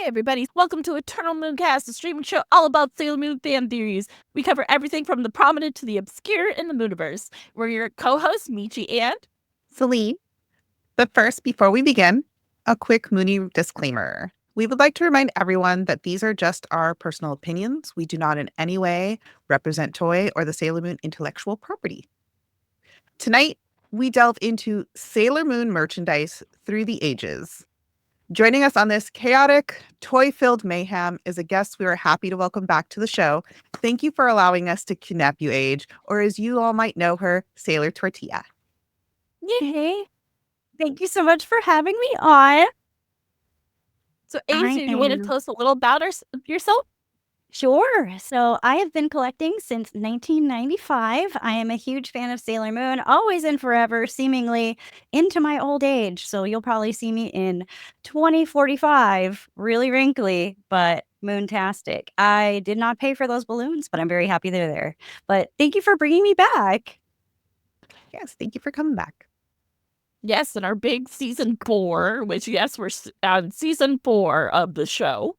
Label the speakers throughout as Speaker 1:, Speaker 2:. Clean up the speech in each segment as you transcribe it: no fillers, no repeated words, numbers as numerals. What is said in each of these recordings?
Speaker 1: everybody. Welcome to Eternal Mooncast, a streaming show all about Sailor Moon fan theories. We cover everything from the prominent to the obscure in the Mooniverse. We're your co-hosts, Michi and
Speaker 2: Selene. But first, before we begin, a quick Mooney disclaimer. We would like to remind everyone that these are just our personal opinions. We do not in any way represent Toei or the Sailor Moon intellectual property. Tonight, we delve into Sailor Moon merchandise through the ages. Joining us on this chaotic, toy-filled mayhem is a guest we are happy to welcome back to the show. Thank you for allowing us to kidnap you, Age, or as you all might know her, Sailor Tortilla.
Speaker 3: Yay. Thank you so much for having me on.
Speaker 1: so Age, you want to tell us a little about yourself?
Speaker 3: Sure. So I have been collecting since 1995. I am a huge fan of Sailor Moon, always and forever, seemingly into my old age. So you'll probably see me in 2045, really wrinkly, but moontastic. I did not pay for those balloons, but I'm very happy they're there. But thank you for bringing me back.
Speaker 2: Yes, thank you for coming back.
Speaker 1: Yes, in our big season 4, which, yes, we're on season 4 of the show.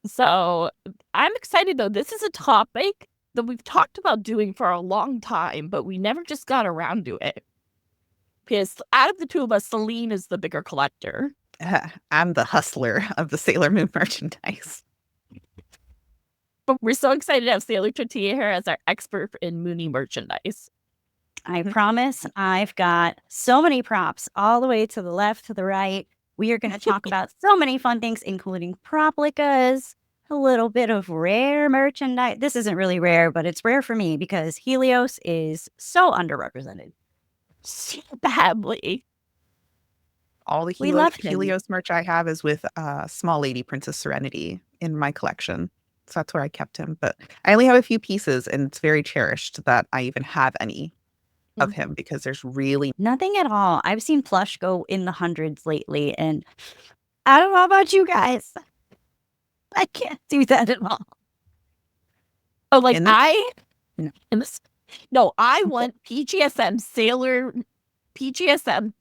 Speaker 1: So I'm excited, though. This is a topic that we've talked about doing for a long time, but we never just got around to it. Because out of the two of us, Selene is the bigger collector.
Speaker 2: I'm the hustler of the Sailor Moon merchandise.
Speaker 1: But we're so excited to have Sailor Tortilla here as our expert in Mooney merchandise.
Speaker 3: I promise I've got so many props all the way to the left, to the right. We are going to talk about so many fun things, including proplicas, a little bit of rare merchandise. This isn't really rare, but it's rare for me because Helios is so underrepresented.
Speaker 1: So badly.
Speaker 2: All the Helios merch I have is with Small Lady Princess Serenity in my collection. So that's where I kept him. But I only have a few pieces, and it's very cherished that I even have any of him because there's really
Speaker 3: nothing at all. I've seen plush go in the hundreds lately, and I don't know about you guys. I can't do that at all.
Speaker 1: Oh, like I want PGSM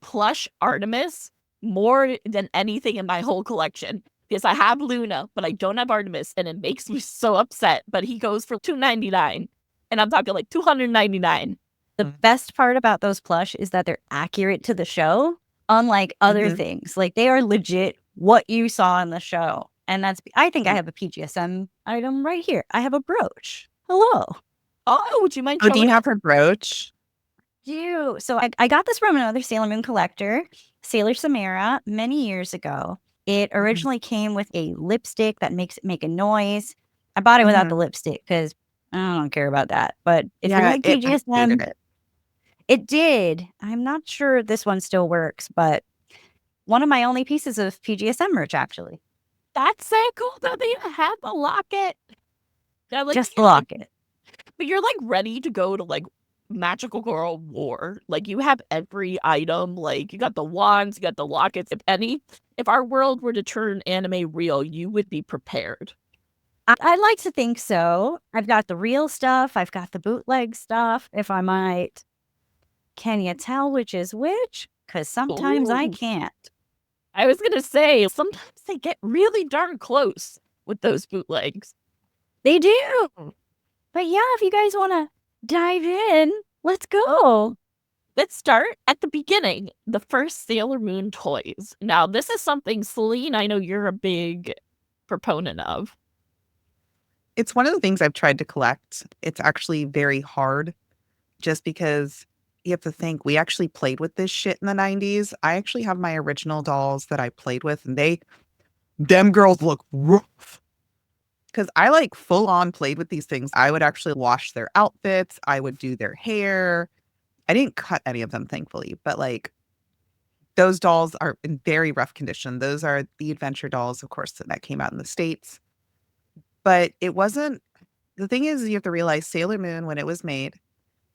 Speaker 1: plush Artemis more than anything in my whole collection. Because I have Luna, but I don't have Artemis, and it makes me so upset. But he goes for $299, and I'm talking like $299.
Speaker 3: The best part about those plush is that they're accurate to the show, unlike other things. Like, they are legit what you saw in the show. And I think I have a PGSM item right here. I have a brooch. Hello.
Speaker 1: Oh, would you mind?
Speaker 2: Oh, do you have her brooch?
Speaker 3: So I got this from another Sailor Moon collector, Sailor Samara, many years ago. It originally came with a lipstick that makes it make a noise. I bought it without the lipstick because I don't care about that. But if you like PGSM, it did. I'm not sure this one still works, but one of my only pieces of PGSM merch, actually.
Speaker 1: That's so cool that they have the locket.
Speaker 3: Just the locket.
Speaker 1: But you're like ready to go to like Magical Girl War. Like, you have every item. Like, you got the wands, you got the lockets. If our world were to turn anime real, you would be prepared.
Speaker 3: I'd like to think so. I've got the real stuff. I've got the bootleg stuff, if I might. Can you tell which is which? Because sometimes I can't.
Speaker 1: I was going to say, sometimes they get really darn close with those bootlegs.
Speaker 3: They do. But yeah, if you guys want to dive in, let's go.
Speaker 1: Let's start at the beginning, the first Sailor Moon toys. Now, this is something, Selene, I know you're a big proponent of.
Speaker 2: It's one of the things I've tried to collect. It's actually very hard just because you have to think, we actually played with this shit in the 90s. I actually have my original dolls that I played with, and them girls look rough. Because I like full on played with these things. I would actually wash their outfits. I would do their hair. I didn't cut any of them, thankfully, but like those dolls are in very rough condition. Those are the adventure dolls, of course, that came out in the States. But it wasn't, the thing is, you have to realize Sailor Moon, when it was made,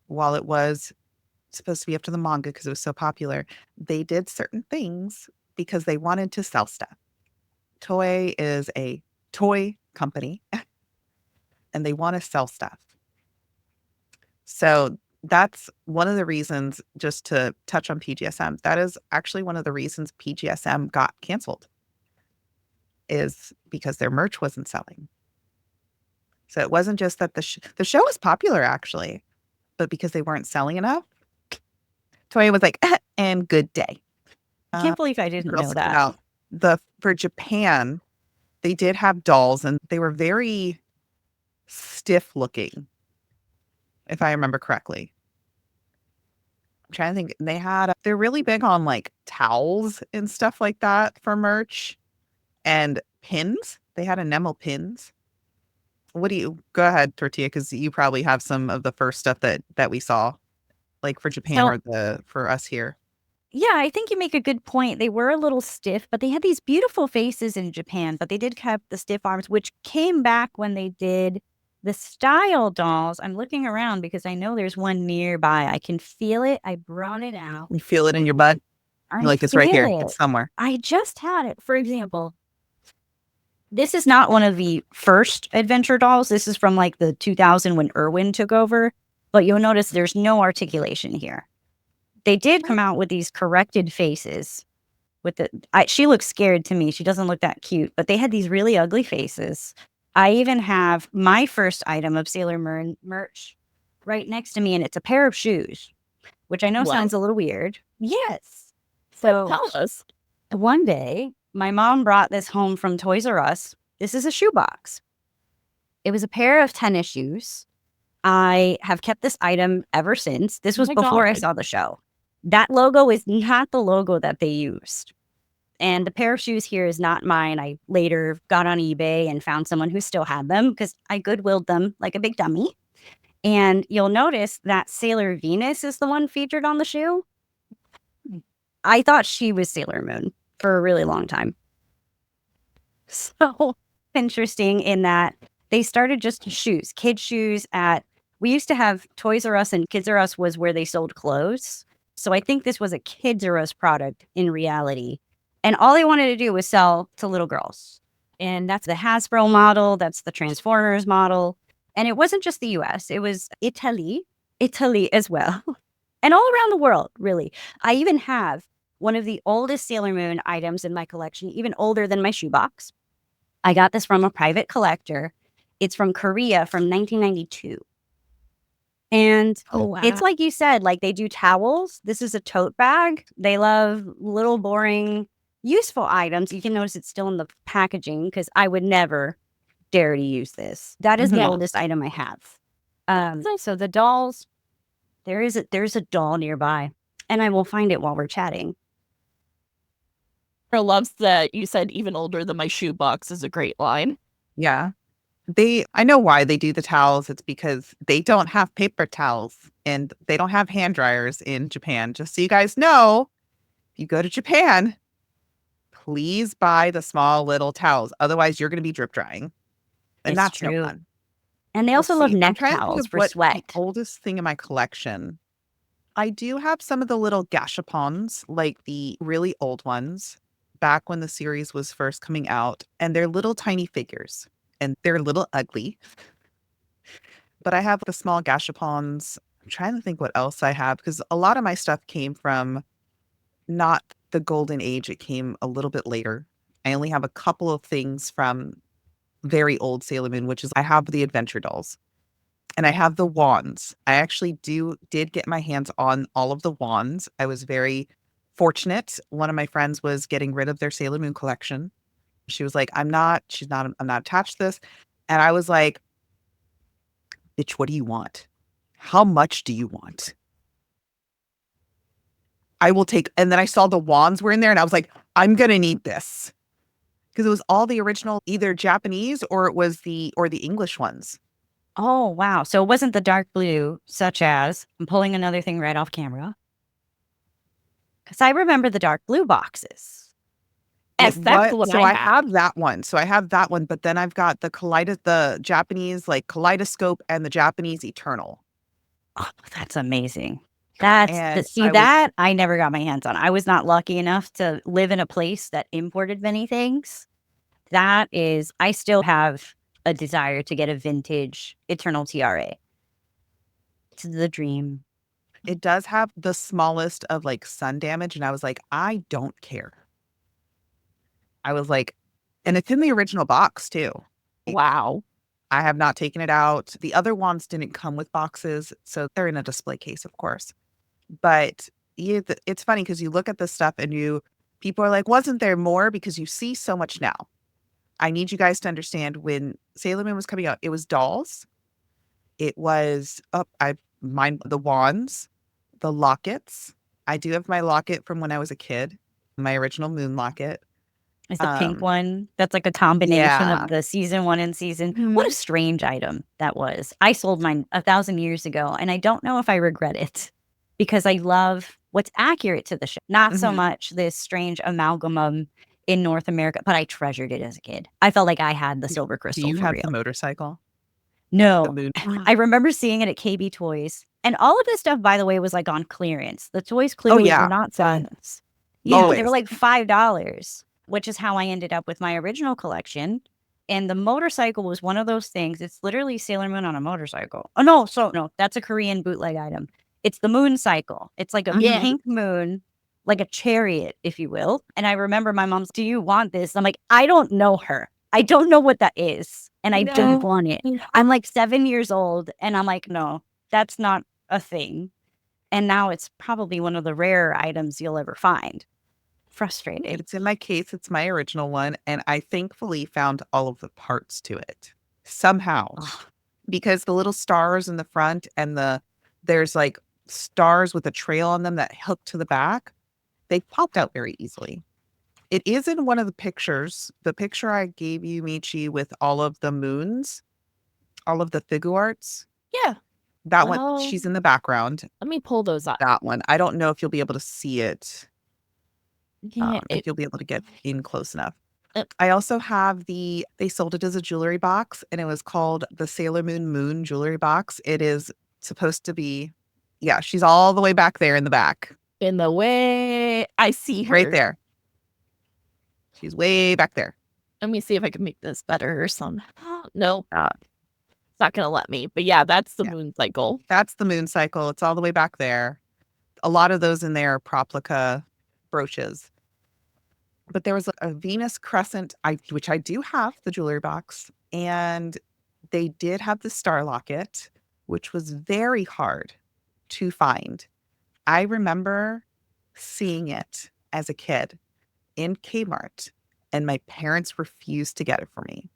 Speaker 2: while it was supposed to be up to the manga because it was so popular, they did certain things because they wanted to sell stuff. Toei is a toy company and they want to sell stuff. So that's one of the reasons, just to touch on PGSM, that is actually one of the reasons PGSM got canceled. is because their merch wasn't selling. So it wasn't just that the show was popular, actually, but because they weren't selling enough, Toei was like, and good day.
Speaker 3: I can't believe I didn't know that.
Speaker 2: For Japan, they did have dolls, and they were very stiff looking, if I remember correctly. I'm trying to think. They're really big on like towels and stuff like that for merch and pins. They had enamel pins. Go ahead, Tortilla, because you probably have some of the first stuff that we saw, like for Japan
Speaker 3: So,
Speaker 2: or for us here.
Speaker 3: yeah, I think you make a good point. They were a little stiff, but they had these beautiful faces in Japan, but they did have the stiff arms, which came back when they did the style dolls. I'm looking around because I know there's one nearby. I can feel it. I brought it out.
Speaker 2: You feel it in your butt?
Speaker 3: I
Speaker 2: Like it's right here.
Speaker 3: feel
Speaker 2: It's
Speaker 3: it.
Speaker 2: somewhere.
Speaker 3: I just had it. For example, this is not one of the first adventure dolls. This is from like the 2000 when Irwin took over, but you'll notice there's no articulation here. They did come out with these corrected faces. She looks scared to me. She doesn't look that cute, but they had these really ugly faces. I even have my first item of Sailor Moon merch right next to me, and it's a pair of shoes, which I know sounds a little weird. Yes. So
Speaker 1: Tell us.
Speaker 3: one day, my mom brought this home from Toys R Us. This is a shoebox. It was a pair of tennis shoes. I have kept this item ever since. This was before I saw the show. That logo is not the logo that they used. And the pair of shoes here is not mine. I later got on eBay and found someone who still had them because I Goodwilled them like a big dummy. And you'll notice that Sailor Venus is the one featured on the shoe. I thought she was Sailor Moon for a really long time. So interesting in that they started just shoes, kid shoes we used to have Toys R Us, and Kids R Us was where they sold clothes. So I think this was a Kids R Us product in reality. And all they wanted to do was sell to little girls. And that's the Hasbro model. That's the Transformers model. And it wasn't just the US. It was Italy as well. And all around the world, really. I even have one of the oldest Sailor Moon items in my collection, even older than my shoebox. I got this from a private collector. It's from Korea from 1992. And it's like you said, like they do towels. This is a tote bag. They love little boring, useful items. You can notice it's still in the packaging because I would never dare to use this. That is the oldest item I have. So the dolls, there's a doll nearby, and I will find it while we're chatting.
Speaker 1: Loves that you said even older than my shoebox is a great line.
Speaker 2: Yeah. I know why they do the towels. It's because they don't have paper towels and they don't have hand dryers in Japan. Just so you guys know, if you go to Japan, please buy the small little towels. Otherwise, you're going to be drip drying. And that's
Speaker 3: true.
Speaker 2: no fun.
Speaker 3: And they also love neck towels for sweat.
Speaker 2: The oldest thing in my collection. I do have some of the little gashapons, like the really old ones, back when the series was first coming out. And they're little tiny figures. And they're a little ugly. But I have the small gashapons. I'm trying to think what else I have, because a lot of my stuff came from not the golden age. It came a little bit later. I only have a couple of things from very old Sailor Moon, which is I have the adventure dolls. And I have the wands. I actually did get my hands on all of the wands. I was very fortunate. One of my friends was getting rid of their Sailor Moon collection. She was like, I'm not attached to this. And I was like, bitch, what do you want? How much do you want? I will take, and then I saw the wands were in there and I was like, I'm going to need this. Because it was all the original, either Japanese or it was the English ones.
Speaker 3: Oh, wow. So it wasn't the dark blue, such as, I'm pulling another thing right off camera. Because I remember the dark blue boxes.
Speaker 1: Yes, that's what
Speaker 2: I have that one. So I have that one, but then I've got the Japanese like Kaleidoscope and the Japanese Eternal.
Speaker 3: Oh, that's amazing. That I never got my hands on. I was not lucky enough to live in a place that imported many things. I still have a desire to get a vintage Eternal TRA. It's the dream.
Speaker 2: It does have the smallest of like sun damage. And I was like, I don't care. I was like, And it's in the original box too.
Speaker 1: Wow.
Speaker 2: I have not taken it out. The other wands didn't come with boxes, so they're in a display case, of course. But it's funny because you look at this stuff and people are like, wasn't there more? Because you see so much now. I need you guys to understand when Sailor Moon was coming out, it was dolls. It was the wands, the lockets. I do have my locket from when I was a kid, my original moon locket.
Speaker 3: It's the pink one. That's like a combination
Speaker 2: Yeah.
Speaker 3: of the season 1 and season. What a strange item that was. I sold mine 1,000 years ago, and I don't know if I regret it because I love what's accurate to the show. Not so much this strange amalgam in North America, but I treasured it as a kid. I felt like I had the silver crystal.
Speaker 2: Do you
Speaker 3: for
Speaker 2: have
Speaker 3: real.
Speaker 2: the motorcycle?
Speaker 3: No.
Speaker 2: The moon.
Speaker 3: I remember seeing it at KB Toys. And all of this stuff, by the way, was like on clearance. The toys clearly
Speaker 2: yeah.
Speaker 3: were not selling this. Yeah,
Speaker 2: Always.
Speaker 3: they were like $5, which is how I ended up with my original collection. And the motorcycle was one of those things. It's literally Sailor Moon on a motorcycle. Oh, no, that's a Korean bootleg item. It's the moon cycle. It's like a pink moon, like a chariot, if you will. And I remember my mom's, do you want this? I'm like, I don't know her. I don't know what that is. And I don't want it. I'm like 7 years old. And I'm like, no, that's not a thing. And now it's probably one of the rarer items you'll ever find. Frustrating.
Speaker 2: It's in my case. It's my original one. And I thankfully found all of the parts to it somehow. Because the little stars in the front and there's like stars with a trail on them that hook to the back, they popped out very easily. It is in one of the pictures. The picture I gave you, Michi, with all of the moons, all of the figuarts.
Speaker 1: Yeah.
Speaker 2: That one, she's in the background.
Speaker 1: Let me pull those up.
Speaker 2: That one. I don't know if you'll be able to see it.
Speaker 1: Yeah,
Speaker 2: if you'll be able to get in close enough. I also have they sold it as a jewelry box, and it was called the Sailor Moon jewelry box. It is supposed to be, she's all the way back there in the back.
Speaker 1: In the way I see her.
Speaker 2: Right there. She's way back there.
Speaker 1: Let me see if I can make this better or something. Nope. It's not going to let me. But yeah, that's the moon cycle.
Speaker 2: That's the moon cycle. It's all the way back there. A lot of those in there are Proplica brooches. But there was a Venus crescent, which I do have, the jewelry box. And they did have the star locket, which was very hard to find. I remember seeing it as a kid in Kmart, and my parents refused to get it for me.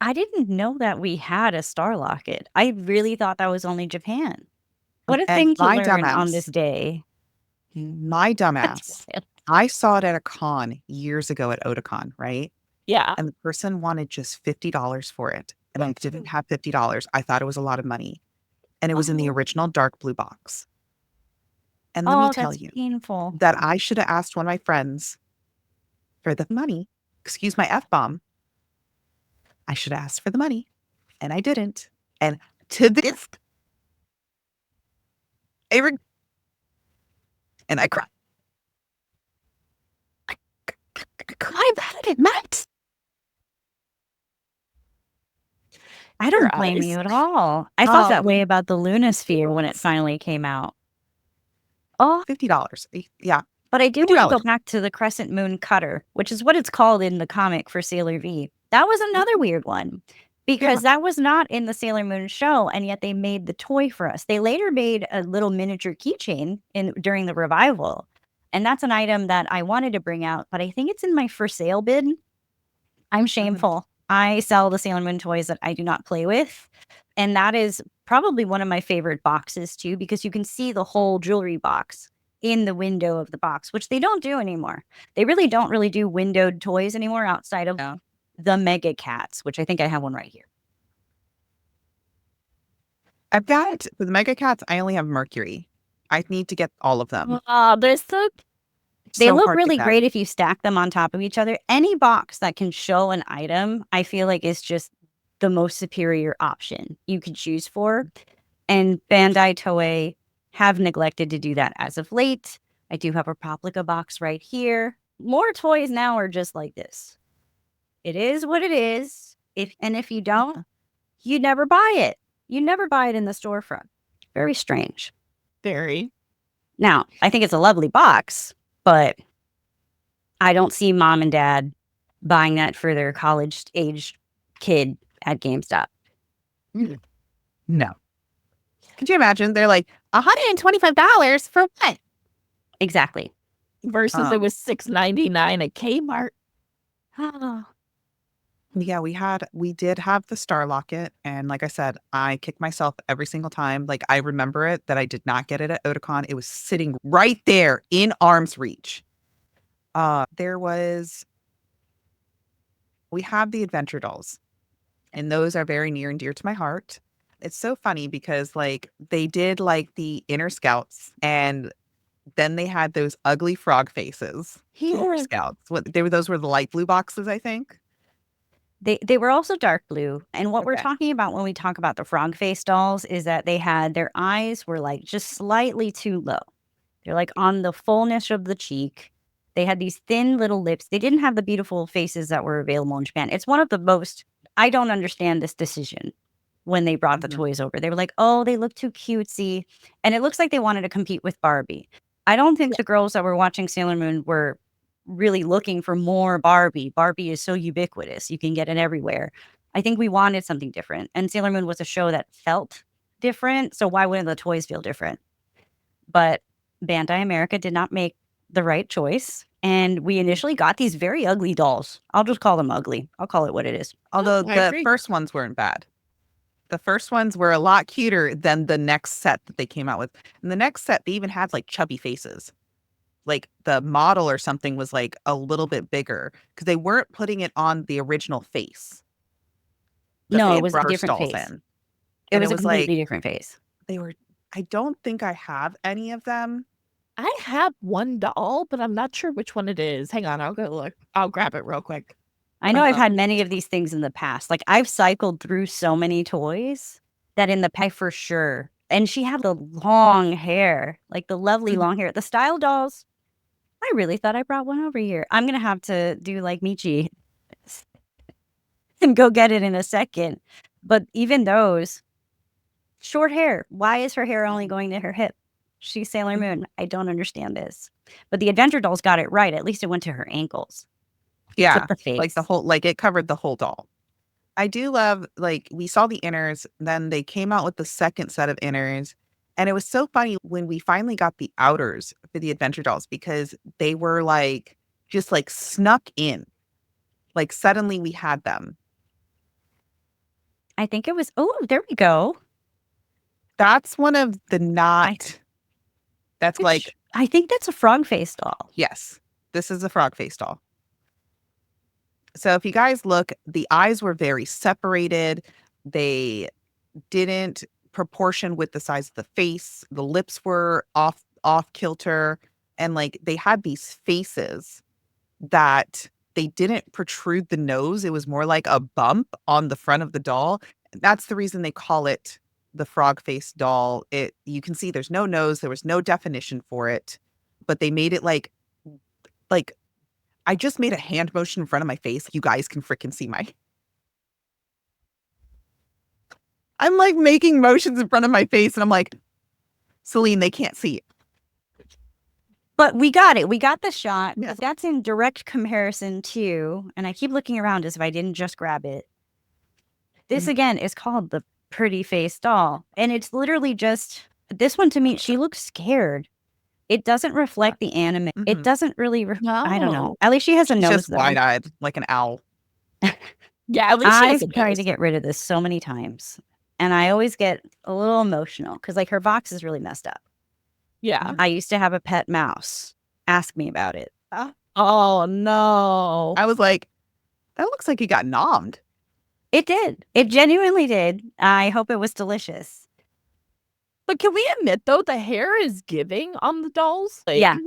Speaker 3: I didn't know that we had a star locket. I really thought that was only Japan. What a thing to learn on this day.
Speaker 2: My dumbass. I saw it at a con years ago at Otakon, right?
Speaker 1: Yeah.
Speaker 2: And the person wanted just $50 for it. And I didn't have $50. I thought it was a lot of money. And it was in the original dark blue box. And let me tell you
Speaker 3: painful.
Speaker 2: that I should have asked one of my friends for the money. Excuse my F-bomb. I should have asked for the money. And I didn't. And to this, and I cried.
Speaker 1: I'm mad at it, Matt.
Speaker 3: I don't blame you at all. I felt that way about the Lunosphere when it finally came out.
Speaker 2: Oh, $50. Yeah.
Speaker 3: But I do want to go back to the Crescent Moon Cutter, which is what it's called in the comic for Sailor V. That was another weird one because that was not in the Sailor Moon show, and yet they made the toy for us. They later made a little miniature keychain during the revival, and that's an item that I wanted to bring out, but I think it's in my for sale bin. I'm shameful. I sell the Sailor Moon toys that I do not play with, and that is probably one of my favorite boxes too, because you can see the whole jewelry box in the window of the box, which they don't do anymore. They really don't do windowed toys anymore outside of the Mega Cats, which I think I have one right here.
Speaker 2: I've got, for the Mega Cats, I only have Mercury. I need to get all of them.
Speaker 3: They look really great if you stack them on top of each other. Any box that can show an item, I feel like is just the most superior option you could choose for. And Bandai Toei have neglected to do that as of late. I do have a Proplica box right here. More toys now are just like this. It is what it is. If you don't, you never buy it. You never buy it in the storefront. Very strange.
Speaker 1: Very.
Speaker 3: Now, I think it's a lovely box, but I don't see mom and dad buying that for their college age kid at GameStop.
Speaker 2: No. Could you imagine? They're like, $125 for what?
Speaker 3: Exactly.
Speaker 1: Versus it was $6.99 at Kmart.
Speaker 3: Oh,
Speaker 2: Yeah, we did have the Star Locket. And like I said, I kick myself every single time. Like I remember it that I did not get it at Otakon. It was sitting right there in arm's reach. We have the adventure dolls, and those are very near and dear to my heart. It's so funny because like they did like the inner scouts, and then they had those ugly frog faces. Inner scouts. Those were the light blue boxes, I think.
Speaker 3: They were also dark blue. And what we're
Speaker 2: Okay.
Speaker 3: talking about when we talk about the frog face dolls is that they had their eyes were like just slightly too low. They're like on the fullness of the cheek. They had these thin little lips. They didn't have the beautiful faces that were available in Japan. It's one of the most, I don't understand this decision when they brought the
Speaker 2: Mhm.
Speaker 3: toys over. They were like, oh, they look too cutesy. And it looks like they wanted to compete with Barbie. I don't think the girls that were watching Sailor Moon were really looking for more Barbie. Barbie is so ubiquitous. You can get it everywhere. I think we wanted something different. And Sailor Moon was a show that felt different. So why wouldn't the toys feel different? But Bandai America did not make the right choice. And we initially got these very ugly dolls. I'll just call them ugly. I'll call it what it is.
Speaker 2: Although
Speaker 1: I
Speaker 2: the
Speaker 1: agree.
Speaker 2: first ones weren't bad. The first ones were a lot cuter than the next set that they came out with. And the next set, they even had like chubby faces. Like the model or something was like a little bit bigger because they weren't putting it on the original face. That
Speaker 3: No,
Speaker 2: they
Speaker 3: it
Speaker 2: had
Speaker 3: was a
Speaker 2: brush
Speaker 3: different
Speaker 2: dolls
Speaker 3: face.
Speaker 2: in.
Speaker 3: It
Speaker 2: And
Speaker 3: was
Speaker 2: it
Speaker 3: a
Speaker 2: was
Speaker 3: completely
Speaker 2: like
Speaker 3: different face.
Speaker 2: they were. I don't think I have any of them.
Speaker 1: I have one doll, but I'm not sure which one it is. Hang on, I'll go look. I'll grab it real quick.
Speaker 3: I know I've had many of these things in the past. Like I've cycled through so many toys that in the past for sure. And she had the long hair, like the lovely long hair. The style dolls, I really thought I brought one over here. I'm gonna have to do like Michi and go get it in a second. But even those, short hair. Why is her hair only going to her hip? She's Sailor Moon. I don't understand this. But the adventure dolls got it right. At least it went to her ankles.
Speaker 2: Yeah,
Speaker 3: Except the face.
Speaker 2: like the whole, like it covered the whole doll. I do love, like, we saw the inners, then they came out with the second set of inners. And it was so funny when we finally got the outers for the adventure dolls because they were like, just like snuck in. Like suddenly we had them.
Speaker 3: I think it was, oh, there we go.
Speaker 2: That's one of the not, that's like,
Speaker 3: I think that's a frog face doll.
Speaker 2: yes, this is a frog face doll. So if you guys look, the eyes were very separated. They didn't proportion with the size of the face. The lips were off kilter, and like they had these faces that they didn't protrude the nose. It was more like a bump on the front of the doll. That's the reason they call it the frog face doll. It, you can see there's no nose, there was no definition for it, but they made it like I just made a hand motion in front of my face. You guys can freaking see my. I'm like making motions in front of my face, and I'm like, Selene, they can't see it.
Speaker 3: But we got it. We got the shot.
Speaker 2: Yes.
Speaker 3: That's in direct comparison to, and I keep looking around as if I didn't just grab it. This again is called the pretty face doll. And it's literally just this one to me, she looks scared. It doesn't reflect the anime. It doesn't really, I don't know.
Speaker 1: No.
Speaker 3: At least she has a
Speaker 2: She's
Speaker 3: nose.
Speaker 2: just wide-eyed like an owl.
Speaker 1: Yeah, at least she has
Speaker 3: I've
Speaker 1: a
Speaker 3: tried
Speaker 1: nose.
Speaker 3: to get rid of this so many times. And I always get a little emotional because like her box is really messed up.
Speaker 1: Yeah.
Speaker 3: I used to have a pet mouse. Ask me about it.
Speaker 1: Oh no.
Speaker 2: I was like, that looks like he got nommed.
Speaker 3: It did. It genuinely did. I hope it was delicious.
Speaker 1: But can we admit though, the hair is giving on the dolls?
Speaker 3: Yeah.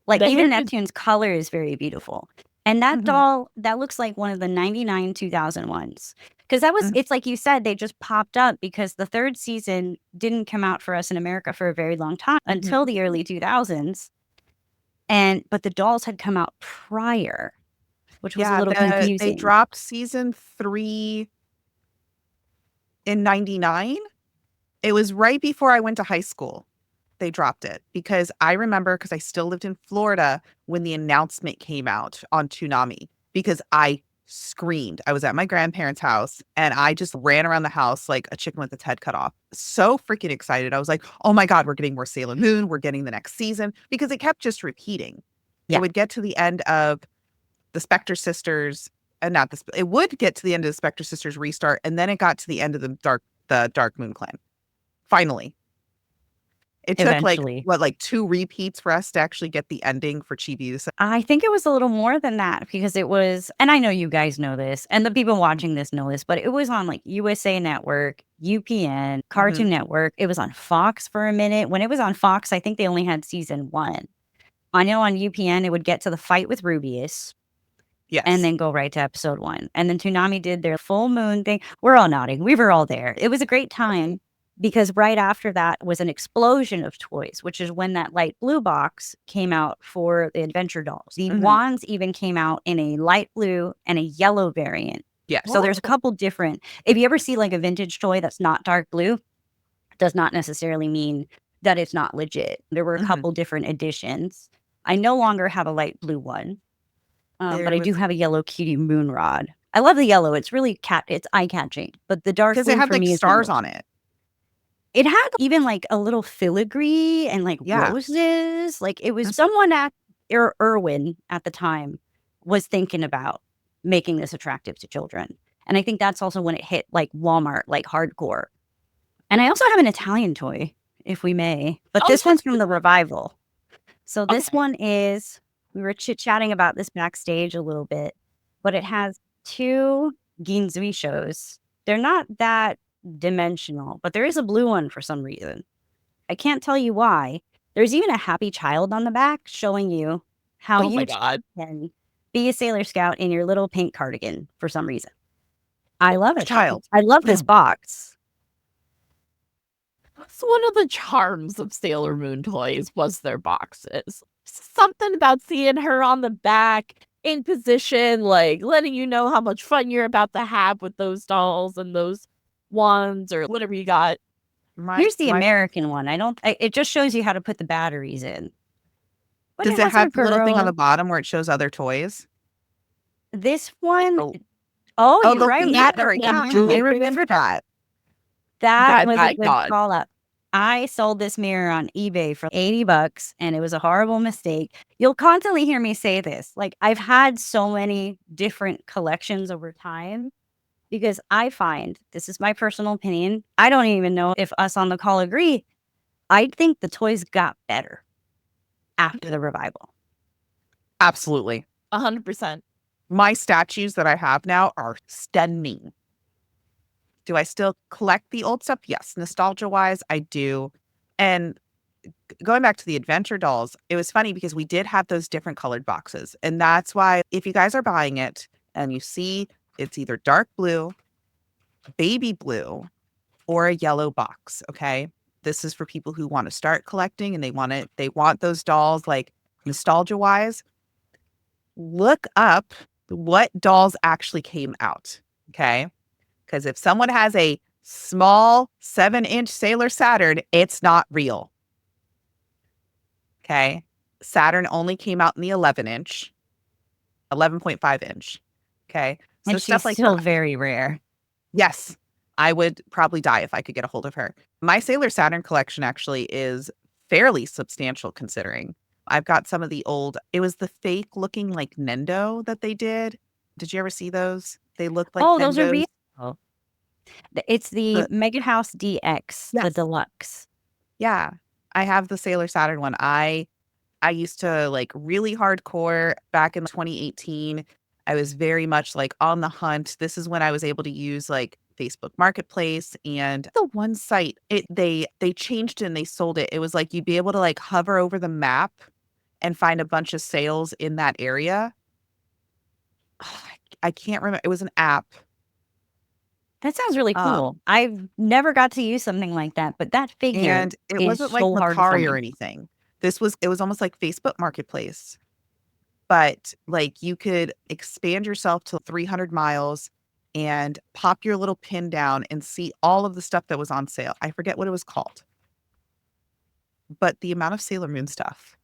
Speaker 3: Like
Speaker 1: the
Speaker 3: even
Speaker 1: hair is-
Speaker 3: Neptune's color is very beautiful. And that doll, that looks like one of the 99 2000 ones. Because that was, it's like you said, they just popped up because the third season didn't come out for us in America for a very long time until the early 2000s. But the dolls had come out prior, which was a little confusing.
Speaker 2: They dropped season 3 in 99. It was right before I went to high school. They dropped it because I remember, because I still lived in Florida when the announcement came out on Toonami, because I screamed. I was at my grandparents' house and I just ran around the house like a chicken with its head cut off. So freaking excited. I was like, oh my God, we're getting more Sailor Moon. We're getting the next season because it kept just repeating.
Speaker 3: Yeah.
Speaker 2: It would get to the end of the Spectre Sisters and not this, it would get to the end of the Spectre Sisters restart. And then it got to the end of the Dark Moon Clan. Finally. It took
Speaker 3: Eventually.
Speaker 2: like 2 repeats for us to actually get the ending for Chibi.
Speaker 3: I think it was a little more than that because it was, and I know you guys know this, and the people watching this know this, but it was on like USA Network, UPN, Cartoon Network. It was on Fox for a minute. When it was on Fox, I think they only had season 1. I know on UPN, it would get to the fight with Rubius.
Speaker 2: Yes.
Speaker 3: And then go right to episode 1. And then Toonami did their full moon thing. We're all nodding. We were all there. It was a great time because right after that was an explosion of toys, which is when that light blue box came out for the Adventure Dolls. The wands even came out in a light blue and a yellow variant.
Speaker 2: Yes.
Speaker 3: So there's a couple different. If you ever see like a vintage toy that's not dark blue, does not necessarily mean that it's not legit. There were a couple different editions. I no longer have a light blue one. But I do have a yellow cutie moon rod. I love the yellow. It's really it's eye-catching. But the dark blue
Speaker 2: because it had
Speaker 3: for
Speaker 2: like
Speaker 3: me is
Speaker 2: stars on it.
Speaker 3: It had even like a little filigree and like
Speaker 2: Yeah.
Speaker 3: roses. Like it was someone at Irwin at the time was thinking about making this attractive to children. And I think that's also when it hit like Walmart, like hardcore. And I also have an Italian toy, if we may. But this one's from the revival. So this one is, we were chit-chatting about this backstage a little bit, but it has 2 Ginzui shows. They're not that dimensional, but there is a blue one for some reason. I can't tell you why. There's even a happy child on the back showing you how you can be a Sailor Scout in your little pink cardigan for some reason. I love it.
Speaker 2: Child.
Speaker 3: I love this box.
Speaker 1: That's one of the charms of Sailor Moon toys was their boxes. Something about seeing her on the back in position, like letting you know how much fun you're about to have with those dolls and those wands or whatever you got.
Speaker 3: Here's the American one. It just shows you how to put the batteries in. But
Speaker 2: does it have the little thing on the bottom where it shows other toys?
Speaker 3: This one, you're right.
Speaker 2: I remember that.
Speaker 3: That was a good call up. I sold this mirror on eBay for $80 and it was a horrible mistake. You'll constantly hear me say this. Like I've had so many different collections over time because I find, this is my personal opinion, I don't even know if us on the call agree. I think the toys got better after the revival.
Speaker 2: Absolutely.
Speaker 1: 100%.
Speaker 2: My statues that I have now are stunning. Do I still collect the old stuff? Yes. Nostalgia-wise, I do. And going back to the Adventure Dolls, it was funny because we did have those different colored boxes. And that's why if you guys are buying it and you see it's either dark blue, baby blue, or a yellow box, okay? This is for people who want to start collecting and they want those dolls like nostalgia-wise. Look up what dolls actually came out, okay? Because if someone has a small 7-inch Sailor Saturn, it's not real. Okay. Saturn only came out in the 11-inch, 11.5-inch. Okay.
Speaker 3: So and stuff she's like still that. Very rare.
Speaker 2: Yes. I would probably die if I could get a hold of her. My Sailor Saturn collection actually is fairly substantial considering. I've got some of the old, it was the fake looking like Nendo that they did. Did you ever see those? They looked like
Speaker 3: Nendos.
Speaker 2: those
Speaker 3: are real. It's the Mega House DX, the deluxe.
Speaker 2: Yeah. I have the Sailor Saturn one. I used to like really hardcore back in 2018. I was very much like on the hunt. This is when I was able to use like Facebook Marketplace and the one site they changed it and they sold it. It was like you'd be able to like hover over the map and find a bunch of sales in that area. I can't remember. It was an app.
Speaker 3: That sounds really cool. I've never got to use something like that, but that figure
Speaker 2: and it wasn't like Macari or anything. It was almost like Facebook Marketplace, but like you could expand yourself to 300 miles and pop your little pin down and see all of the stuff that was on sale. I forget what it was called, but the amount of Sailor Moon stuff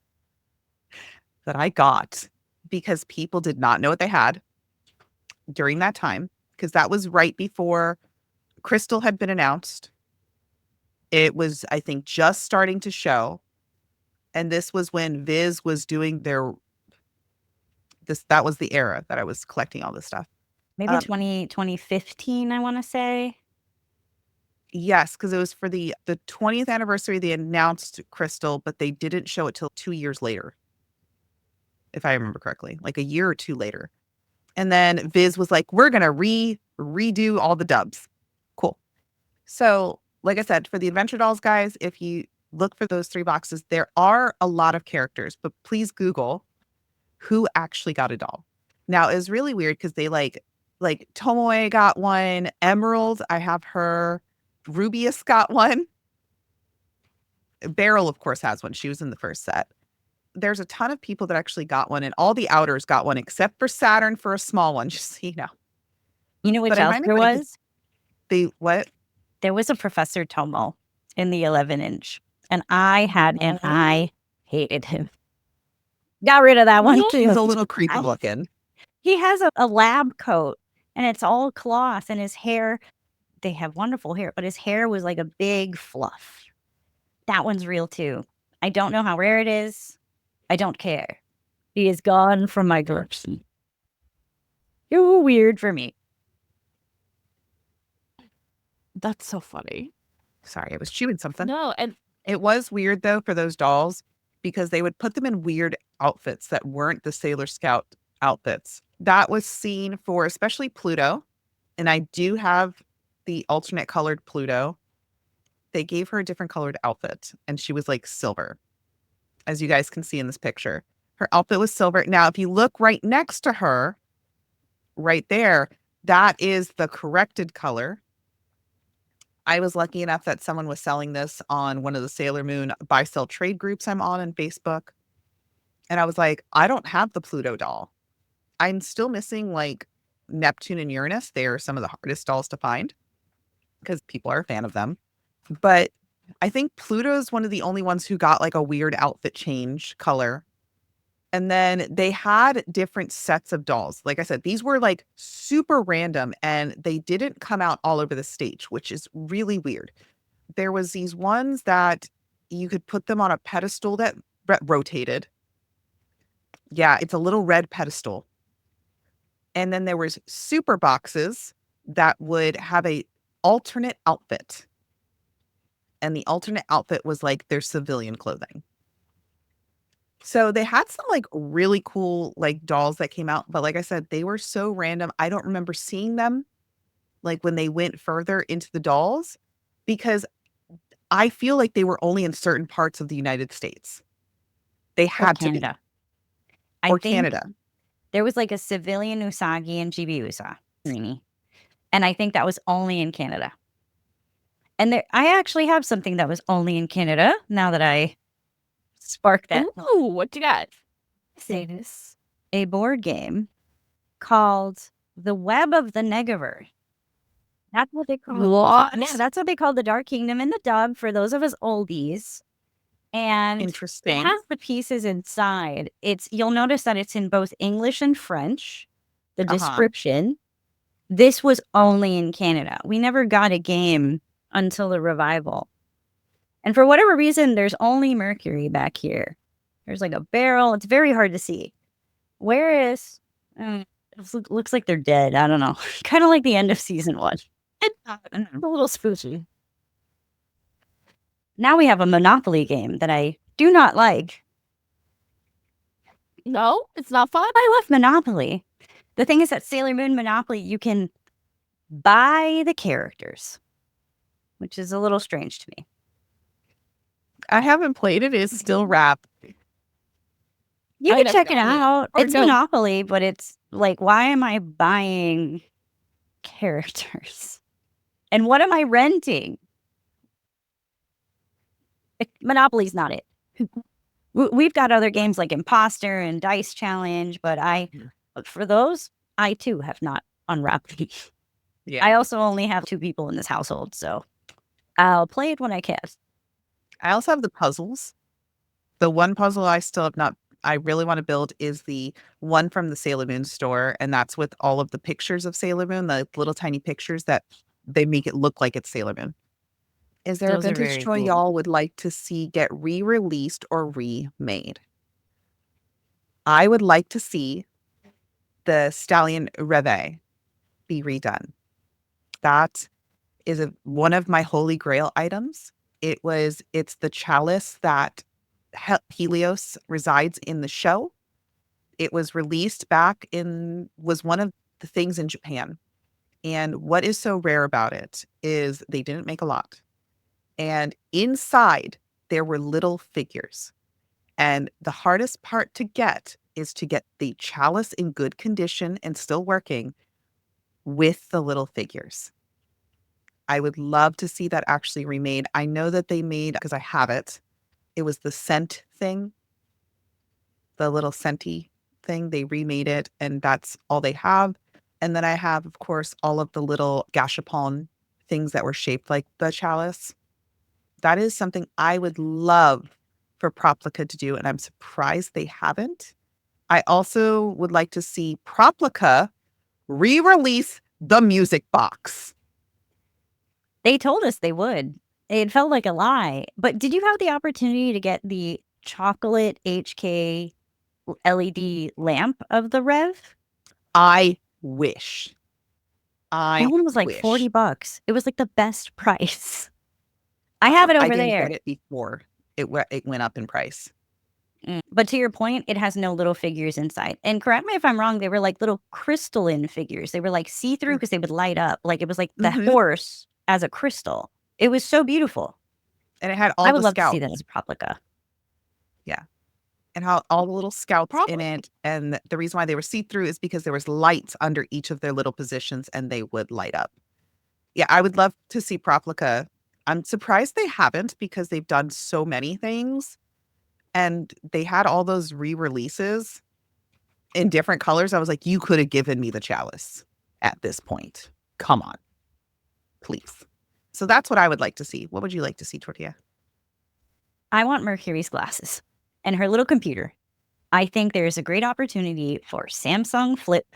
Speaker 2: that I got because people did not know what they had. during that time, because that was right before Crystal had been announced. It was, I think, just starting to show. And this was when Viz was doing that was the era that I was collecting all this stuff.
Speaker 3: Maybe 2015, I want to say.
Speaker 2: Yes, because it was for the 20th anniversary. They announced Crystal, but they didn't show it till 2 years later, if I remember correctly, like a year or two later. And then Viz was like, we're going to redo all the dubs. Cool. So, like I said, for the Adventure Dolls, guys, if you look for those 3 boxes, there are a lot of characters, but please Google who actually got a doll. Now, it was really weird because they like Tomoe got one, Emerald, I have her, Rubius got one. Beryl, of course, has one. She was in the first set. There's a ton of people that actually got one, and all the outers got one except for Saturn for a small one, just so you know.
Speaker 3: You know which else there was?
Speaker 2: What?
Speaker 3: There was a Professor Tomo in the 11-inch, and I had, and I hated him. Got rid of that one too.
Speaker 2: He's a little creepy looking.
Speaker 3: He has a lab coat, and it's all cloth, and his hair, they have wonderful hair, but his hair was like a big fluff. That one's real too. I don't know how rare it is. I don't care. He is gone from my collection. You're weird for me.
Speaker 1: That's so funny.
Speaker 2: Sorry, I was chewing something.
Speaker 1: No, and
Speaker 2: it was weird though for those dolls because they would put them in weird outfits that weren't the Sailor Scout outfits. That was seen for especially Pluto. And I do have the alternate colored Pluto. They gave her a different colored outfit and she was like silver, as you guys can see in this picture. Her outfit was silver. Now, if you look right next to her, right there, that is the corrected color. I was lucky enough that someone was selling this on one of the Sailor Moon buy-sell trade groups I'm on Facebook. And I was like, I don't have the Pluto doll. I'm still missing like Neptune and Uranus. They are some of the hardest dolls to find because people are a fan of them. But I think Pluto is one of the only ones who got like a weird outfit change color. And then they had different sets of dolls. Like I said, these were like super random and they didn't come out all over the stage, which is really weird. There was these ones that you could put them on a pedestal that rotated. Yeah, it's a little red pedestal. And then there was super boxes that would have a alternate outfit. And the alternate outfit was like their civilian clothing. So they had some like really cool like dolls that came out, but like I said, they were so random. I don't remember seeing them like when they went further into the dolls because I feel like they were only in certain parts of the United States. They had to
Speaker 3: Canada.
Speaker 2: Or Canada.
Speaker 3: There was like a civilian Usagi and Chibi Usagi. And I think that was only in Canada. And I actually have something that was only in Canada now that I spark that.
Speaker 1: Ooh, what you got?
Speaker 3: Say this. A board game called The Web of the Negaverse. That's what they call it.
Speaker 1: What?
Speaker 3: Yeah, that's what they call the Dark Kingdom in the dub for those of us oldies. And
Speaker 2: interesting.
Speaker 3: It has the pieces inside. You'll notice that it's in both English and French. The description. This was only in Canada. We never got a game until the revival. And for whatever reason, there's only Mercury back here. There's like a barrel. It's very hard to see. Where is... it looks like they're dead. I don't know. Kind of like the end of season 1.
Speaker 1: It's a little spooky.
Speaker 3: Now we have a Monopoly game that I do not like.
Speaker 1: No, it's not fun.
Speaker 3: I love Monopoly. The thing is that Sailor Moon Monopoly, you can buy the characters, which is a little strange to me.
Speaker 2: I haven't played it. It's still wrapped.
Speaker 3: You can check it out. It's Monopoly, but it's like, why am I buying characters? And what am I renting? Monopoly's not it. We've got other games like Imposter and Dice Challenge, but for those, I too have not unwrapped these. Yeah. I also only have 2 people in this household, so I'll play it when I can.
Speaker 2: I also have the puzzles. The one puzzle I still have not I really want to build is the one from the Sailor Moon store. And that's with all of the pictures of Sailor Moon, the little tiny pictures that they make it look like it's Sailor Moon. Is there
Speaker 3: Those
Speaker 2: a
Speaker 3: are
Speaker 2: vintage
Speaker 3: very
Speaker 2: toy
Speaker 3: cool.
Speaker 2: y'all would like to see get re-released or remade? I would like to see the Stallion Reve be redone. That is one of my Holy Grail items. It's the chalice that Helios resides in the show. It was released was one of the things in Japan. And what is so rare about it is they didn't make a lot. And inside, there were little figures. And the hardest part to get is to get the chalice in good condition and still working with the little figures. I would love to see that actually remade. I know that they made, because I have it, it was the scent thing, the little scenty thing. They remade it, and that's all they have. And then I have, of course, all of the little gashapon things that were shaped like the chalice. That is something I would love for Proplica to do, and I'm surprised they haven't. I also would like to see Proplica re-release the music box.
Speaker 3: They told us they would. It felt like a lie. But did you have the opportunity to get the chocolate HK LED lamp of the Rev?
Speaker 2: I wish.
Speaker 3: That one was like
Speaker 2: wish.
Speaker 3: $40. It was like the best price. I have it over
Speaker 2: I didn't
Speaker 3: there.
Speaker 2: get it before it went up in price.
Speaker 3: But to your point, it has no little figures inside. And correct me if I'm wrong, they were like little crystalline figures. They were like see-through because they would light up. Like it was like the horse as a crystal. It was so beautiful.
Speaker 2: And it had all
Speaker 3: I
Speaker 2: the
Speaker 3: would love
Speaker 2: scouts.
Speaker 3: to see that as a Proplica.
Speaker 2: Yeah. And how all the little scouts in it. And the reason why they were see-through is because there was lights under each of their little positions and they would light up. Yeah, I would love to see Proplica. I'm surprised they haven't because they've done so many things. And they had all those re-releases in different colors. I was like, you could have given me the chalice at this point. Come on. Please. So that's what I would like to see. What would you like to see, Tortilla?
Speaker 3: I want Mercury's glasses and her little computer. I think there's a great opportunity for Samsung Flip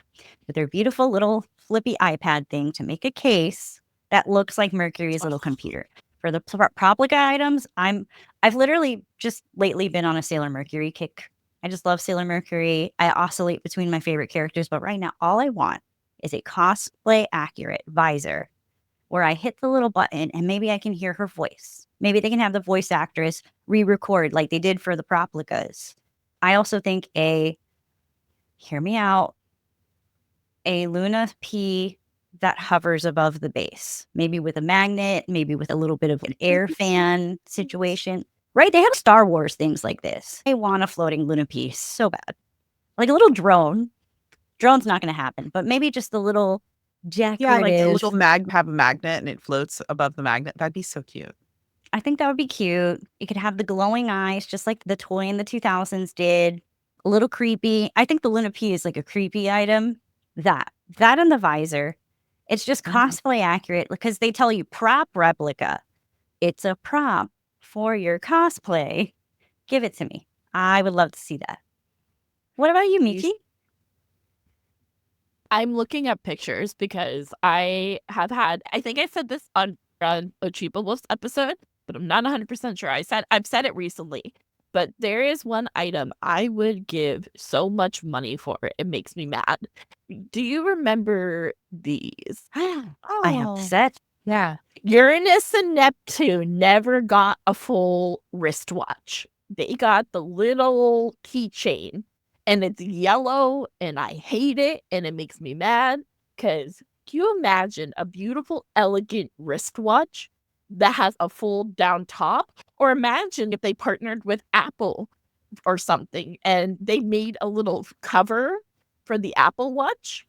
Speaker 3: with their beautiful little flippy iPad thing to make a case that looks like Mercury's little computer. For the Proplica items, I've literally just lately been on a Sailor Mercury kick. I just love Sailor Mercury. I oscillate between my favorite characters, but right now all I want is a cosplay accurate visor where I hit the little button and maybe I can hear her voice. Maybe they can have the voice actress re-record like they did for the Proplicas. I also think hear me out, a Luna P that hovers above the base, maybe with a magnet, maybe with a little bit of an air fan situation. Right? They have Star Wars things like this. I want a floating Luna P so bad. Like a little drone. Drone's not going to happen, but maybe just the little decorative.
Speaker 2: Yeah, like a little have a magnet and it floats above the magnet. That'd be so cute.
Speaker 3: I think that would be cute. It could have the glowing eyes, just like the toy in the 2000s did. A little creepy. I think the Luna P is like a creepy item. That and the visor. It's just cosplay accurate because they tell you prop replica. It's a prop for your cosplay. Give it to me. I would love to see that. What about you, Michi?
Speaker 1: I'm looking at pictures because I think I said this on a Cheapo Wolves episode, but I'm not 100% sure. I've said it recently, but there is one item I would give so much money for. It makes me mad. Do you remember these?
Speaker 3: I have the set.
Speaker 1: Yeah. Uranus and Neptune never got a full wristwatch. They got the little keychain. And it's yellow, and I hate it, and it makes me mad. Because can you imagine a beautiful, elegant wristwatch that has a fold down top? Or imagine if they partnered with Apple or something, and they made a little cover for the Apple Watch.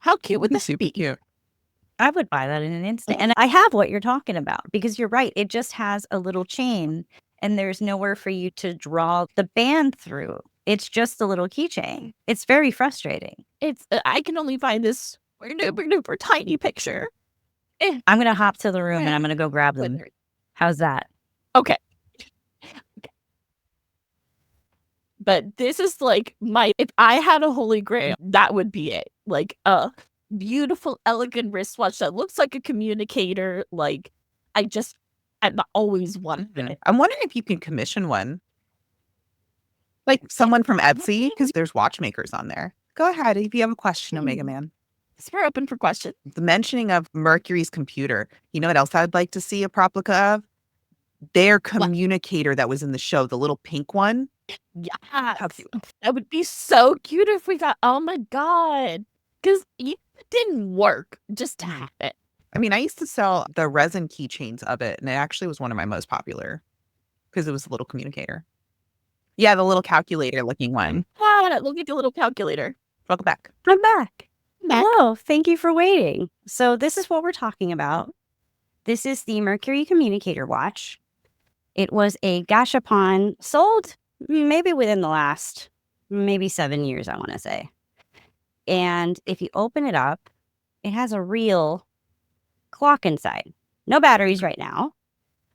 Speaker 1: How cute would this be?
Speaker 2: Cute.
Speaker 3: I would buy that in an instant. And I have what you're talking about because you're right. It just has a little chain, and there's nowhere for you to draw the band through. It's just a little keychain. It's very frustrating.
Speaker 1: I can only find this super tiny picture.
Speaker 3: I'm going to hop to the room and I'm going to go grab them. How's that?
Speaker 1: Okay. But this is like if I had a Holy Grail, that would be it. Like a beautiful, elegant wristwatch that looks like a communicator. Like I've always wanted it.
Speaker 2: I'm wondering if you can commission one. Like someone from Etsy, because there's watchmakers on there. Go ahead if you have a question, Omega Man.
Speaker 1: We're open for questions.
Speaker 2: The mentioning of Mercury's computer. You know what else I'd like to see a replica of? Their communicator that was in the show, the little pink one.
Speaker 1: Yeah,
Speaker 2: How cute.
Speaker 1: that would be so cute if we got. Oh my god, because it didn't work just to have it.
Speaker 2: I mean, I used to sell the resin keychains of it, and it actually was one of my most popular because it was a little communicator. Yeah, the little calculator looking one.
Speaker 1: Look at the little calculator.
Speaker 2: Welcome back.
Speaker 3: I'm back. Hello. Thank you for waiting. So this is what we're talking about. This is the Mercury Communicator Watch. It was a gashapon sold maybe within the last 7 years, I want to say. And if you open it up, it has a real clock inside. No batteries right now,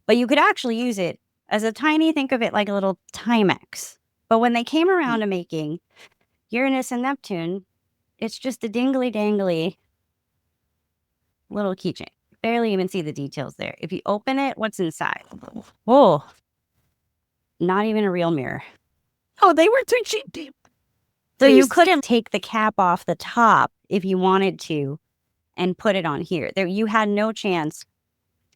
Speaker 3: but you could actually use it as a tiny, think of it like a little Timex. But when they came around to making Uranus and Neptune, it's just a dingly dangly little keychain. Barely even see the details there. If you open it, what's inside? Oh, not even a real mirror.
Speaker 1: Oh, they were too cheap.
Speaker 3: So you couldn't take the cap off the top if you wanted to and put it on here. There, you had no chance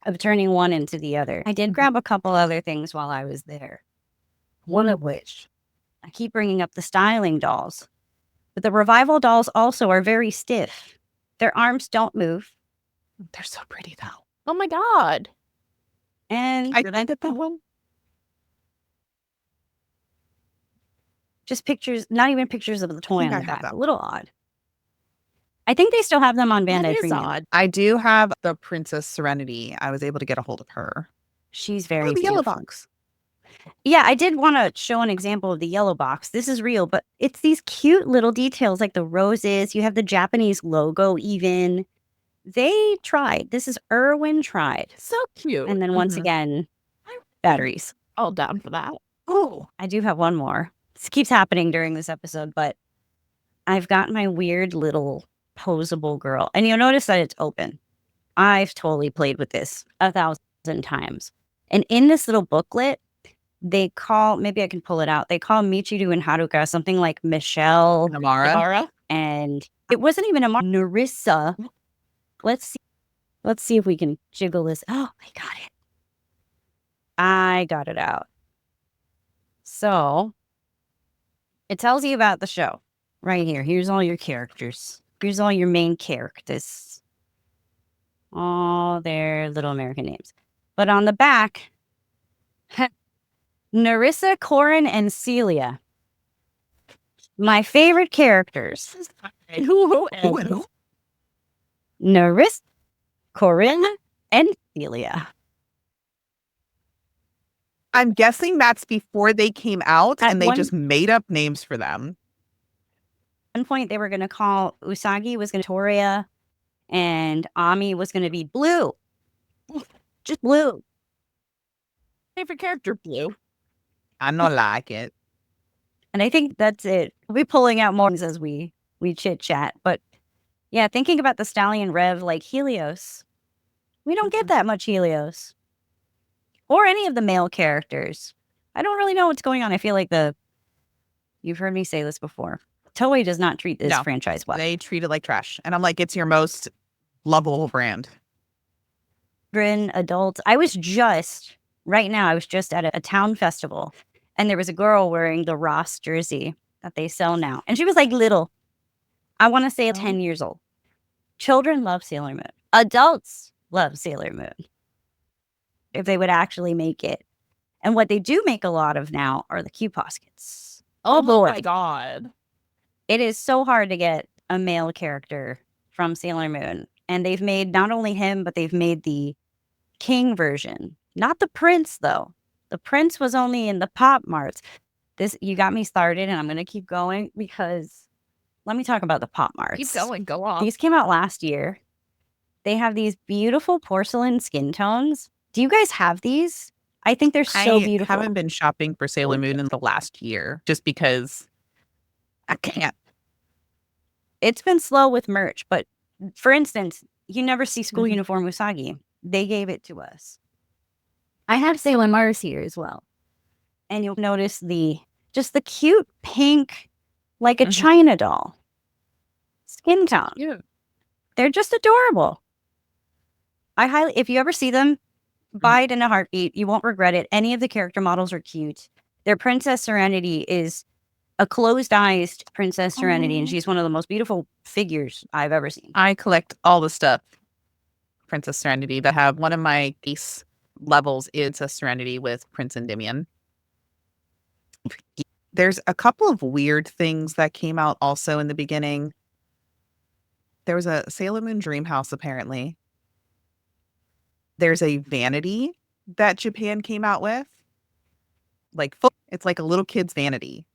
Speaker 3: of turning one into the other. I did grab a couple other things while I was there. One of which, I keep bringing up the styling dolls. But the revival dolls also are very stiff. Their arms don't move.
Speaker 2: They're so pretty, though.
Speaker 1: Oh my god.
Speaker 3: And
Speaker 2: Did I get that one?
Speaker 3: just pictures, not even pictures of the toy on
Speaker 2: I
Speaker 3: the
Speaker 2: have
Speaker 3: back.
Speaker 2: that.
Speaker 3: A little odd. I think they still have them on
Speaker 1: That
Speaker 3: Bandai
Speaker 1: is
Speaker 3: Premium.
Speaker 1: odd.
Speaker 2: I do have the Princess Serenity. I was able to get a hold of her.
Speaker 3: She's very
Speaker 2: the yellow
Speaker 3: beautiful.
Speaker 2: box.
Speaker 3: Yeah, I did want to show an example of the yellow box. This is real, but it's these cute little details like the roses. You have the Japanese logo even. They tried. This is Irwin tried.
Speaker 1: So cute.
Speaker 3: And then once again, batteries.
Speaker 1: All down for that.
Speaker 3: Oh, I do have one more. This keeps happening during this episode, but I've got my weird little posable girl. And you'll notice that it's open. I've totally played with this 1,000 times. And in this little booklet, they call, maybe I can pull it out. They call Michi and Haruka something like Michelle
Speaker 2: Namara.
Speaker 3: and it wasn't even a Narissa. Let's see if we can jiggle this. Oh, I got it out. So it tells you about the show right here. Here's all your characters. Here's all your main characters. All their little American names. But on the back, Narissa, Corin, and Celia. My favorite characters. Narissa, Corin, and Celia.
Speaker 2: I'm guessing that's before they came out
Speaker 3: At
Speaker 2: and they
Speaker 3: one-
Speaker 2: just made up names for them.
Speaker 3: At one point, they were going to call Usagi was going to Tortilla, and Ami was going to be Blue. Just Blue.
Speaker 1: Favorite character, Blue.
Speaker 2: I don't like it.
Speaker 3: And I think that's it. We'll be pulling out more as we chit chat. But yeah, thinking about the Stallion Rev like Helios, we don't get that much Helios. Or any of the male characters. I don't really know what's going on. I feel like you've heard me say this before. Toei does not treat this franchise well.
Speaker 2: They treat it like trash. And I'm like, it's your most lovable brand.
Speaker 3: Children, adults. I was just at a town festival and there was a girl wearing the Ross jersey that they sell now. And she was like little. I want to say 10 years old. Children love Sailor Moon. Adults love Sailor Moon. If they would actually make it. And what they do make a lot of now are the Q-Poskets.
Speaker 1: Oh my god.
Speaker 3: It is so hard to get a male character from Sailor Moon. And they've made not only him, but they've made the King version. Not the Prince, though. The Prince was only in the Pop Marts. You got me started, and I'm going to keep going because let me talk about the Pop Marts.
Speaker 1: Keep going. Go on.
Speaker 3: These came out last year. They have these beautiful porcelain skin tones. Do you guys have these? I think they're so
Speaker 2: I
Speaker 3: beautiful.
Speaker 2: haven't been shopping for Sailor Moon in the last year just because I can't.
Speaker 3: It's been slow with merch, but for instance, you never see school
Speaker 2: Mhm.
Speaker 3: uniform Usagi. They gave it to us. I have Sailor Mars here as well. And you'll notice the cute pink, like a China doll skin tone.
Speaker 2: Yeah.
Speaker 3: They're just adorable. If you ever see them, buy it in a heartbeat. You won't regret it. Any of the character models are cute. Their Princess Serenity is a closed-eyed Princess Serenity, and she's one of the most beautiful figures I've ever seen.
Speaker 2: I collect all the stuff, Princess Serenity, that have one of my base levels is a Serenity with Prince Endymion. There's a couple of weird things that came out also in the beginning. There was a Sailor Moon Dream House, apparently. There's a vanity that Japan came out with. It's like a little kid's vanity.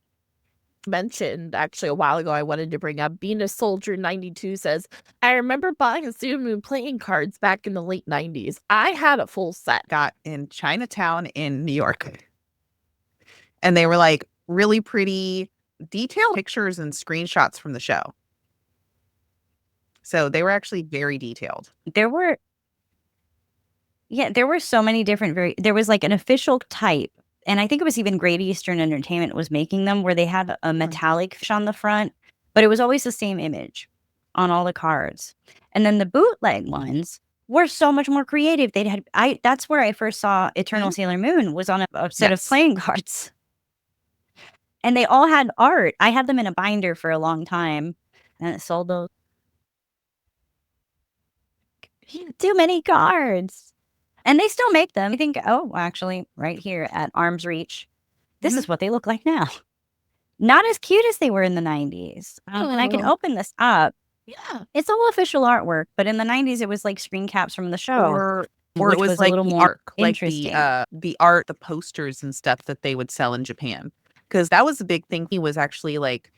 Speaker 1: Mentioned actually a while ago, I wanted to bring up Being a Soldier 92 says, I remember buying a Sailor Moon playing cards back in the late 90s. I had a full set.
Speaker 2: Got in Chinatown in New York. And they were like really pretty detailed pictures and screenshots from the show. So they were actually very detailed.
Speaker 3: There were so many different there was like an official type, and I think it was even Great Eastern Entertainment was making them, where they had a metallic fish on the front, but it was always the same image on all the cards. And then the bootleg ones were so much more creative. That's where I first saw Eternal Sailor Moon, was on a set of playing cards. And they all had art. I had them in a binder for a long time, and it sold those. Too many cards. And they still make them. I think, actually, right here at arm's reach, this is what they look like now. Not as cute as they were in the 90s. And I can open this up.
Speaker 1: Yeah.
Speaker 3: It's all official artwork, but in the 90s, it was like screen caps from the show.
Speaker 2: Or
Speaker 3: which
Speaker 2: it was
Speaker 3: a
Speaker 2: like
Speaker 3: little
Speaker 2: the
Speaker 3: more
Speaker 2: art, like
Speaker 3: interesting.
Speaker 2: the art, the posters and stuff that they would sell in Japan. Because that was the big thing. He was actually like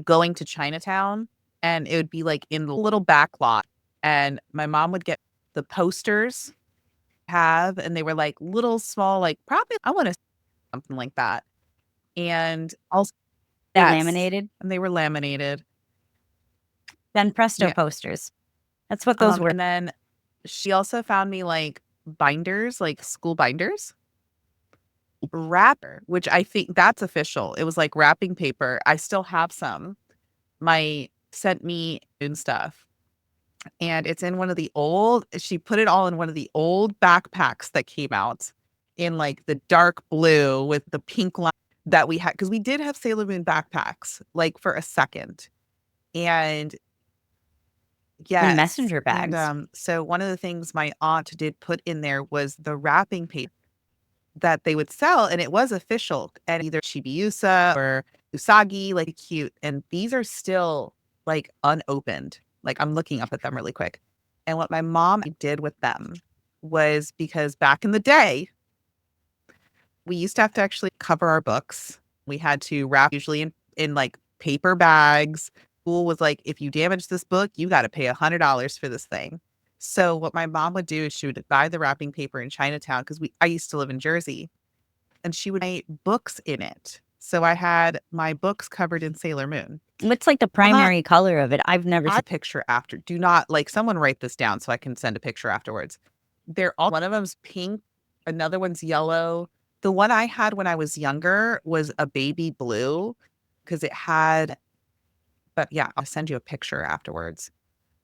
Speaker 2: going to Chinatown, and it would be like in the little back lot. And my mom would get the posters and they were like little small, like probably I want to something like that. And also
Speaker 3: laminated.
Speaker 2: And they were laminated.
Speaker 3: Then Presto posters. That's what those were.
Speaker 2: And then she also found me like binders, like school binders. Wrapper, which I think that's official. It was like wrapping paper. I still have some. Sent me and stuff. And it's in one of the she put it all in one of the old backpacks that came out in like the dark blue with the pink line that we had. Because we did have Sailor Moon backpacks like for a second. And
Speaker 3: and messenger bags.
Speaker 2: And so one of the things my aunt did put in there was the wrapping paper that they would sell, and it was official at either Chibiusa or Usagi, like cute. And these are still like unopened. Like I'm looking up at them really quick. And what my mom did with them was, because back in the day, we used to have to actually cover our books. We had to wrap usually in like paper bags. School was like, if you damage this book, you got to pay $100 for this thing. So what my mom would do is she would buy the wrapping paper in Chinatown, because I used to live in Jersey, and she would write books in it. So I had my books covered in Sailor Moon.
Speaker 3: What's like the primary color of it? I've never seen
Speaker 2: a picture after. Do not like someone write this down so I can send a picture afterwards. They're all, one of them's pink, another one's yellow. The one I had when I was younger was a baby blue, because it had, but yeah, I'll send you a picture afterwards.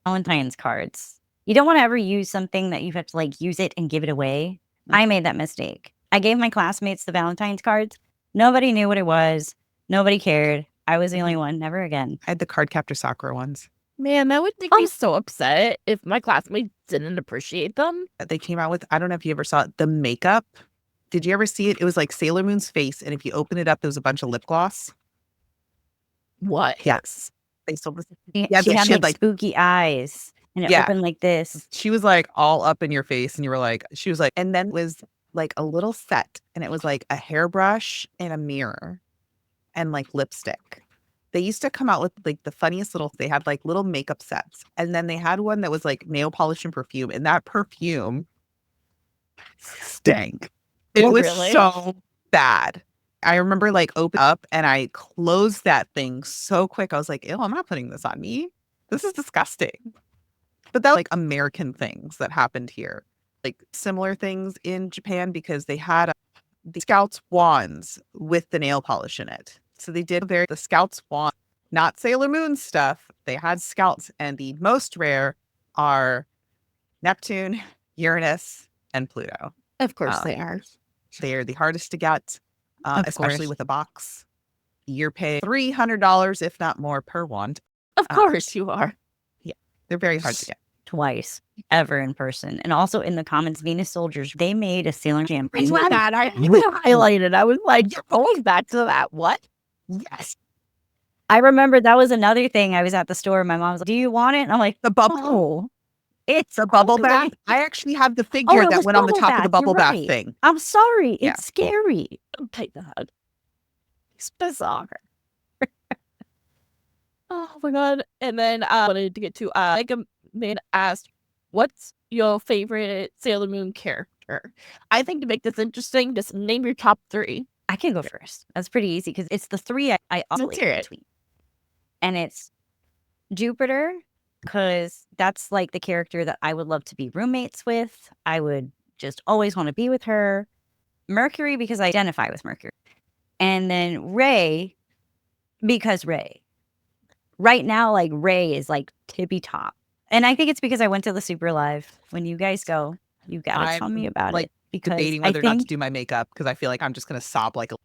Speaker 3: Valentine's cards. You don't want to ever use something that you have to like use it and give it away. I made that mistake. I gave my classmates the Valentine's cards. Nobody knew what it was. Nobody cared. I was the only one. Never again.
Speaker 2: I had the Card Captor Sakura ones.
Speaker 1: Man, that would make me so upset if my classmates didn't appreciate them.
Speaker 2: They came out with, I don't know if you ever saw it, the makeup. Did you ever see it? It was like Sailor Moon's face, and if you open it up, there was a bunch of lip gloss.
Speaker 1: What?
Speaker 2: Yes. They sold this.
Speaker 3: She had like spooky eyes, and it opened like this.
Speaker 2: She was like all up in your face, and you were like, she was like, and then it was like a little set, and it was like a hairbrush and a mirror and like lipstick. They used to come out with like the funniest they had like little makeup sets. And then they had one that was like nail polish and perfume. And that perfume stank. It was
Speaker 1: really?
Speaker 2: so bad. I remember like open up and I closed that thing so quick. I was like, ew, I'm not putting this on me. This is disgusting. But that like American things that happened here, like similar things in Japan because they had the Scouts wands with the nail polish in it. So they did the Scouts wand, not Sailor Moon stuff. They had Scouts, and the most rare are Neptune, Uranus, and Pluto.
Speaker 1: Of course
Speaker 2: Um,
Speaker 1: they are.
Speaker 2: They are the hardest to get,
Speaker 3: Of
Speaker 2: especially
Speaker 3: course.
Speaker 2: with a box. You're paying $300, if not more, per wand.
Speaker 1: Of course you are.
Speaker 2: They're very hard to get.
Speaker 3: Twice ever in person. And also in the Commons Venus Soldiers, they made a Sailor Jam.
Speaker 1: I saw that. I highlighted. I was like, you're going back to that. What?
Speaker 3: Yes. I remember that was another thing. I was at the store. My mom was like, do you want it? And I'm like,
Speaker 2: The bubble,
Speaker 3: oh, it's
Speaker 2: the bubble
Speaker 3: only-
Speaker 2: bath. I actually have the figure
Speaker 3: it
Speaker 2: that
Speaker 3: was
Speaker 2: went on the
Speaker 3: bubble
Speaker 2: top of the
Speaker 3: bath.
Speaker 2: bubble
Speaker 3: You're
Speaker 2: bath
Speaker 3: right.
Speaker 2: thing.
Speaker 3: I'm sorry.
Speaker 2: Yeah.
Speaker 3: It's scary.
Speaker 1: Don't take that. It's bizarre. Oh my god. And then I wanted to get to Mega Man asked, what's your favorite Sailor Moon character? I think to make this interesting, just name your top 3.
Speaker 3: I can go first. That's pretty easy because it's the 3 I oscillate
Speaker 1: hear it.
Speaker 3: between. And it's Jupiter, because that's like the character that I would love to be roommates with. I would just always want to be with her. Mercury, because I identify with Mercury. And then Ray, because Ray. Right now, like Ray is like tippy top. And I think it's because I went to the Super Live. When you guys go, you gotta tell me about
Speaker 2: like,
Speaker 3: it. Because
Speaker 2: debating
Speaker 3: I
Speaker 2: whether or not to
Speaker 3: think
Speaker 2: do my makeup because I feel like I'm just going to sob like a...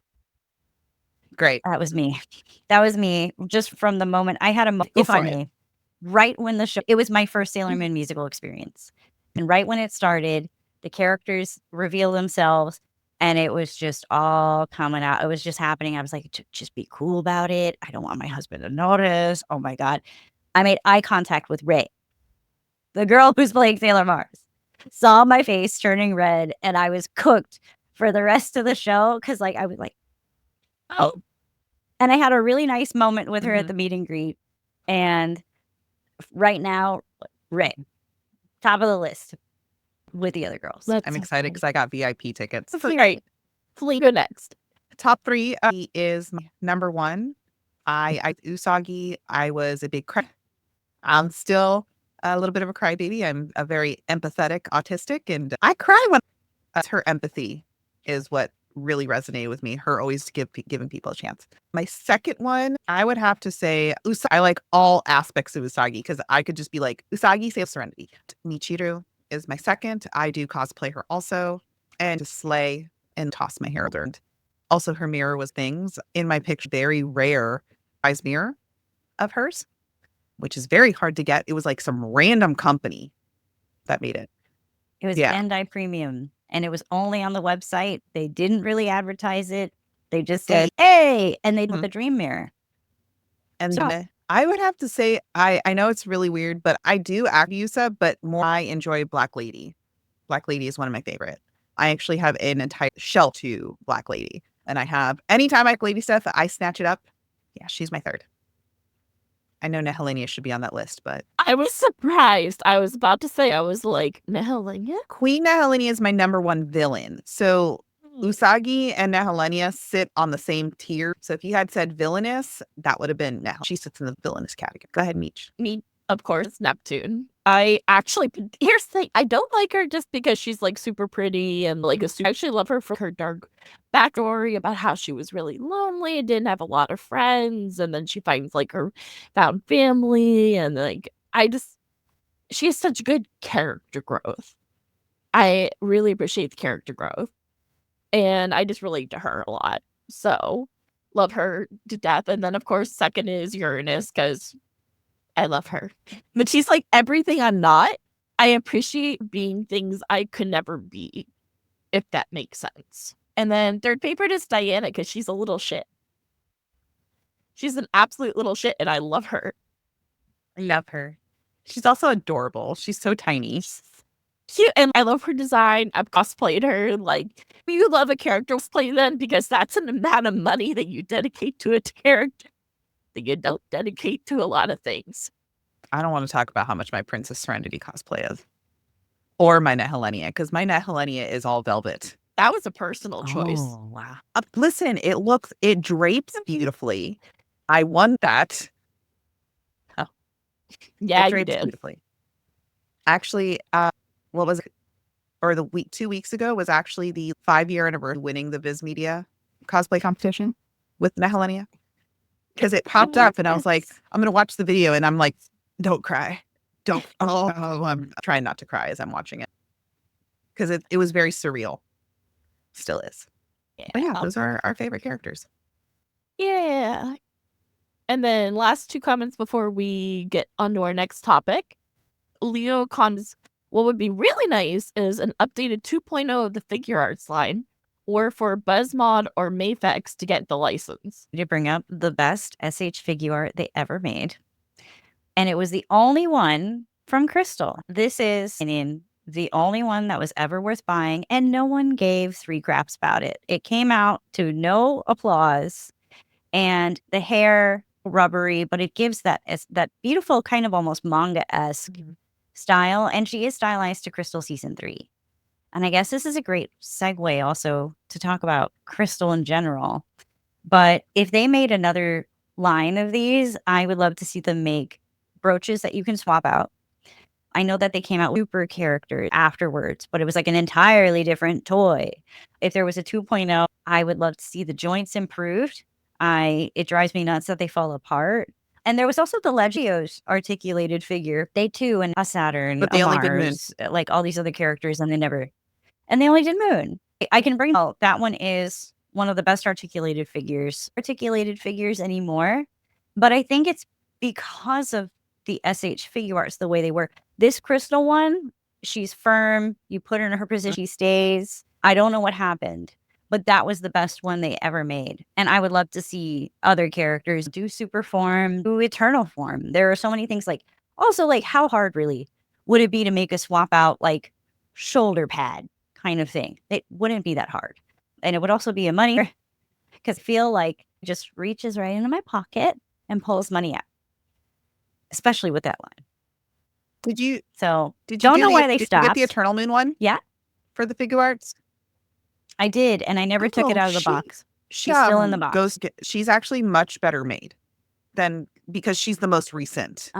Speaker 2: Great.
Speaker 3: that was me. That was me. Just from the moment I had a,
Speaker 1: Go
Speaker 3: if
Speaker 1: for
Speaker 3: I
Speaker 1: it.
Speaker 3: may, right when the show, it was my first Sailor Moon musical experience. And right when it started, the characters reveal themselves and it was just all coming out. It was just happening. I was like, just be cool about it. I don't want my husband to notice. Oh my God. I made eye contact with Ray, the girl who's playing Sailor Mars, saw my face turning red and I was cooked for the rest of the show. Cause like, I was like, oh, and I had a really nice moment with her at the meet and greet. And right now, Ray, top of the list with the other girls.
Speaker 2: I'm excited because I got VIP tickets.
Speaker 1: Right. Please go next.
Speaker 2: Top 3 is my number 1. I Usagi. I was a big cry. I'm still a little bit of a crybaby. I'm a very empathetic autistic, and I cry when her empathy is what really resonated with me. Her always giving people a chance. My second one, I would have to say Usagi. I like all aspects of Usagi because I could just be like, Usagi saves Serenity. Michiru is my second. I do cosplay her also, and to slay and toss my hair around. Also, her mirror was things in my picture. Very rare size mirror of hers, which is very hard to get. It was like some random company that made it.
Speaker 3: It was Bandai Premium, and it was only on the website. They didn't really advertise it. They just said, hey, and they did the dream mirror.
Speaker 2: And I would have to say, I know it's really weird, but I do act Yusa, but more I enjoy Black Lady. Black Lady is one of my favorite. I actually have an entire shelf to Black Lady. And I have, anytime I like Lady stuff, I snatch it up. Yeah, she's my third. I know Nehelenia should be on that list, but
Speaker 1: I was surprised. I was about to say, I was like, Nehelenia?
Speaker 2: Queen Nehelenia is my number 1 villain. So Usagi and Nehelenia sit on the same tier. So if you had said villainous, that would have been Nehel. She sits in the villainous category. Go ahead, Meech.
Speaker 1: Me, of course, Neptune. I actually, here's the thing, I don't like her just because she's like super pretty and like I actually love her for her dark backstory about how she was really lonely and didn't have a lot of friends, and then she finds like her found family, and like she has such good character growth. I really appreciate the character growth, and I just relate to her a lot. So love her to death. And then of course second is Uranus because I love her. But she's like everything I'm not. I appreciate being things I could never be, if that makes sense. And then third favorite is Diana because she's a little shit. She's an absolute little shit and I love her.
Speaker 2: I love her. She's also adorable. She's so tiny.
Speaker 1: Cute, and I love her design. I've cosplayed her. Like, you love a character, cosplay them because that's an amount of money that you dedicate to a character that you don't dedicate to a lot of things.
Speaker 2: I don't want to talk about how much my Princess Serenity cosplay is. Or my Nehelenia, because my Nehelenia is all velvet.
Speaker 1: That was a personal choice.
Speaker 3: Oh, wow.
Speaker 2: Listen, it drapes beautifully. I won that.
Speaker 1: Yeah,
Speaker 2: It
Speaker 1: you
Speaker 2: drapes
Speaker 1: did.
Speaker 2: beautifully. Actually, what was it? Or 2 weeks ago was actually the 5-year anniversary of winning the Viz Media cosplay competition with Nehelenia. Because it popped up and I was like, I'm gonna watch the video, and I'm like, don't cry. Don't I'm trying not to cry as I'm watching it. Because it was very surreal. Still is. But yeah, those are our favorite characters.
Speaker 1: Yeah. And then last 2 comments before we get onto our next topic. Leo Con's, what would be really nice is an updated 2.0 of the figure arts line, or for BuzzMod or Mafex to get the license.
Speaker 3: To bring up the best S.H. figure art they ever made. And it was the only one from Crystal. This is the only one that was ever worth buying, and no one gave 3 craps about it. It came out to no applause, and the hair rubbery, but it gives that beautiful kind of almost manga-esque style, and she is stylized to Crystal season 3. And I guess this is a great segue also to talk about Crystal in general. But if they made another line of these, I would love to see them make brooches that you can swap out. I know that they came out with super characters afterwards, but it was like an entirely different toy. If there was a 2.0, I would love to see the joints improved. It drives me nuts that they fall apart. And there was also the Legio's articulated figure. They too, and a Saturn,
Speaker 2: But they
Speaker 3: a
Speaker 2: only did Moon.
Speaker 3: Mars, like all these other characters, and they only did Moon. I can bring that one is one of the best articulated figures anymore. But I think it's because of the S.H. figure arts, the way they were. This Crystal one, she's firm. You put her in her position, she stays. I don't know what happened, but that was the best one they ever made. And I would love to see other characters do super form, do eternal form. There are so many things also how hard really would it be to make a swap out shoulder pad kind of thing? It wouldn't be that hard. And it would also be a money because I feel like it just reaches right into my pocket and pulls money out, especially with that line.
Speaker 2: Did you
Speaker 3: don't know why they stopped.
Speaker 2: Did you get the Eternal Moon one?
Speaker 3: Yeah.
Speaker 2: For the figure arts?
Speaker 3: I did, and I never took it out of the box. She's still in the box.
Speaker 2: She's actually much better made because she's the most recent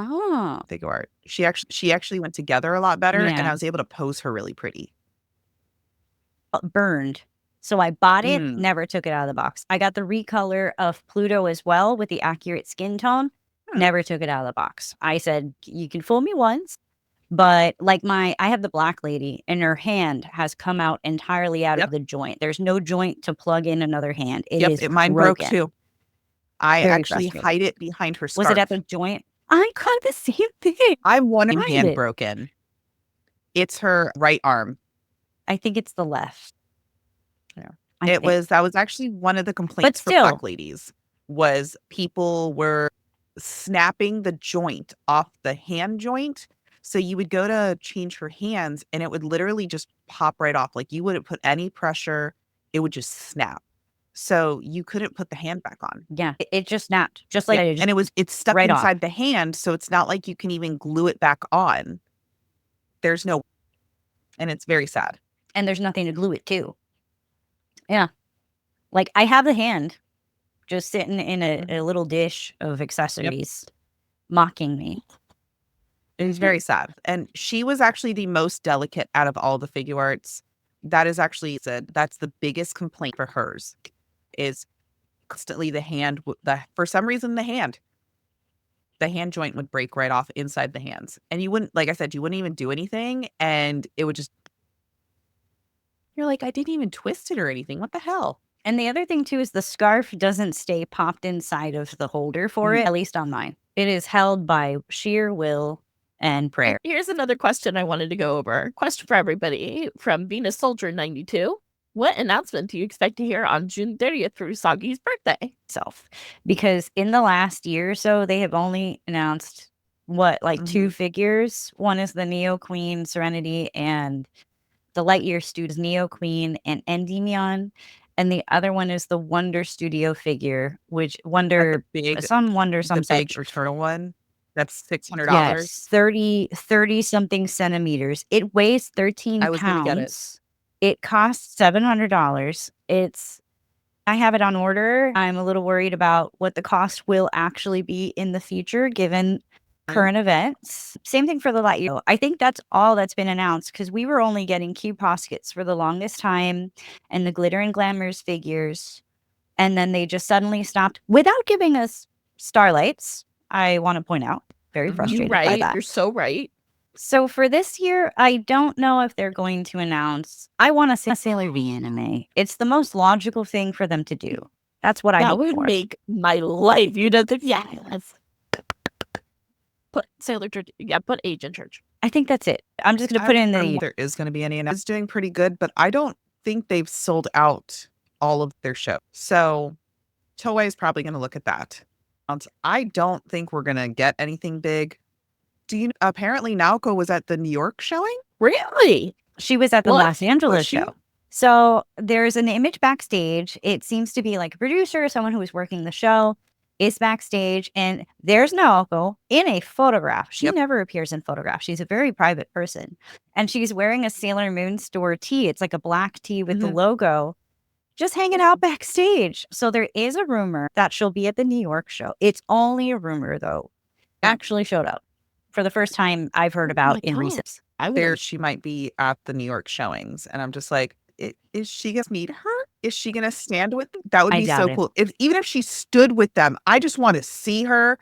Speaker 2: figure art. She actually went together a lot better, and I was able to pose her really pretty.
Speaker 3: Burned. So I bought it, never took it out of the box. I got the recolor of Pluto as well with the accurate skin tone. Never took it out of the box. I said, you can fool me once, but I have the black lady, and her hand has come out entirely out of the joint. There's no joint to plug in another hand.
Speaker 2: Mine broke too. I
Speaker 3: Very
Speaker 2: actually hide it behind her scarf.
Speaker 3: Was it at the joint? I got the same thing.
Speaker 2: I want her hand broken. It's her right arm.
Speaker 3: I think it's the left.
Speaker 2: Yeah. That was actually one of the complaints for black ladies was people were snapping the joint off the hand joint. So you would go to change her hands and it would literally just pop right off. Like you wouldn't put any pressure. It would just snap. So you couldn't put the hand back on.
Speaker 3: Yeah. It just snapped. Just like
Speaker 2: it's stuck
Speaker 3: right
Speaker 2: inside
Speaker 3: off
Speaker 2: the hand. So it's not like you can even glue it back on. There's no, and it's very sad.
Speaker 3: And there's nothing to glue it to. Yeah. I have the hand just sitting in a little dish of accessories mocking me.
Speaker 2: It's very sad. And she was actually the most delicate out of all the figure arts. That is actually that's the biggest complaint for hers is constantly the hand. For some reason, the hand joint would break right off inside the hands. And you wouldn't, like I said, you wouldn't even do anything. And it would just, you're like, I didn't even twist it or anything. What the hell?
Speaker 3: And the other thing, too, is the scarf doesn't stay popped inside of the holder for it, at least on mine. It is held by sheer will and prayer.
Speaker 1: Here's another question I wanted to go over. Question for everybody from Venus Soldier 92. What announcement do you expect to hear on June 30th for Usagi's birthday?
Speaker 3: Because in the last year or so, they have only announced, 2 figures. One is the Neo Queen Serenity, and the Lightyear Studios Neo Queen and Endymion. And the other one is the Wonder Studio figure, which Wonder some
Speaker 2: big eternal one. That's $600.
Speaker 3: Yes, 30 something centimeters. It weighs 13
Speaker 2: I was gonna get it.
Speaker 3: pounds. It costs $700. I have it on order. I'm a little worried about what the cost will actually be in the future given current events. Same thing for the Lightyear. I think that's all that's been announced because we were only getting Q Poskets for the longest time and the Glitter and Glamours figures. And then they just suddenly stopped without giving us Starlights. I want to point out, very
Speaker 2: Mhm.
Speaker 3: frustrated
Speaker 1: You're
Speaker 3: by
Speaker 1: right.
Speaker 3: that.
Speaker 1: You're so right.
Speaker 3: So for this year, I don't know if they're going to announce. I want to say a Sailor V anime. It's the most logical thing for them to do. That's what I
Speaker 1: That
Speaker 3: hope
Speaker 1: would
Speaker 3: for.
Speaker 1: make my life. You know, yes. Put Sailor Church. Yeah, put Agent Church.
Speaker 3: I think that's it. I'm just going to put it in the.
Speaker 2: There is going to be any, and it's doing pretty good, but I don't think they've sold out all of their shows. So Toei is probably going to look at that. I don't think we're going to get anything big. Apparently Naoko was at the New York showing?
Speaker 1: Really?
Speaker 3: She was at the
Speaker 1: What?
Speaker 3: Los Angeles
Speaker 2: Was she?
Speaker 3: show. So there's an image backstage. It seems to be like a producer, someone who was working the show is backstage, and there's Naoko in a photograph. She
Speaker 2: Yep.
Speaker 3: never appears in photographs. She's a very private person. And she's wearing a Sailor Moon store tee. It's like a black tee with the
Speaker 2: Mhm.
Speaker 3: logo, just hanging out backstage. So there is a rumor that she'll be at the New York show. It's only a rumor, though. Actually showed up for the first time I've heard about in recent.
Speaker 2: She might be at the New York showings, and I'm just like, is she gonna meet her? Is she gonna stand with them? That would
Speaker 3: I
Speaker 2: be so
Speaker 3: doubt it.
Speaker 2: cool. Even if she stood with them, I just want to see her.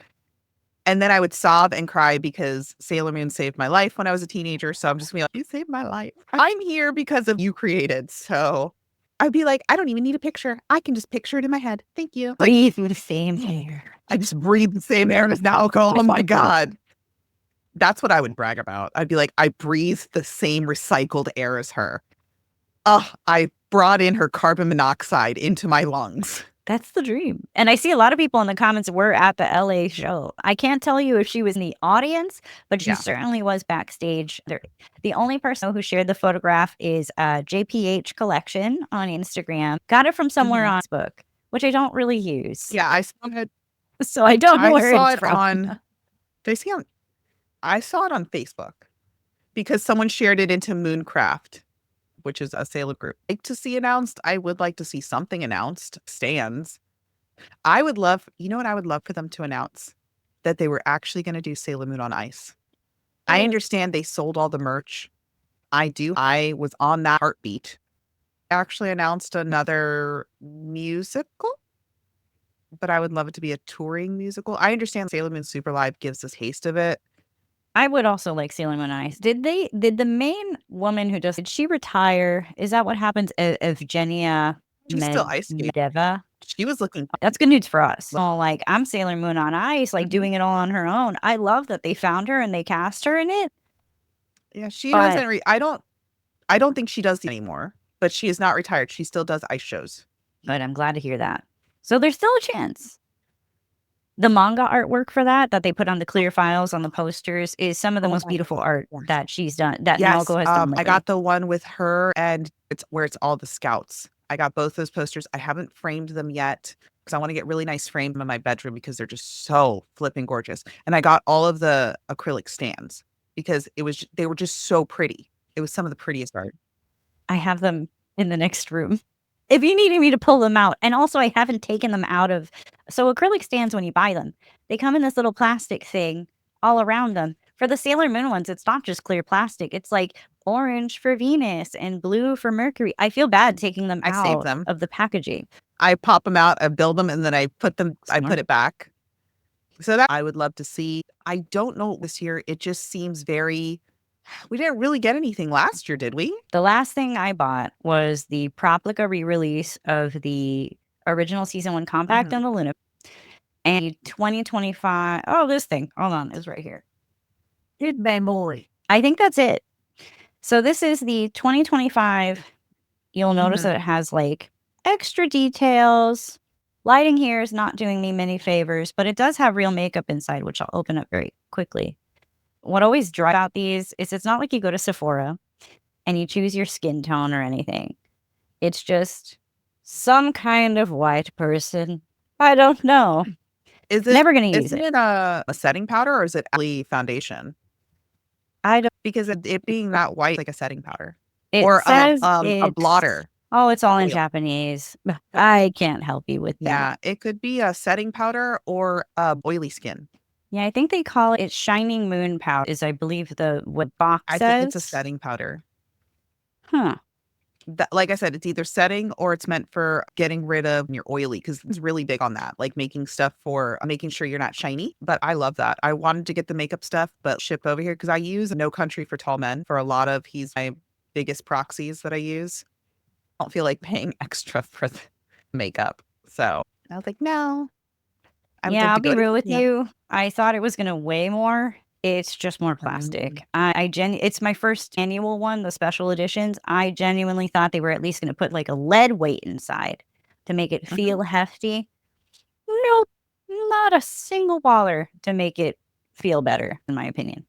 Speaker 2: And then I would sob and cry because Sailor Moon saved my life when I was a teenager. So I'm just gonna be like, you saved my life. I'm here because of you created. So I'd be like, I don't even need a picture. I can just picture it in my head. Thank you. Like,
Speaker 3: Breathe the same air.
Speaker 2: I just breathe the same air as Naoko. Oh my God. That's what I would brag about. I'd be like, I breathe the same recycled air as her. I brought in her carbon monoxide into my lungs.
Speaker 3: That's the dream. And I see a lot of people in the comments were at the LA show. I can't tell you if she was in the audience, but she certainly was backstage. The only person who shared the photograph is JPH Collection on Instagram. Got it from somewhere on Facebook, which I don't really use.
Speaker 2: Yeah, I saw it.
Speaker 3: So I don't know where
Speaker 2: saw
Speaker 3: it's
Speaker 2: it
Speaker 3: from.
Speaker 2: I saw it on Facebook because someone shared it into Mooncast, which is a Sailor group. Like to see announced. I would like to see something announced. Stands. I would love, you know what I would love for them to announce? That they were actually going to do Sailor Moon on Ice. I understand they sold all the merch. I was on that heartbeat. Actually announced another musical, but I would love it to be a touring musical. I understand Sailor Moon Super Live gives us taste of it.
Speaker 3: I would also like Sailor Moon on Ice. Did the main woman who did she retire? Is that what happens if Genia
Speaker 2: She's still ice skating.
Speaker 3: Medeva?
Speaker 2: She was looking.
Speaker 3: That's good news for us. So, like, I'm Sailor Moon on Ice, like doing it all on her own. I love that they found her and they cast her in it.
Speaker 2: Yeah, she hasn't. I don't think she does anymore, but she is not retired. She still does ice shows.
Speaker 3: But I'm glad to hear that. So there's still a chance. The manga artwork for that they put on the clear files on the posters is some of the most beautiful art that she's done. That Naoko has done.
Speaker 2: I got the one with her and it's all the scouts. I got both those posters. I haven't framed them yet because I want to get really nice frame in my bedroom because they're just so flipping gorgeous. And I got all of the acrylic stands because they were just so pretty. It was some of the prettiest art.
Speaker 3: I have them in the next room. If you needed me to pull them out. And also I haven't taken them out of. So acrylic stands, when you buy them, they come in this little plastic thing all around them. For the Sailor Moon ones, it's not just clear plastic. It's like orange for Venus and blue for Mercury. I feel bad taking them out of the packaging.
Speaker 2: I pop them out, I build them, and then I put it back. So that I would love to see. I don't know this year. It just seems we didn't really get anything last year, did we?
Speaker 3: The last thing I bought was the Proplica re-release of the original season 1 compact and the Luna. And 2025. Oh, this thing. Hold on. It's right here. Good memory. I think that's it. So this is the 2025. You'll notice that it has like extra details. Lighting here is not doing me many favors, but it does have real makeup inside, which I'll open up very quickly. What always drives out these is it's not like you go to Sephora and you choose your skin tone or anything. It's just some kind of white person. I don't know.
Speaker 2: Is it
Speaker 3: never going to use it?
Speaker 2: Is it a setting powder or is it actually foundation?
Speaker 3: I don't,
Speaker 2: because it being that white, like a setting powder.
Speaker 3: It
Speaker 2: Or
Speaker 3: says
Speaker 2: a
Speaker 3: it's
Speaker 2: blotter.
Speaker 3: Oh, it's all in
Speaker 2: Oil.
Speaker 3: Japanese. I can't help you with that.
Speaker 2: Yeah, it could be a setting powder or oily skin.
Speaker 3: Yeah, I think they call it shining moon powder is I believe what box
Speaker 2: I
Speaker 3: says.
Speaker 2: think it's a setting powder.
Speaker 3: Huh.
Speaker 2: Like I said, it's either setting or it's meant for getting rid of your oily, because it's really big on that, like making stuff for making sure you're not shiny. But I love that. I wanted to get the makeup stuff, but ship over here because I use No Country for Tall Men for a lot of, he's my biggest proxies that I use. I don't feel like paying extra for the makeup. So I was like, no. I would
Speaker 3: Yeah,
Speaker 2: like
Speaker 3: I'll
Speaker 2: to
Speaker 3: be
Speaker 2: go to
Speaker 3: real with
Speaker 2: yeah.
Speaker 3: you. I thought it was going to weigh more. It's just more plastic. It's my first annual one, the special editions. I genuinely thought they were at least going to put like a lead weight inside to make it feel hefty. Nope, not a single baller to make it feel better, in my opinion.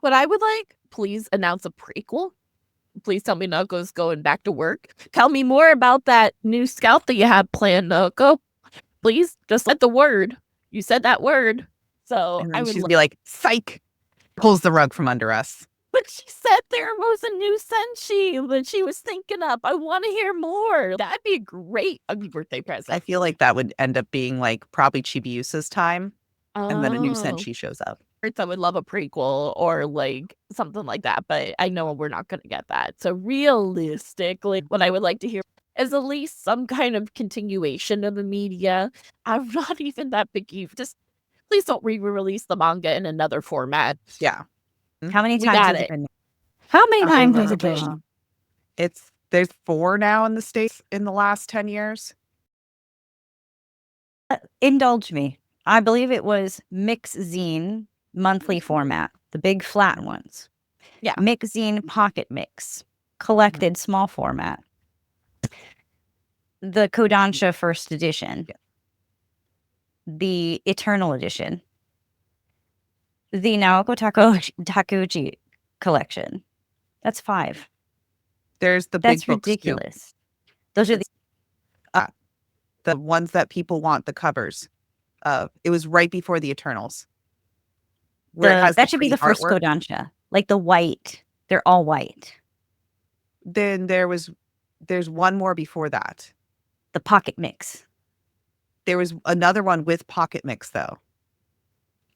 Speaker 1: What I would like, please announce a prequel. Please tell me Naoko's going back to work. Tell me more about that new scout that you have planned, Naoko. Please, just let the word. You said that word. So
Speaker 2: And
Speaker 1: I
Speaker 2: then
Speaker 1: would
Speaker 2: she'd be like, psych, pulls the rug from under us.
Speaker 1: But she said there was a new senshi that she was thinking up. I want to hear more. That'd be a great ugly birthday present.
Speaker 2: I feel like that would end up being like probably Chibiusa's time, and then a new senshi shows up.
Speaker 1: I would love a prequel or like something like that, but I know we're not going to get that. So realistically, what I would like to hear is at least some kind of continuation of the media. I'm not even that picky. Just please don't re-release the manga in another format.
Speaker 2: Yeah.
Speaker 3: How many
Speaker 1: We
Speaker 3: times
Speaker 1: got
Speaker 3: has it
Speaker 1: it.
Speaker 3: been? How many times has it
Speaker 1: Been.
Speaker 3: been?
Speaker 2: There's 4 now in the States in the last 10 years.
Speaker 3: Indulge me. I believe it was Mix Zine monthly format, the big flat ones.
Speaker 1: Yeah.
Speaker 3: Mix Zine Pocket Mix, collected small format. The Kodansha first edition.
Speaker 2: Yeah.
Speaker 3: The Eternal edition. The Naoko Takuchi collection. That's 5.
Speaker 2: There's the
Speaker 3: That's
Speaker 2: big books too.
Speaker 3: ridiculous. Those are
Speaker 2: The ones that people want the covers of. It was right before the Eternals. Where it has
Speaker 3: that
Speaker 2: the
Speaker 3: should be the
Speaker 2: pretty
Speaker 3: first
Speaker 2: artwork.
Speaker 3: Kodansha. Like the white. They're all white.
Speaker 2: Then there's one more before that.
Speaker 3: The Pocket Mix.
Speaker 2: There was another one with Pocket Mix though.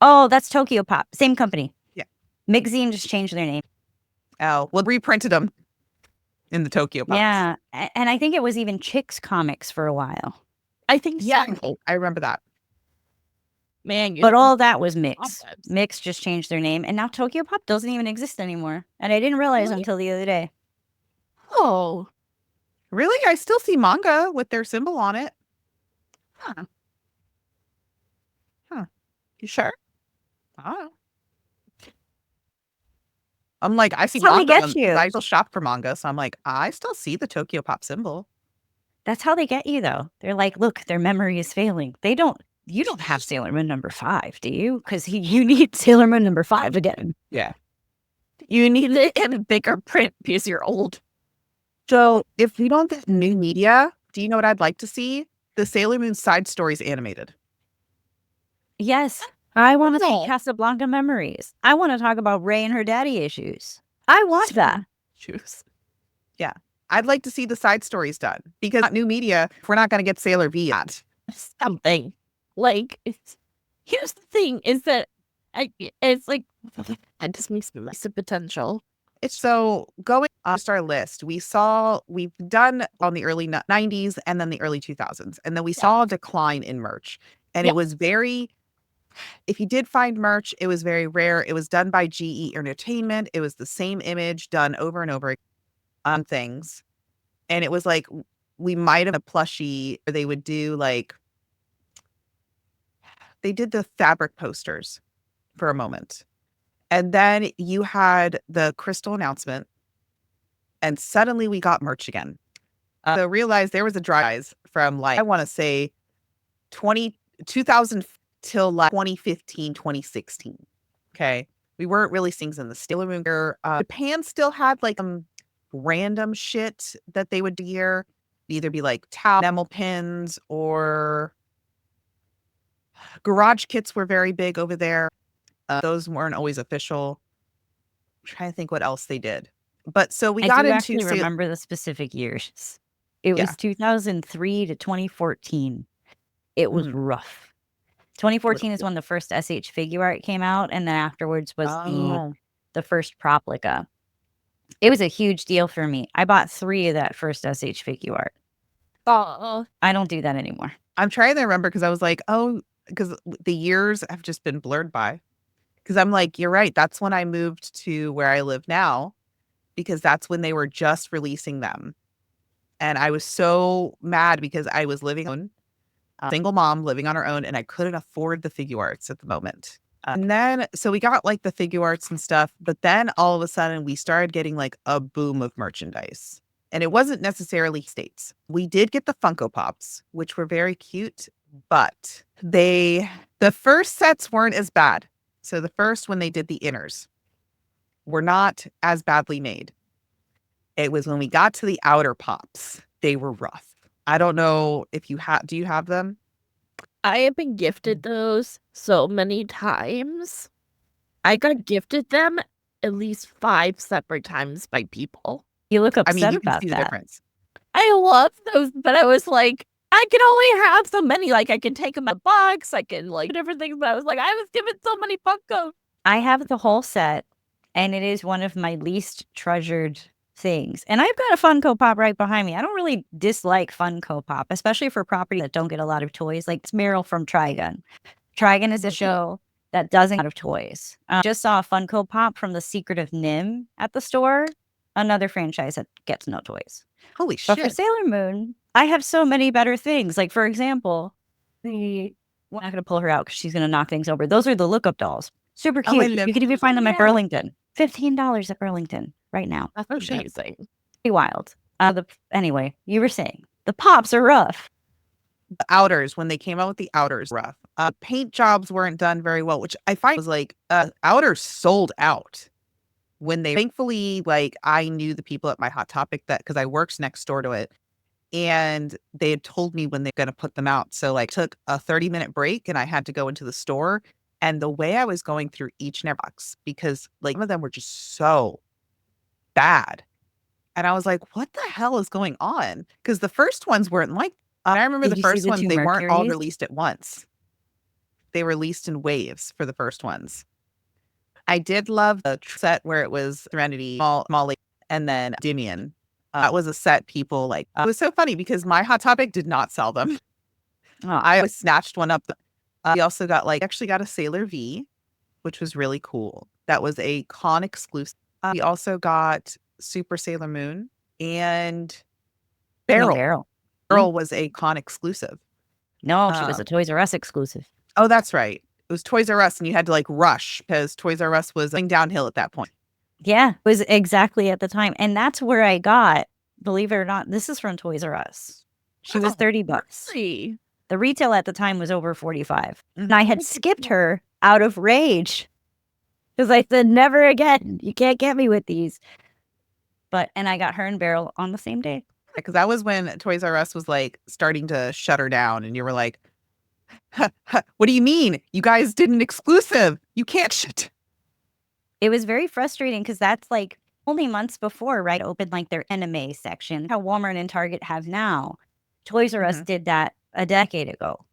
Speaker 3: Oh, that's Tokyo Pop. Same company.
Speaker 2: Yeah.
Speaker 3: Mixzine just changed their name.
Speaker 2: Oh, well, reprinted them in the Tokyo Pops.
Speaker 3: Yeah. And I think it was even Chicks Comics for a while.
Speaker 1: I think
Speaker 2: Yeah,
Speaker 1: so.
Speaker 2: I remember that.
Speaker 1: Man,
Speaker 3: But all that was Mix.
Speaker 1: Pops.
Speaker 3: Mix just changed their name. And now Tokyo Pop doesn't even exist anymore. And I didn't realize
Speaker 1: Really?
Speaker 3: until the other day.
Speaker 1: Oh,
Speaker 2: Really? I still see manga with their symbol on it.
Speaker 1: huh. You sure?
Speaker 2: I don't know. I'm like, I see
Speaker 3: That's how they
Speaker 2: manga.
Speaker 3: get you.
Speaker 2: I still shop for manga, so I'm like, I still see the Tokyo Pop symbol.
Speaker 3: That's how they get you, though. They're like, look, their memory is failing. You don't have Sailor Moon number 5, do you? Because you need Sailor Moon number 5 again.
Speaker 2: Yeah.
Speaker 1: You need it in a bigger print because you're old.
Speaker 2: So if we don't get new media, do you know what I'd like to see? The Sailor Moon side stories animated.
Speaker 3: Yes. I want to
Speaker 1: No.
Speaker 3: see Casablanca memories. I want to talk about Ray and her daddy issues. I want that.
Speaker 1: Choose.
Speaker 2: I'd like to see the side stories done because new media, if we're not going to get Sailor V yet.
Speaker 1: Something. Like, here's the thing is that it's like, that just makes me less of potential.
Speaker 2: It's so going on our list, we've done on the early 90s and then the early 2000s. And then we saw a decline in merch. And it was if you did find merch, it was very rare. It was done by GE Entertainment. It was the same image done over and over on things. And it was like, we might have a plushie where they would do like, they did the fabric posters for a moment. And then you had the Crystal announcement, and suddenly we got merch again. So realized there was a rise from like, I want to say 2000 till like 2015, 2016. Okay. We weren't really things in the Sailor Moon. Japan still had like random shit that they would do here. Either be like towel enamel pins or garage kits were very big over there. Those weren't always official. I'm trying to think what else they did. But so we
Speaker 3: I
Speaker 2: got
Speaker 3: do
Speaker 2: into
Speaker 3: actually remember the specific years. It
Speaker 2: Yeah.
Speaker 3: was 2003 to 2014. It was
Speaker 2: Mhm.
Speaker 3: rough. 2014 is when the first s.h.figuart came out, and then afterwards was the first Proplica. It was a huge deal for me. I bought 3 of that first s.h.figuart.
Speaker 1: Oh,
Speaker 3: I don't do that anymore.
Speaker 2: I'm trying to remember because I was like, oh, because the years have just been blurred by. Because I'm like, you're right. That's when I moved to where I live now, because that's when they were just releasing them. And I was so mad because I was living on a single mom living on her own, and I couldn't afford the figuarts at the moment. And then, so we got like the figuarts and stuff, but then all of a sudden we started getting like a boom of merchandise. And it wasn't necessarily states. We did get the Funko Pops, which were very cute, but the first sets weren't as bad. So the first, when they did the inners, were not as badly made. It was when we got to the outer pops, they were rough. I don't know if you have, do you have them?
Speaker 1: I have been gifted those so many times. I got gifted them at least 5 separate times by people.
Speaker 3: You look
Speaker 2: I mean,
Speaker 3: upset
Speaker 2: you can
Speaker 3: about
Speaker 2: see the
Speaker 3: that.
Speaker 2: difference.
Speaker 1: I love those, but I was like, I can only have so many. Like, I can take them in a box, I can like different things, but I was like, I was given so many Funkos.
Speaker 3: I have the whole set, and it is one of my least treasured things. And I've got a Funko Pop right behind me. I don't really dislike Funko Pop, especially for property that don't get a lot of toys. Like it's Meryl from Trigun. Trigun is a show that doesn't get a lot of toys. Just saw a Funko Pop from The Secret of Nim at the store. Another franchise that gets no toys.
Speaker 2: Holy
Speaker 3: But for
Speaker 2: shit.
Speaker 3: Sailor Moon, I have so many better things. Like, for example, I'm not going to pull her out because she's going to knock things over. Those are the lookup dolls. Super
Speaker 2: Oh, I
Speaker 3: cute.
Speaker 2: love-
Speaker 3: You could even find them at
Speaker 1: Yeah.
Speaker 3: Burlington. $15 at Burlington right now.
Speaker 1: That's
Speaker 2: Oh, shit.
Speaker 1: amazing.
Speaker 3: Pretty wild. Anyway, you were saying the pops are rough.
Speaker 2: The outers, when they came out with the outers, rough. Paint jobs weren't done very well, which I find was like, outers sold out. When they, thankfully, like I knew the people at my Hot Topic that, because I worked next door to it, and they had told me when they're going to put them out. So like took a 30-minute break and I had to go into the store. And the way I was going through each and every box, because like some of them were just so bad. And I was like, what the hell is going on? Because the first ones weren't like, I remember
Speaker 3: Did
Speaker 2: the
Speaker 3: you see
Speaker 2: first
Speaker 3: the
Speaker 2: ones,
Speaker 3: 2
Speaker 2: they weren't all
Speaker 3: Mercuries?
Speaker 2: released at once. They were released in waves for the first ones. I did love the set where it was Serenity, Molly, and then Dimian. That was a set people like. It was so funny because my Hot Topic did not sell them.
Speaker 3: Oh,
Speaker 2: I always snatched one up. We also got actually got a Sailor V, which was really cool. That was a con exclusive. We also got Super Sailor Moon and
Speaker 3: no,
Speaker 2: Beryl.
Speaker 3: Beryl.
Speaker 2: Beryl was a con exclusive.
Speaker 3: No, she was a Toys R Us exclusive.
Speaker 2: Oh, that's right. It was Toys R Us, and you had to like rush because Toys R Us was going downhill at that point.
Speaker 3: Yeah, it was exactly at the time. And that's where I got, believe it or not, this is from Toys R Us. She was $30.
Speaker 1: See,
Speaker 3: The retail at the time was over 45. And I had skipped her out of rage. Because I said, never again. You can't get me with these. And I got her and Beryl on the same day.
Speaker 2: Because that was when Toys R Us was like starting to shut her down, and you were like, what do you mean? You guys did an exclusive. You can't shut.
Speaker 3: It was very frustrating because that's like only months before, right? Opened like their anime section. How Walmart and Target have now. Toys R Us did that a decade ago.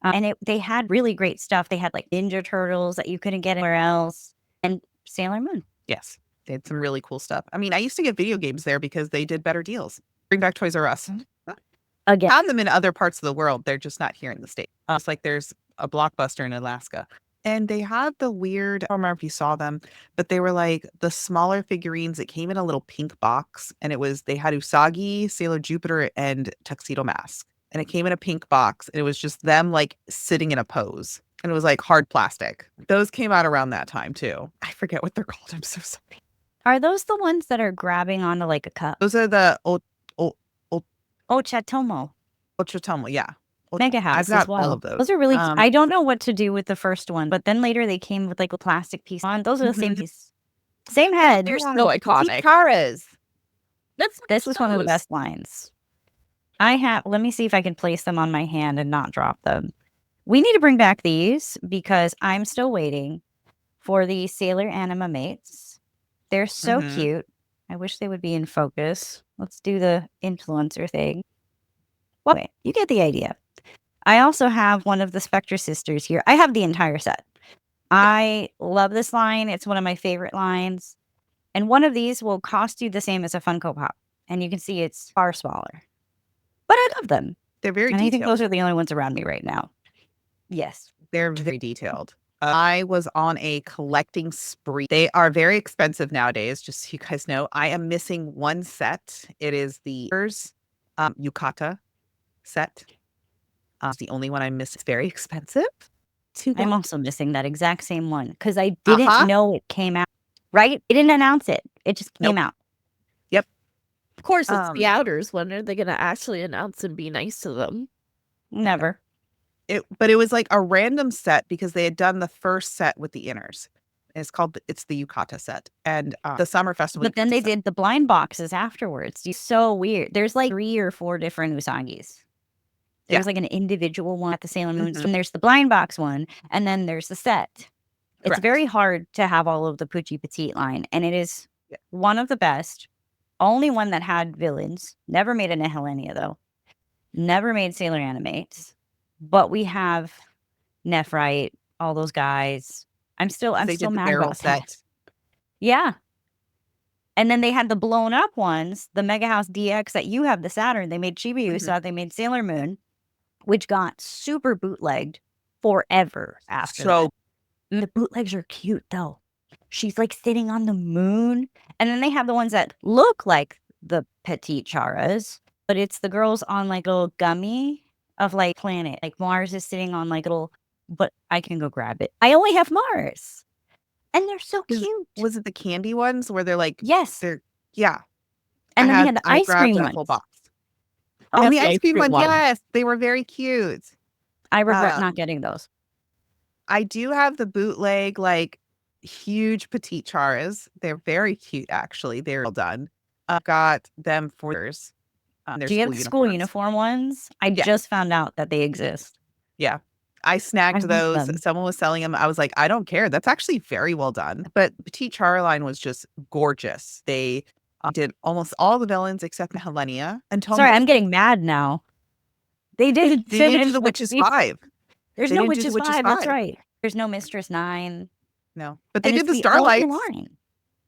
Speaker 3: And they had really great stuff. They had like Ninja Turtles that you couldn't get anywhere else. And Sailor Moon.
Speaker 2: Yes, they had some really cool stuff. I mean, I used to get video games there because they did better deals. Bring back Toys R Us.
Speaker 3: Again.
Speaker 2: Found them in other parts of the world. They're just not here in the States. It's like there's a Blockbuster in Alaska. And they had the weird, I don't remember if you saw them, but they were like the smaller figurines that came in a little pink box. And they had Usagi, Sailor Jupiter, and Tuxedo Mask. And it came in a pink box. And it was just them like sitting in a pose. And it was like hard plastic. Those came out around that time too. I forget what they're called. I'm so sorry.
Speaker 3: Are those the ones that are grabbing onto like a cup?
Speaker 2: Those are the
Speaker 3: Chatomo.
Speaker 2: Ochatomo, yeah.
Speaker 3: Mega House
Speaker 2: I've got
Speaker 3: as well.
Speaker 2: all of those.
Speaker 3: Those are really, I don't know what to do with the first one, but then later they came with like a plastic piece on. Those are the same piece. Same head.
Speaker 1: they're so iconic.
Speaker 2: Tiaras.
Speaker 3: This was one of the best lines. Let me see if I can place them on my hand and not drop them. We need to bring back these because I'm still waiting for the Sailor Anima Mates. They're so cute. I wish they would be in focus. Let's do the influencer thing. Well, wait, you get the idea. I also have one of the Spectre sisters here. I have the entire set. I love this line. It's one of my favorite lines. And one of these will cost you the same as a Funko Pop. And you can see it's far smaller. But I love them.
Speaker 2: They're very
Speaker 3: And I think
Speaker 2: detailed.
Speaker 3: those are the only ones around me right now. Yes.
Speaker 2: They're very detailed. I was on a collecting spree. They are very expensive nowadays, just so you guys know. I am missing one set. It is the Yukata set. It's the only one I miss. It's very expensive.
Speaker 3: I'm also missing that exact same one because I didn't know it came out. Right? It didn't announce it. It just came out.
Speaker 2: Yep.
Speaker 1: Of course, it's the outers. When are they going to actually announce and be nice to them?
Speaker 3: Never.
Speaker 2: But it was like a random set because they had done the first set with the inners. It's the Yukata set and the summer festival.
Speaker 3: But then they did the blind boxes afterwards. It's so weird. There's like 3 or 4 different Usagis. There's like an individual one at the Sailor Moon, and there's the blind box one, and then there's the set. It's very hard to have all of the Poochie Petite line, and it is one of the best. Only one that had villains. Never made a Nehelenia, though. Never made Sailor Animates. But we have Nephrite, all those guys. I'm still mad about that. Yeah. And then they had the blown up ones, the Mega House DX that you have, the Saturn. They made Chibi Usa, they made Sailor Moon, which got super bootlegged forever after that. The bootlegs are cute, though. She's like sitting on the moon. And then they have the ones that look like the Petite Charas, but it's the girls on like a little gummy of like planet. Like Mars is sitting on like a little, but I can go grab it. I only have Mars. And they're so cute.
Speaker 2: Was it the candy ones where they're like,
Speaker 3: yes.
Speaker 2: Yeah.
Speaker 3: And then they had the ice cream ones.
Speaker 2: Whole box. Oh, the ice cream one. Yes. They were very cute.
Speaker 3: I regret not getting those.
Speaker 2: I do have the bootleg, like huge Petite Charas. They're very cute, actually. They're well done. I've got them for yours.
Speaker 3: Do you have the school uniform ones? I just found out that they exist.
Speaker 2: Yeah. I snagged those. Someone was selling them. I was like, I don't care. That's actually very well done. But Petite Chara line was just gorgeous. They did almost all the villains except Helenia.
Speaker 3: Sorry, I'm getting mad now. They didn't
Speaker 2: finish the Witches 5.
Speaker 3: There's no Witches 5. That's right. There's no Mistress 9.
Speaker 2: No. But they did the Starlights.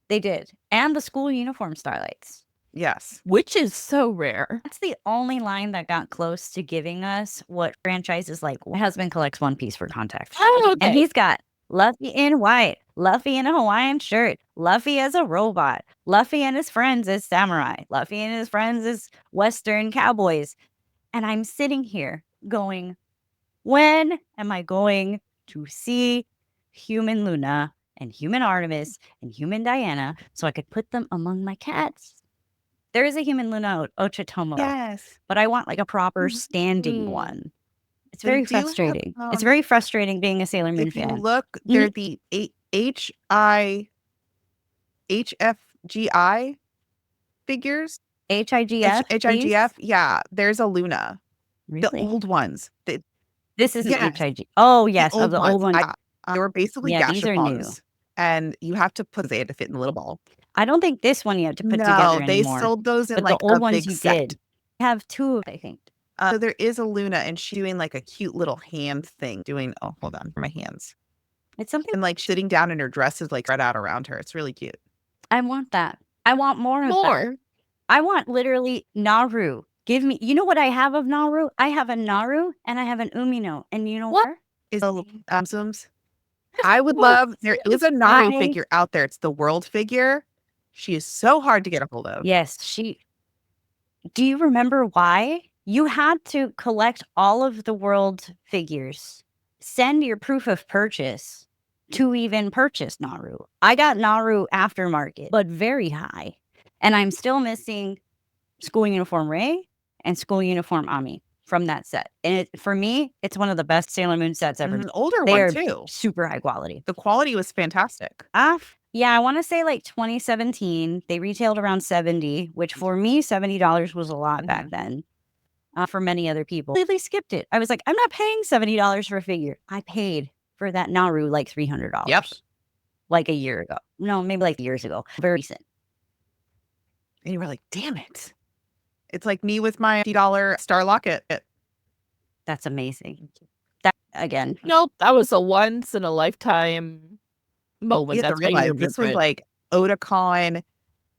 Speaker 3: They did. And the school uniform Starlights.
Speaker 2: Yes.
Speaker 1: Which is so rare.
Speaker 3: That's the only line that got close to giving us what franchises like. My husband collects One Piece for context.
Speaker 1: Oh, okay.
Speaker 3: And he's got Luffy in white, Luffy in a Hawaiian shirt, Luffy as a robot, Luffy and his friends as samurai, Luffy and his friends as Western cowboys. And I'm sitting here going, when am I going to see Human Luna and Human Artemis and Human Diana so I could put them among my cats? There is a Human Luna Ochitomo.
Speaker 2: Yes.
Speaker 3: But I want like a proper standing one. It's very frustrating. It's very frustrating being a Sailor Moon fan.
Speaker 2: If you look, they're the HIFGI figures.
Speaker 3: HIGF?
Speaker 2: HIGF. Yeah. There's a Luna.
Speaker 3: Really?
Speaker 2: The old ones.
Speaker 3: This is an HIG. Oh, yes.
Speaker 2: The
Speaker 3: old ones.
Speaker 2: They were basically
Speaker 3: these are new.
Speaker 2: And you have to they had to fit in a little ball.
Speaker 3: I don't think this one you have to put together anymore.
Speaker 2: They sold those in
Speaker 3: but
Speaker 2: like
Speaker 3: the old
Speaker 2: a
Speaker 3: ones
Speaker 2: big
Speaker 3: you
Speaker 2: set.
Speaker 3: did. I have 2, I think.
Speaker 2: So there is a Luna, and she's doing like a cute little hand thing. Hold on for my hands.
Speaker 3: It's something.
Speaker 2: And like sitting down in her dress is like spread out around her. It's really cute.
Speaker 3: I want that. I want more of that. I want literally Naru. Give me. You know what I have of Naru? I have a Naru and I have an Umino. And you know what?
Speaker 2: Is Zooms? I would love. There is a Naru figure out there. It's the world figure. She is so hard to get a hold of.
Speaker 3: Yes, do you remember why? You had to collect all of the world figures, send your proof of purchase to even purchase Naru. I got Naru aftermarket, but very high. And I'm still missing School Uniform Rei and School Uniform Ami from that set. And for me, it's one of the best Sailor Moon sets ever.
Speaker 2: An older one, too.
Speaker 3: Super high quality.
Speaker 2: The quality was fantastic.
Speaker 3: Yeah, I want to say like 2017. They retailed around $70, which for me, $70 was a lot back then. For many other people, they skipped it. I was like, I'm not paying $70 for a figure. I paid for that Naru like $300.
Speaker 2: Yep.
Speaker 3: Like a year ago. No, maybe like years ago. Very recent.
Speaker 2: And you were like, damn it. It's like me with my $50 star locket.
Speaker 3: That's amazing. That again.
Speaker 1: Nope, that was a once in a lifetime moment.
Speaker 2: You have to
Speaker 1: That's why you
Speaker 2: realize
Speaker 1: remember
Speaker 2: this was
Speaker 1: it.
Speaker 2: like Otakon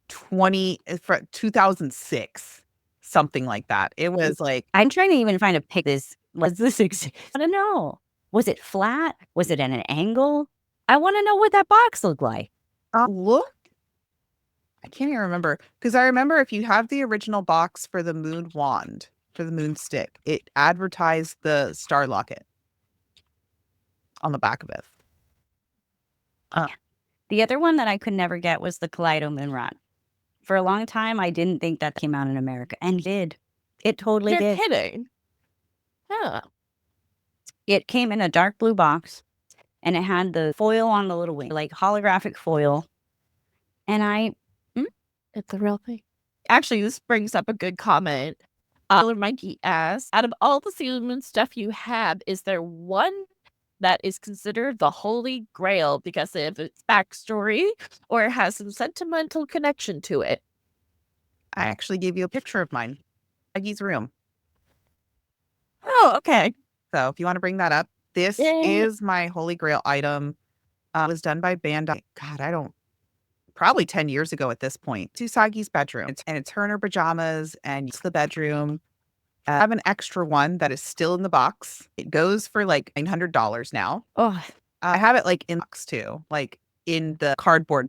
Speaker 2: 2006, something like that. It was like,
Speaker 3: I'm trying to even find a pic. This was this exist? I don't know. Was it flat? Was it at an angle? I want to know what that box looked like.
Speaker 2: look. I can't even remember because I remember if you have the original box for the moon wand, for the moon stick, it advertised the star locket on the back of it.
Speaker 3: The other one that I could never get was the Kaleido Moon Rod. For a long time, I didn't think that came out in America, and it did. It totally
Speaker 1: You're
Speaker 3: did.
Speaker 1: kidding. Yeah.
Speaker 3: It came in a dark blue box, and it had the foil on the little wing, like holographic foil. And
Speaker 1: It's a real thing. Actually, this brings up a good comment. Mikey asks, out of all the Sailor Moon stuff you have, is there one that is considered the Holy Grail because of its backstory or it has some sentimental connection to it?
Speaker 2: I actually gave you a picture of mine, Maggie's room.
Speaker 1: Oh, okay.
Speaker 2: So if you want to bring that up, this is my Holy Grail item. It was done by Bandai. God, probably 10 years ago at this point. It's Usagi's bedroom. It's her in her pajamas and it's the bedroom. I have an extra one that is still in the box. It goes for like $900 now. I have it like in the box too, like in the cardboard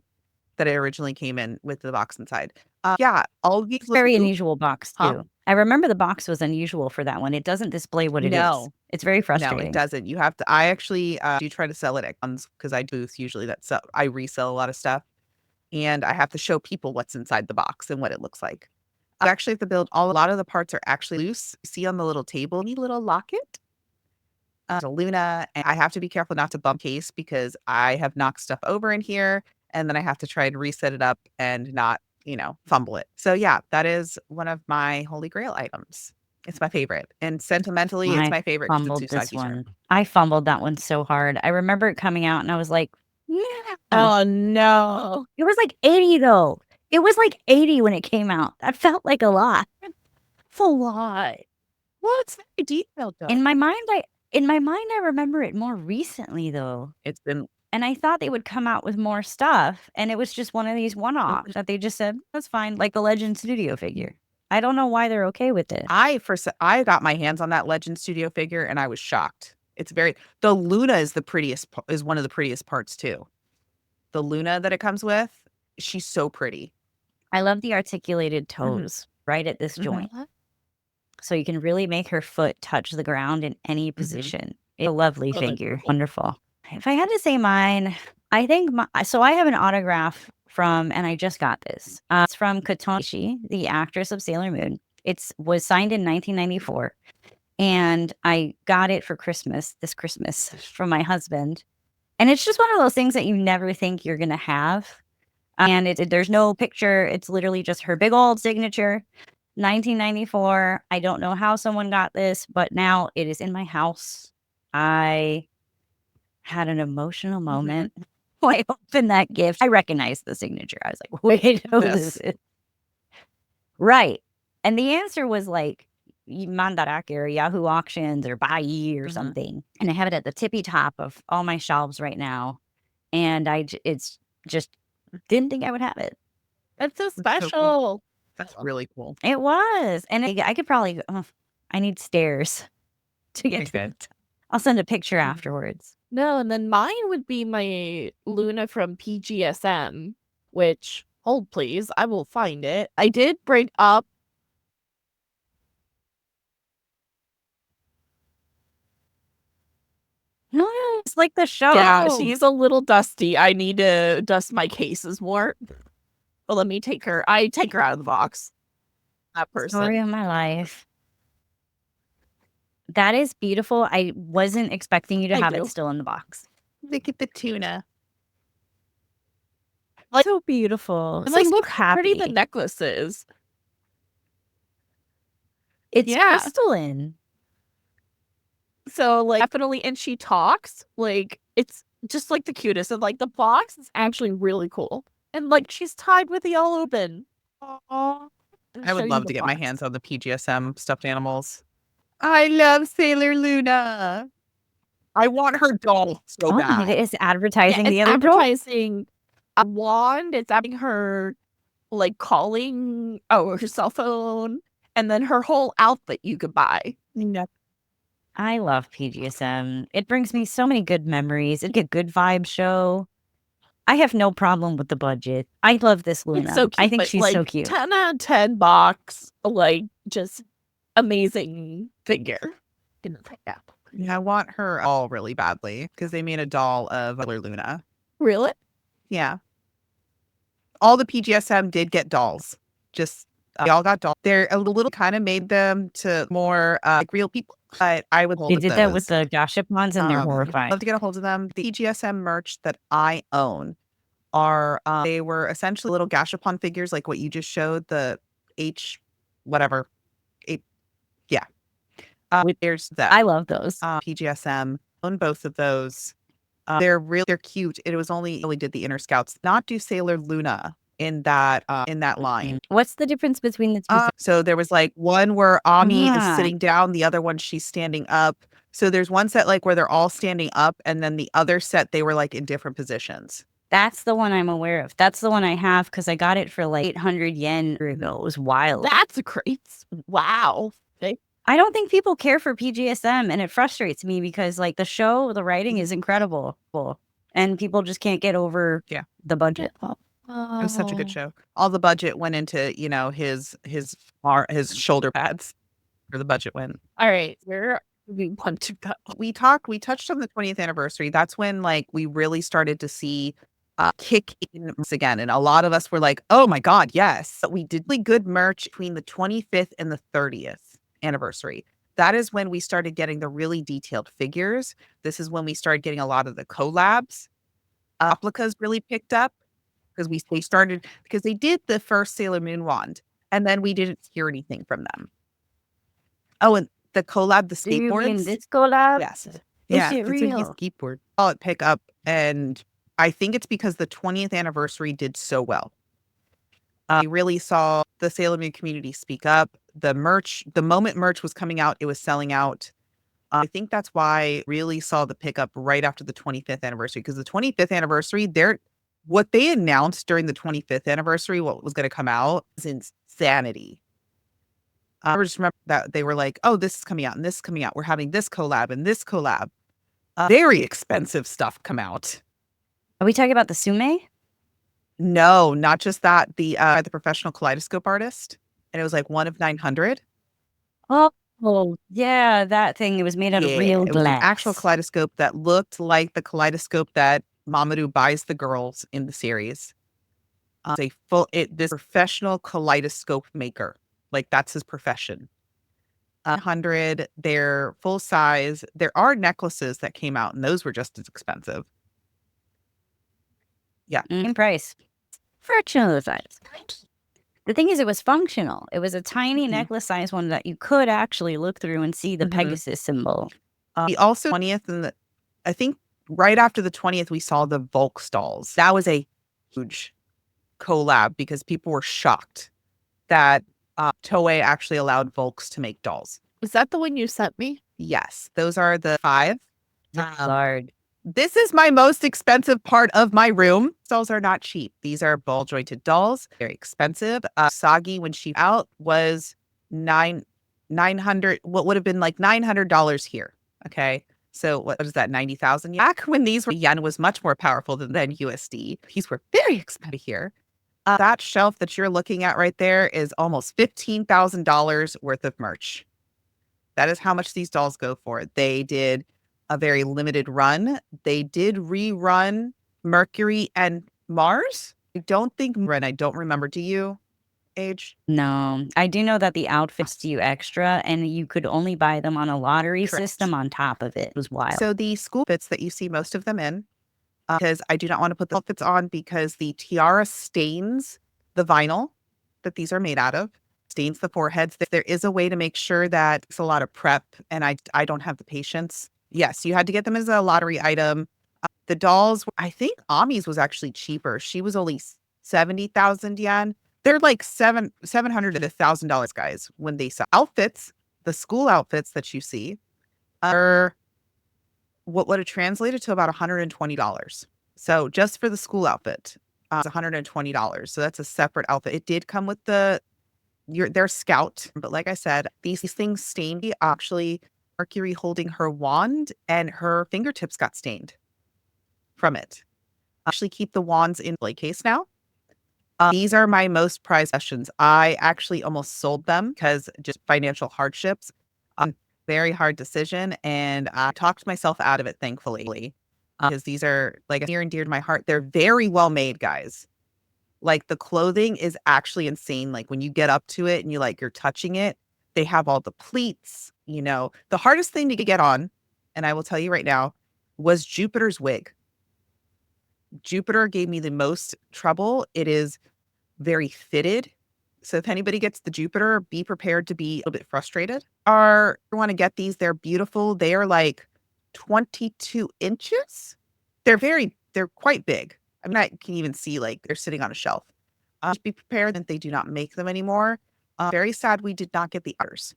Speaker 2: that it originally came in with the box inside. Yeah, all these
Speaker 3: very unusual box too.
Speaker 1: Huh?
Speaker 3: I remember the box was unusual for that one. It doesn't display what it is. It's very frustrating.
Speaker 2: No, it doesn't. You have to. I actually do try to sell it at cons because I booth usually. I resell a lot of stuff, and I have to show people what's inside the box and what it looks like. I actually have to build a lot of the parts are actually loose. You see on the little table, neat little locket. A Luna, and I have to be careful not to bump case because I have knocked stuff over in here, and then I have to try and reset it up and not, fumble it. So yeah, that is one of my Holy Grail items. It's my favorite, and sentimentally, it's my favorite because
Speaker 3: Fumbled
Speaker 2: it's
Speaker 3: this
Speaker 2: Usagi's
Speaker 3: one.
Speaker 2: room.
Speaker 3: I fumbled that one so hard. I remember it coming out, and I was like, "Yeah."
Speaker 1: Oh, no.
Speaker 3: It was like 80 though. It was like 80 when it came out. That felt like a lot.
Speaker 1: It's a lot.
Speaker 2: Well, it's very detailed though.
Speaker 3: In my mind, I remember it more recently though.
Speaker 2: It's been
Speaker 3: And I thought they would come out with more stuff, and it was just one of these one-offs that they just said, "That's fine," like the Legend Studio figure. I don't know why they're okay with it.
Speaker 2: I got my hands on that Legend Studio figure and I was shocked. The Luna is is one of the prettiest parts too. The Luna that it comes with, she's so pretty.
Speaker 3: I love the articulated toes right at this joint. So you can really make her foot touch the ground in any position. It's a lovely figure. Wonderful. If I had to say mine, I think so I have an autograph from, and I just got this. It's from Michi, the actress of Sailor Moon. It was signed in 1994, and I got it for this Christmas from my husband. And it's just one of those things that you never think you're going to have. And there's no picture. It's literally just her big old signature. 1994. I don't know how someone got this, but now it is in my house. I had an emotional moment when I opened that gift. I recognized the signature. I was like, wait, who is it? Right. And the answer was like Mandarake or Yahoo Auctions or Bai or something. And I have it at the tippy top of all my shelves right now. And it's just didn't think I would have it.
Speaker 1: That's so
Speaker 2: That's so
Speaker 1: special.
Speaker 2: cool. That's really cool.
Speaker 3: It was. And I could probably, I need stairs to get to it. I'll send a picture afterwards.
Speaker 1: No, and then mine would be my Luna from PGSM, which, hold please, I will find it. I did bring up.
Speaker 3: No, it's like the show.
Speaker 1: Yeah, she's a little dusty. I need to dust my cases more. But let me take her. I take her out of the box. That person.
Speaker 3: Story of my life. That is beautiful. I wasn't expecting you to have it still in the box.
Speaker 2: Look at the tuna.
Speaker 3: Like, so beautiful.
Speaker 1: And like,
Speaker 3: so
Speaker 1: look how
Speaker 3: happy.
Speaker 1: pretty the necklace is.
Speaker 3: It's crystalline.
Speaker 1: So, like, definitely, and she talks, like, it's just, like, the cutest, and, like, the box is actually really cool. And, like, she's tied with the all open. Aw.
Speaker 2: I
Speaker 1: Show
Speaker 2: would
Speaker 1: you
Speaker 2: love
Speaker 1: the
Speaker 2: to get my
Speaker 1: box.
Speaker 2: hands on the PGSM stuffed animals. I love Sailor Luna. I want her doll so
Speaker 3: Oh,
Speaker 2: bad.
Speaker 3: it is
Speaker 1: Yeah,
Speaker 3: advertising
Speaker 1: it's
Speaker 3: the other doll.
Speaker 1: advertising a wand. It's having her like calling her cell phone, and then her whole outfit you could buy.
Speaker 3: I love PGSM. It brings me so many good memories. It's a good vibe show. I have no problem with the budget. I love this Luna.
Speaker 1: It's so cute.
Speaker 3: I think
Speaker 1: but,
Speaker 3: she's
Speaker 1: like,
Speaker 3: so cute.
Speaker 1: 10 out of 10 box, like just amazing figure. Yeah.
Speaker 2: Yeah, I want her all really badly because they made a doll of Sailor Luna.
Speaker 1: Really?
Speaker 2: Yeah. All the PGSM did get dolls. Just they all got dolls. They're a little kind of made them to more like real people. But I would hold
Speaker 3: They
Speaker 2: with
Speaker 3: did that with
Speaker 2: those.
Speaker 3: the Gashapons and they're horrifying.
Speaker 2: Love to get a hold of them. The PGSM merch that I own are they were essentially little Gashapon figures like what you just showed, the H whatever. Yeah. There's that.
Speaker 3: I love those.
Speaker 2: PGSM own both of those. They're cute. It was only did the Inner Scouts, not do Sailor Luna in that line.
Speaker 3: What's the difference between the two?
Speaker 2: So there was like one where Ami is
Speaker 3: Ah.
Speaker 2: sitting down, the other one she's standing up. So there's one set like where they're all standing up, and then the other set they were like in different positions.
Speaker 3: That's the one I'm aware of. That's the one I have because I got it for like 800 yen ago. It was wild.
Speaker 1: That's a great. Wow.
Speaker 3: I don't think people care for PGSM, and it frustrates me because like the show, the writing is incredible, and people just can't get over the budget.
Speaker 2: It was such a good show. All the budget went into his shoulder pads, or the budget went.
Speaker 1: All right, where we want to go?
Speaker 2: We touched on the 20th anniversary. That's when like we really started to see kick in again, and a lot of us were like, "Oh my god, yes!" But we did really good merch between the 25th and the 30th anniversary. That is when we started getting the really detailed figures. This is when we started getting a lot of the collabs. Replicas really picked up because we started because they did the first Sailor Moon wand, and then we didn't hear anything from them. Oh, and the collab, the
Speaker 3: Do you mean
Speaker 2: skateboards.
Speaker 3: this collab?
Speaker 2: Yes.
Speaker 3: Is
Speaker 2: Yeah,
Speaker 3: it
Speaker 2: it's a
Speaker 3: real?
Speaker 2: skateboard. Saw it pick up, and I think it's because the 20th anniversary did so well. We really saw the Sailor Moon community speak up. The merch, the moment merch was coming out, it was selling out. I think that's why really saw the pickup right after the 25th anniversary, because the 25th anniversary, what they announced during the 25th anniversary, what was going to come out, is insanity. I just remember that they were like, "Oh, this is coming out, and this is coming out. We're having this collab and this collab." Very expensive stuff come out.
Speaker 3: Are we talking about the Sume?
Speaker 2: No, not just that. The professional kaleidoscope artist, and it was like one of 900.
Speaker 3: Oh, yeah, that thing. It was made out of real
Speaker 2: It was an
Speaker 3: glass.
Speaker 2: actual kaleidoscope that looked like the kaleidoscope that Mamoru buys the girls in the series. It's this professional kaleidoscope maker. Like that's his profession. 100, they're full size. There are necklaces that came out, and those were just as expensive. Yeah.
Speaker 3: In price. Fractional size. The thing is, it was functional. It was a tiny necklace size one that you could actually look through and see the Pegasus symbol.
Speaker 2: We also 20th and I think right after the 20th, we saw the Volk stalls. That was a huge collab because people were shocked that Toei actually allowed Volks to make dolls.
Speaker 1: Is that the one you sent me?
Speaker 2: Yes, those are the 5.
Speaker 3: Lord.
Speaker 2: This is my most expensive part of my room. Dolls are not cheap. These are ball jointed dolls. Very expensive. Usagi, when she out, was 900. What would have been like $900 here. Okay. So what is that? 90,000 back when these were yen was much more powerful than USD. These were very expensive here. That shelf that you're looking at right there is almost $15,000 worth of merch. That is how much these dolls go for. They did a very limited run. They did rerun Mercury and Mars. I don't remember. Do you, Age?
Speaker 3: No, I do know that the outfits cost you extra, and you could only buy them on a lottery system on top of it. It was wild.
Speaker 2: So the school fits that you see most of them in, because I do not want to put the outfits on because the tiara stains the vinyl that these are made out of, stains the foreheads. There is a way to make sure that it's a lot of prep, and I don't have the patience. Yes, you had to get them as a lottery item. The dolls, I think Ami's was actually cheaper. She was only 70,000 yen. They're like $700 to $1,000, guys, when they sell outfits. The school outfits that you see are what would have translated to about $120. So just for the school outfit, it's $120. So that's a separate outfit. It did come with their scout, but like I said, these things stained. Actually, Mercury holding her wand and her fingertips got stained from it. I actually keep the wands in play case now. These are my most prized possessions. I actually almost sold them because just financial hardships. Very hard decision, and I talked myself out of it, thankfully, because these are like near and dear to my heart. They're very well made, guys. Like the clothing is actually insane. Like when you get up to it and you're touching it, they have all the pleats. The hardest thing to get on, and I will tell you right now, was Jupiter's wig. Jupiter gave me the most trouble. It is very fitted. So if anybody gets the Jupiter, be prepared to be a little bit frustrated. You want to get these. They're beautiful. They are like 22 inches. They're quite big. I mean, I can even see like they're sitting on a shelf. Just be prepared that they do not make them anymore. Very sad we did not get the others.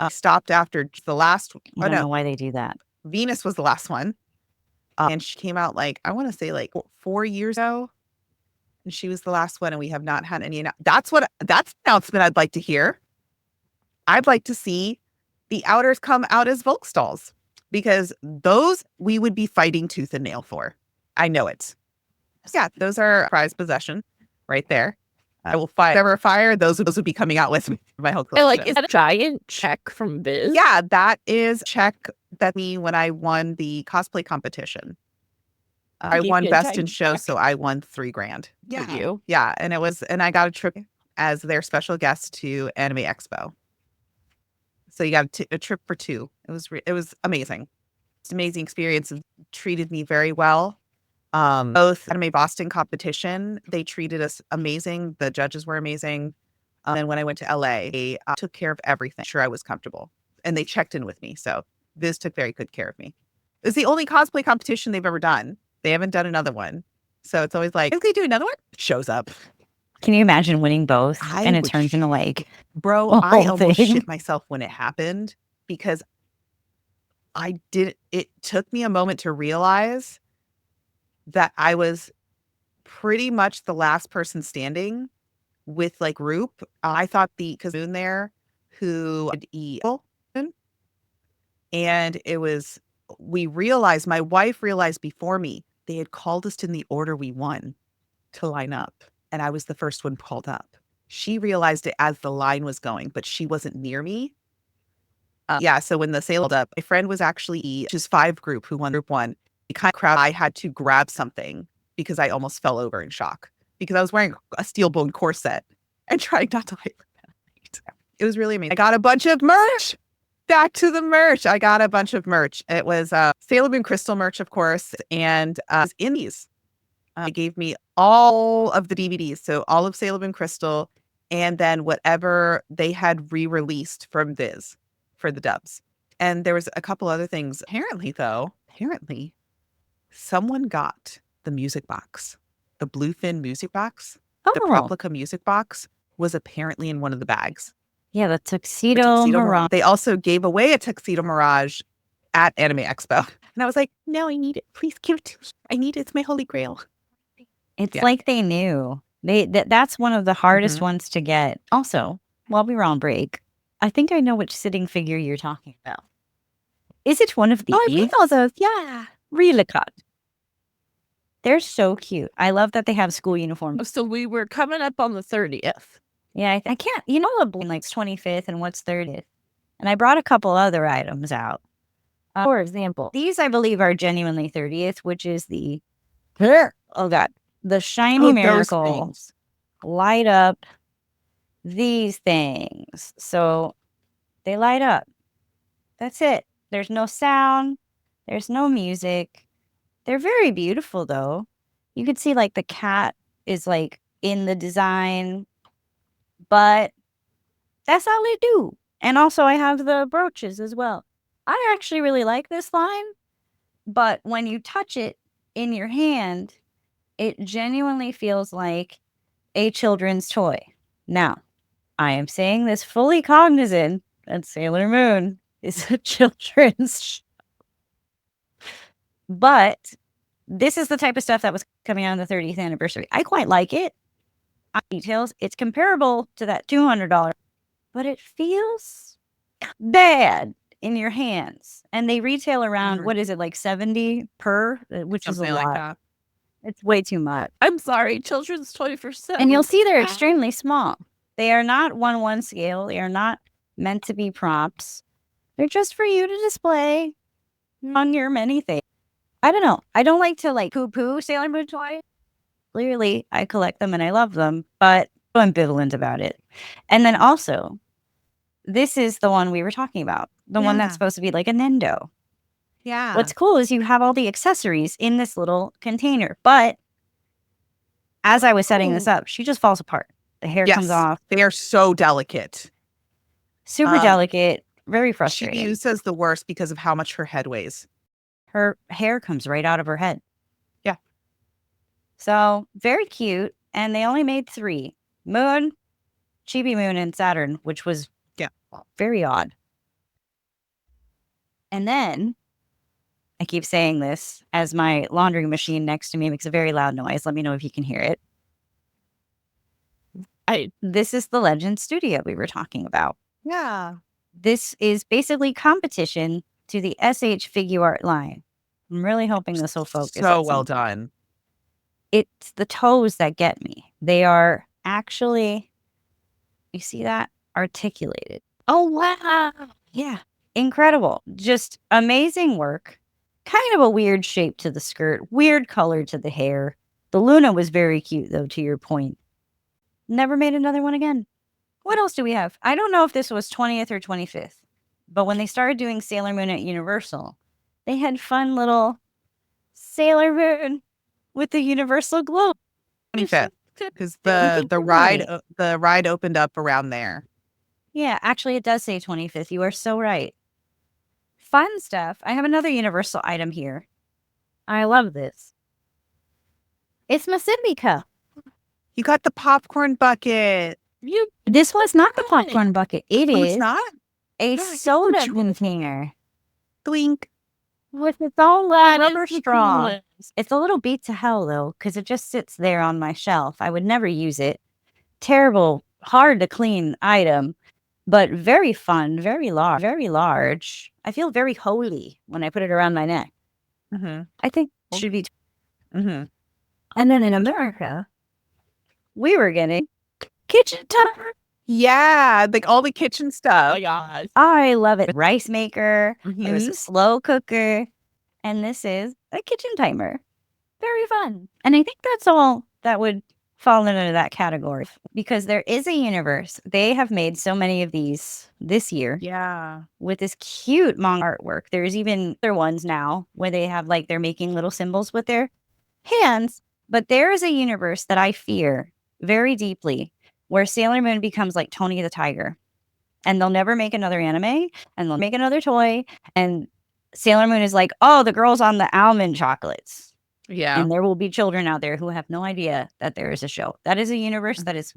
Speaker 2: Stopped after the last.
Speaker 3: I don't know why they do that.
Speaker 2: Venus was the last one. And she came out I want to say 4 years ago. And she was the last one, and we have not had any. That's an announcement I'd like to hear. I'd like to see the outers come out as Volkstalls, because those we would be fighting tooth and nail for. I know it. So yeah, those are prized possession right there. I will fight ever fire. Those would be coming out with my whole collection.
Speaker 1: Is that a giant check from Viz?
Speaker 2: Yeah, that is check that me when I won the cosplay competition. I won best in show, so I won $3,000.
Speaker 1: Yeah. You?
Speaker 2: Yeah, and I got a trip as their special guest to Anime Expo. So you got a trip for two. It was amazing. It's an amazing experience. It treated me very well. Both Anime Boston competition, they treated us amazing. The judges were amazing. And when I went to LA, they took care of everything. Sure, I was comfortable, and they checked in with me. So Viz took very good care of me. It's the only cosplay competition they've ever done. They haven't done another one. So it's always like, is they do another one? Shows up.
Speaker 3: Can you imagine winning both? And it turns into
Speaker 2: bro, I almost shit myself when it happened, because it took me a moment to realize that I was pretty much the last person standing with group. I thought because Moon there who would eat, and my wife realized before me, they had called us in the order we won to line up. And I was the first one called up. She realized it as the line was going, but she wasn't near me. So when the sale held up, my friend was actually just 5 group who won group 1. The kind of crowd, I had to grab something because I almost fell over in shock because I was wearing a steel bone corset and trying not to hyperventilate. It was really amazing. I got a bunch of merch. Back to the merch. I got a bunch of merch. It was Sailor Moon Crystal merch, of course, and indies. They gave me all of the DVDs, so all of Sailor Moon Crystal, and then whatever they had re-released from Viz for the dubs. And there was a couple other things. Apparently, someone got the music box. The Bluefin music box. The Proplica music box was apparently in one of the bags.
Speaker 3: Yeah, the Tuxedo Mirage.
Speaker 2: They also gave away a Tuxedo Mirage at Anime Expo. And I was like, no, I need it. Please give it to me. I need it. It's my holy grail.
Speaker 3: It's like they knew. That's one of the hardest ones to get. Also, while we were on break, I think I know which sitting figure you're talking about. Is it one of these?
Speaker 2: Oh, I saw those. Yeah.
Speaker 3: Really cut. They're so cute. I love that they have school uniforms.
Speaker 1: So we were coming up on the 30th.
Speaker 3: Yeah, I can't. You know, the 25th and what's 30th. And I brought a couple other items out. For example, these I believe are genuinely 30th, which is the shiny miracle light up these things. So they light up. That's it. There's no sound. There's no music. They're very beautiful though. You can see the cat is in the design, but that's all they do. And also I have the brooches as well. I actually really like this line, but when you touch it in your hand, it genuinely feels like a children's toy. Now, I am saying this fully cognizant that Sailor Moon is a children's but this is the type of stuff that was coming out on the 30th anniversary. I quite like it. Details. It's comparable to that $200, but it feels bad in your hands. And they retail around, what is it, like 70 per, which is a
Speaker 2: Something
Speaker 3: lot.
Speaker 2: like that.
Speaker 3: It's way too much.
Speaker 1: I'm sorry, children's toy for sale.
Speaker 3: And you'll see they're extremely small. They are not 1/1 scale. They are not meant to be props. They're just for you to display on your many things. I don't know. I don't like to like poo-poo Sailor Moon toys. Clearly, I collect them and I love them, but I'm ambivalent about it. And then also, this is the one we were talking about. The one that's
Speaker 2: Yeah.
Speaker 3: supposed to be like a Nendo.
Speaker 2: Yeah.
Speaker 3: What's cool is you have all the accessories in this little container, but as I was setting this up, she just falls apart. The hair comes off.
Speaker 2: They are so delicate.
Speaker 3: Super delicate, very frustrating.
Speaker 2: She says the worst because of how much her head weighs.
Speaker 3: Her hair comes right out of her head.
Speaker 2: Yeah.
Speaker 3: So very cute. And they only made 3. Moon, Chibi Moon, and Saturn, which was very odd. And then, I keep saying this as my laundry machine next to me makes a very loud noise. Let me know if you can hear it. This is the Legend Studio we were talking about.
Speaker 2: Yeah.
Speaker 3: This is basically competition to the s.h.figuarts line. I'm really hoping this will focus.
Speaker 2: So well done.
Speaker 3: It's the toes that get me. They are actually, you see that? Articulated.
Speaker 1: Oh, wow.
Speaker 3: Yeah. Incredible. Just amazing work. Kind of a weird shape to the skirt, weird color to the hair. The Luna was very cute, though, to your point. Never made another one again. What else do we have? I don't know if this was 20th or 25th, but when they started doing Sailor Moon at Universal, they had fun little Sailor Moon with the Universal globe.
Speaker 2: 25th, because the ride opened up around there.
Speaker 3: Yeah, actually, it does say 25th. You are so right. Fun stuff. I have another Universal item here. I love this. It's Masibika.
Speaker 2: You got the popcorn bucket.
Speaker 3: This was not the popcorn bucket. It
Speaker 2: Oh,
Speaker 3: is
Speaker 2: it's not?
Speaker 3: a soda container
Speaker 2: Twink.
Speaker 3: with its own rubber
Speaker 1: is the
Speaker 3: straw.
Speaker 1: coolest.
Speaker 3: It's a little beat to hell, though, because it just sits there on my shelf. I would never use it. Terrible, hard to clean item, but very fun, very large, very large. I feel very holy when I put it around my neck.
Speaker 2: Mm-hmm.
Speaker 3: I think it should be.
Speaker 2: Mm-hmm.
Speaker 3: And then in America, we were getting kitchen timer.
Speaker 2: Yeah, like all the kitchen
Speaker 1: Oh,
Speaker 2: stuff.
Speaker 1: my gosh.
Speaker 3: I love it. Rice maker. It was
Speaker 2: Mhm.
Speaker 3: a slow cooker. And this is a kitchen timer. Very fun. And I think that's all that would fall into that category because there is a universe. They have made so many of these this year
Speaker 2: Yeah.
Speaker 3: with this cute manga artwork. There's even other ones now where they have like they're making little symbols with their hands. But there is a universe that I fear very deeply where Sailor Moon becomes like Tony the Tiger. And they'll never make another anime and they'll make another toy. And Sailor Moon is like, oh, the girl's on the almond chocolates.
Speaker 2: Yeah.
Speaker 3: And there will be children out there who have no idea that there is a show. That is a universe that is.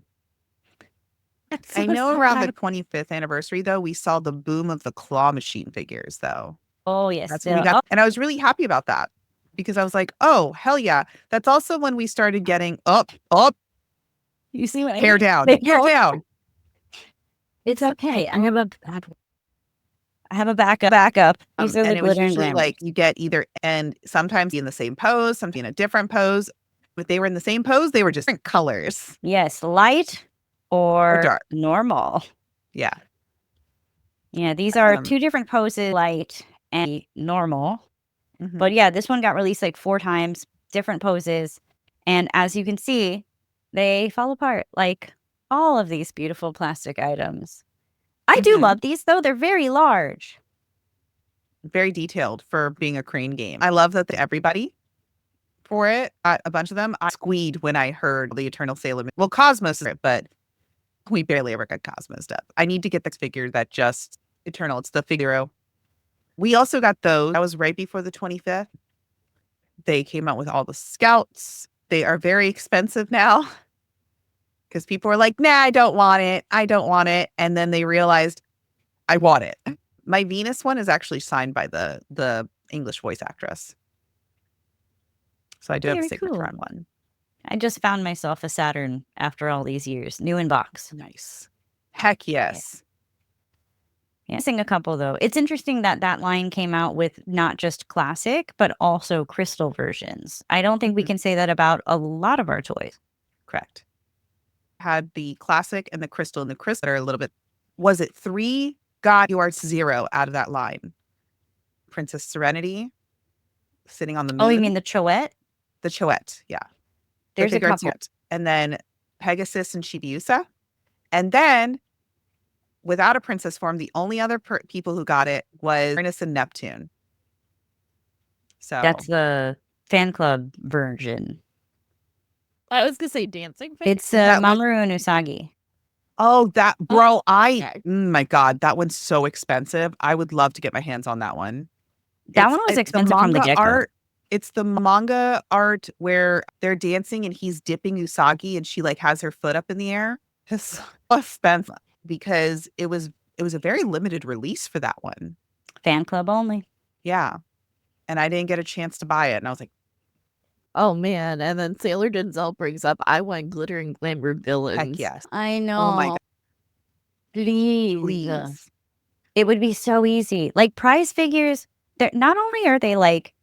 Speaker 2: I know around the 25th anniversary, though, we saw the boom of the claw machine figures, though.
Speaker 3: Oh, yes.
Speaker 2: That's when we got, and I was really happy about that because I was like, oh, hell yeah. That's also when we started getting up.
Speaker 3: You see what
Speaker 2: Hair down.
Speaker 3: They
Speaker 2: Hair
Speaker 3: go-
Speaker 2: down.
Speaker 3: It's okay. I have a backup. These are
Speaker 2: And
Speaker 3: the
Speaker 2: it was
Speaker 3: glitter and
Speaker 2: usually
Speaker 3: glamour.
Speaker 2: like you get either, and sometimes in the same pose, sometimes in a different pose. If they were in the same pose, they were just different colors.
Speaker 3: Yes, light or
Speaker 2: dark.
Speaker 3: normal.
Speaker 2: Yeah.
Speaker 3: Yeah, these are
Speaker 2: Um,
Speaker 3: 2 different poses, light and normal.
Speaker 2: Mhm.
Speaker 3: But yeah, this one got released like 4 times, different poses. And as you can see, they fall apart like all of these beautiful plastic items. I do
Speaker 2: Mhm.
Speaker 3: love these though. They're very large.
Speaker 2: Very detailed for being a crane game. I love that everybody for it, a bunch of them, I squeed when I heard the Eternal Sailor Moon. Well, Cosmos, but we barely ever got Cosmos stuff. I need to get this figure that just Eternal. It's the Figaro. We also got those. That was right before the 25th. They came out with all the scouts. They are very expensive now. because people were like, nah, I don't want it. I don't want it. And then they realized I want it. My Venus one is actually signed by the English voice actress. So I do have a
Speaker 3: Very
Speaker 2: Sigmatron
Speaker 3: cool.
Speaker 2: one.
Speaker 3: I just found myself a Saturn after all these years, new in box.
Speaker 2: Nice. Heck yes.
Speaker 3: Yeah. Missing a couple though. It's interesting that that line came out with not just classic, but also crystal versions. I don't think we can say that about a lot of our toys.
Speaker 2: Correct. Had the classic and the crystal, and the crystal are a little bit. Was it 3? God, you are 0 out of that line. Princess Serenity sitting on the moon.
Speaker 3: Oh, you mean the Choette?
Speaker 2: The Choette, yeah.
Speaker 3: There's a
Speaker 2: Figuarts
Speaker 3: couple.
Speaker 2: Choette. And then Pegasus and Chibiusa. And then, without a princess form, the only other people who got it was Uranus and Neptune. So
Speaker 3: That's the fan club version.
Speaker 1: I was gonna say dancing.
Speaker 3: It's
Speaker 2: that one-
Speaker 3: Mamoru and Usagi.
Speaker 2: Oh, that bro! My God, that one's so expensive. I would love to get my hands on that one.
Speaker 3: That one was expensive from the
Speaker 2: manga
Speaker 3: get-go.
Speaker 2: art. It's the manga art where they're dancing and he's dipping Usagi and she like has her foot up in the air. It's so expensive because it was a very limited release for that one.
Speaker 3: Fan club only.
Speaker 2: Yeah, and I didn't get a chance to buy it, and I was like,
Speaker 1: Oh man! And then Sailor Denzel brings up, "I want glittering glamour villains."
Speaker 2: heck yes.
Speaker 3: I know.
Speaker 2: Oh my God.
Speaker 3: Please. It would be so easy. Like prize figures, they're not only are they like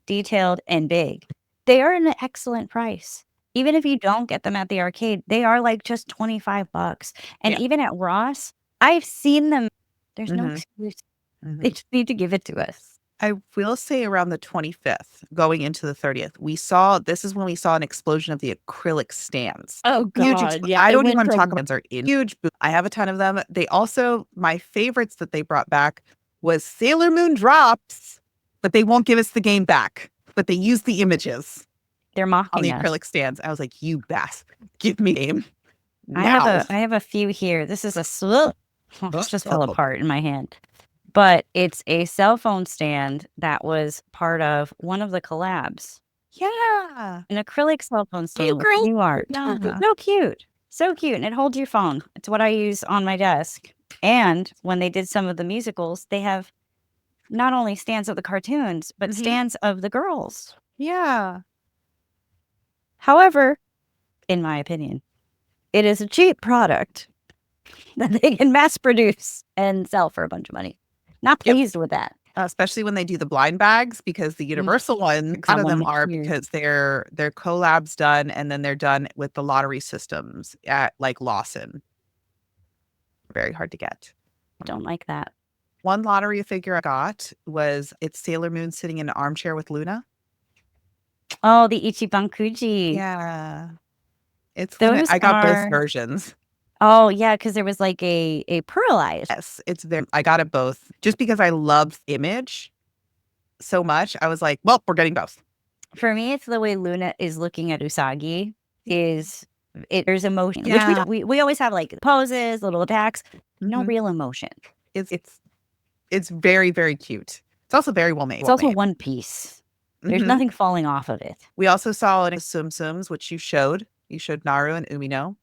Speaker 3: detailed and big, they are an excellent price. Even if you don't get them at the arcade, they are like just $25. And
Speaker 2: Yeah.
Speaker 3: even at Ross, I've seen them. There's no
Speaker 2: Mhm.
Speaker 3: excuse.
Speaker 2: Mhm.
Speaker 3: They just need to give it to us.
Speaker 2: I will say around the 25th, going into the 30th, this is when we saw an explosion of the acrylic stands.
Speaker 1: Oh
Speaker 2: Huge
Speaker 1: God! Yeah,
Speaker 2: I
Speaker 1: it
Speaker 2: don't even
Speaker 1: went
Speaker 2: want to talk
Speaker 1: from-
Speaker 2: about are in huge. I have a ton of them. They also, my favorites that they brought back was Sailor Moon drops, but they won't give us the game back. But they use the images
Speaker 3: They're
Speaker 2: on
Speaker 3: mocking
Speaker 2: the
Speaker 3: us.
Speaker 2: acrylic stands. I was like, you bastard, give me game.
Speaker 3: I
Speaker 2: Now.
Speaker 3: have a few here. This is a this just fell apart in my hand. But it's a cell phone stand that was part of one of the collabs.
Speaker 2: Yeah.
Speaker 3: An acrylic cell phone stand with
Speaker 1: girl.
Speaker 3: new art.
Speaker 2: Yeah.
Speaker 3: So cute. So cute. And it holds your phone. It's what I use on my desk. And when they did some of the musicals, they have not only stands of the cartoons, but
Speaker 2: Mhm.
Speaker 3: stands of the girls.
Speaker 2: Yeah.
Speaker 3: However, in my opinion, it is a cheap product that they can mass produce and sell for a bunch of money. Not
Speaker 2: Yep.
Speaker 3: pleased with that.
Speaker 2: Especially when they do the blind bags, because the Universal ones, a lot of them are
Speaker 3: Here.
Speaker 2: because they're collabs done and then they're done with the lottery systems at like Lawson. Very hard to get.
Speaker 3: Don't like that.
Speaker 2: One lottery figure I got was it's Sailor Moon sitting in an armchair with Luna.
Speaker 3: Oh, the Ichibankuji.
Speaker 2: Yeah.
Speaker 3: Those
Speaker 2: I got
Speaker 3: are-
Speaker 2: both versions.
Speaker 3: Oh, yeah, because there was like a pearlized.
Speaker 2: Yes, I got it both just because I love the image so much. I was like, well, we're getting both.
Speaker 3: For me, it's the way Luna is looking at Usagi. There's emotion,
Speaker 2: Yeah.
Speaker 3: which we always have like poses, little attacks, no
Speaker 2: Mhm.
Speaker 3: real emotion.
Speaker 2: It's very, very cute. It's also very well made.
Speaker 3: It's also one piece. There's
Speaker 2: Mhm.
Speaker 3: nothing falling off of it.
Speaker 2: We also saw it in Tsum Tsums, which you showed. You showed Naru and Umino.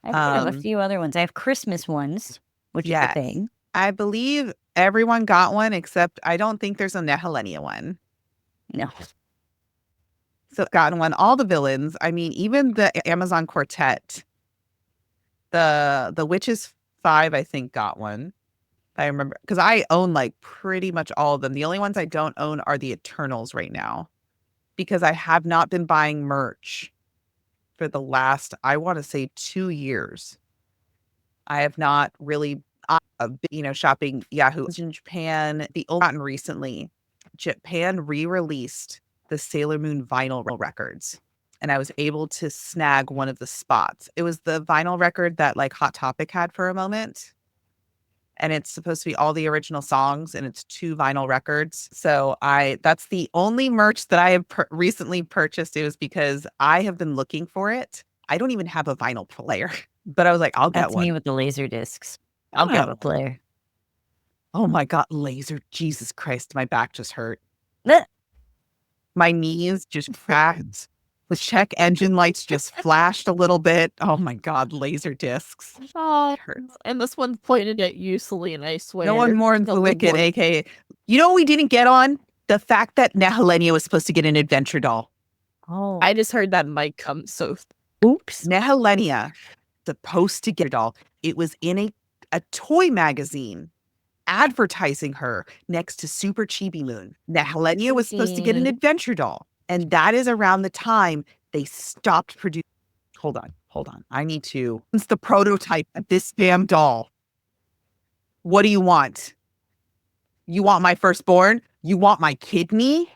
Speaker 3: I think I have a few other ones. I have Christmas ones, which is
Speaker 2: Yes.
Speaker 3: a thing.
Speaker 2: I believe everyone got one except I don't think there's a Nehelenia one.
Speaker 3: No.
Speaker 2: So gotten one. All the villains. I mean, even the Amazon Quartet. The Witches 5, I think, got one. I remember because I own like pretty much all of them. The only ones I don't own are the Eternals right now because I have not been buying merch for the last, I want to say, 2 years. I have not really, shopping Yahoo in Japan. The only gotten recently, Japan re-released the Sailor Moon vinyl records, and I was able to snag one of the spots. It was the vinyl record that like Hot Topic had for a moment. And it's supposed to be all the original songs, and it's 2 vinyl records. So that's the only merch that I have recently purchased. It was because I have been looking for it. I don't even have a vinyl player, but I was like, I'll get
Speaker 3: That's
Speaker 2: one.
Speaker 3: me with the laser discs. I'll get a player.
Speaker 2: Oh my God, laser. Jesus Christ, my back just hurt.
Speaker 3: Blech.
Speaker 2: My knees just cracked. The check engine lights just flashed a little bit. Oh my God, laser discs.
Speaker 1: Oh, it hurts. And this one's pointed at you, Selene, I swear.
Speaker 2: No one mourns the
Speaker 1: one
Speaker 2: wicked,
Speaker 1: mourns-
Speaker 2: aka. You know what we didn't get on? The fact that Nehelenia was supposed to get an adventure doll.
Speaker 3: Oh,
Speaker 1: I just heard that mic come, so
Speaker 3: oops.
Speaker 2: Nehelenia supposed to get a doll. It was in a toy magazine advertising her next to Super Chibi Moon. Nehelenia was supposed to get an adventure doll. And that is around the time they stopped producing. Hold on. I need to. It's the prototype of this damn doll. What do you want? You want my firstborn? You want my kidney?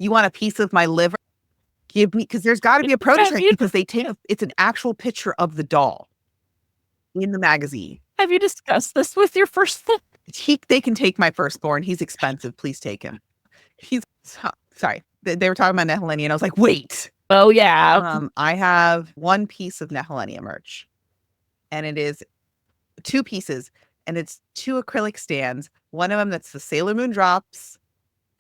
Speaker 2: You want a piece of my liver? Give me, because there's got to be a prototype because it's an actual picture of the doll in the magazine.
Speaker 1: have you discussed this with your first
Speaker 2: They can take my firstborn. He's expensive. Please take him. Sorry. They were talking about Nehelenia, and I was like, wait.
Speaker 1: Oh, yeah.
Speaker 2: I have one piece of Nehelenia merch, and it is 2 pieces, and it's 2 acrylic stands. One of them that's the Sailor Moon drops,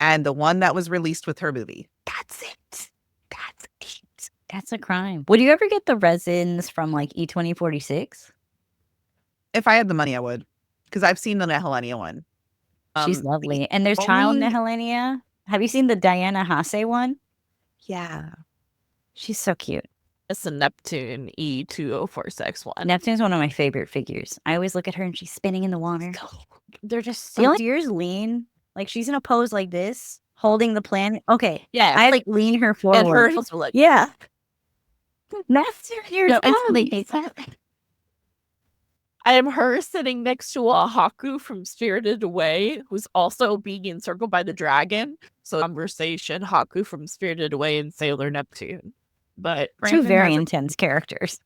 Speaker 2: and the one that was released with her movie. That's it.
Speaker 3: That's a crime. Would you ever get the resins from like E2046?
Speaker 2: If I had the money, I would, because I've seen the Nehelenia one.
Speaker 3: She's lovely. And there's Child
Speaker 2: only-
Speaker 3: Nehelenia. Have you seen the Diana Hase one?
Speaker 2: Yeah.
Speaker 3: She's so cute.
Speaker 1: It's a Neptune E2046 one.
Speaker 3: Neptune's one of my favorite figures. I always look at her and she's spinning in the water.
Speaker 1: They're just
Speaker 3: The
Speaker 1: so
Speaker 3: only ears lean. Like she's in a pose like this, holding the planet. Okay.
Speaker 1: yeah.
Speaker 3: I like lean her forward.
Speaker 1: and her heels were like,
Speaker 3: Yeah. Neptune, you're
Speaker 1: No,
Speaker 3: lovely.
Speaker 1: I am her sitting next to a Haku from Spirited Away, who's also being encircled by the dragon. So conversation, Haku from Spirited Away and Sailor Neptune. But
Speaker 3: Two
Speaker 2: Brandon
Speaker 3: very
Speaker 2: has a-
Speaker 3: intense characters.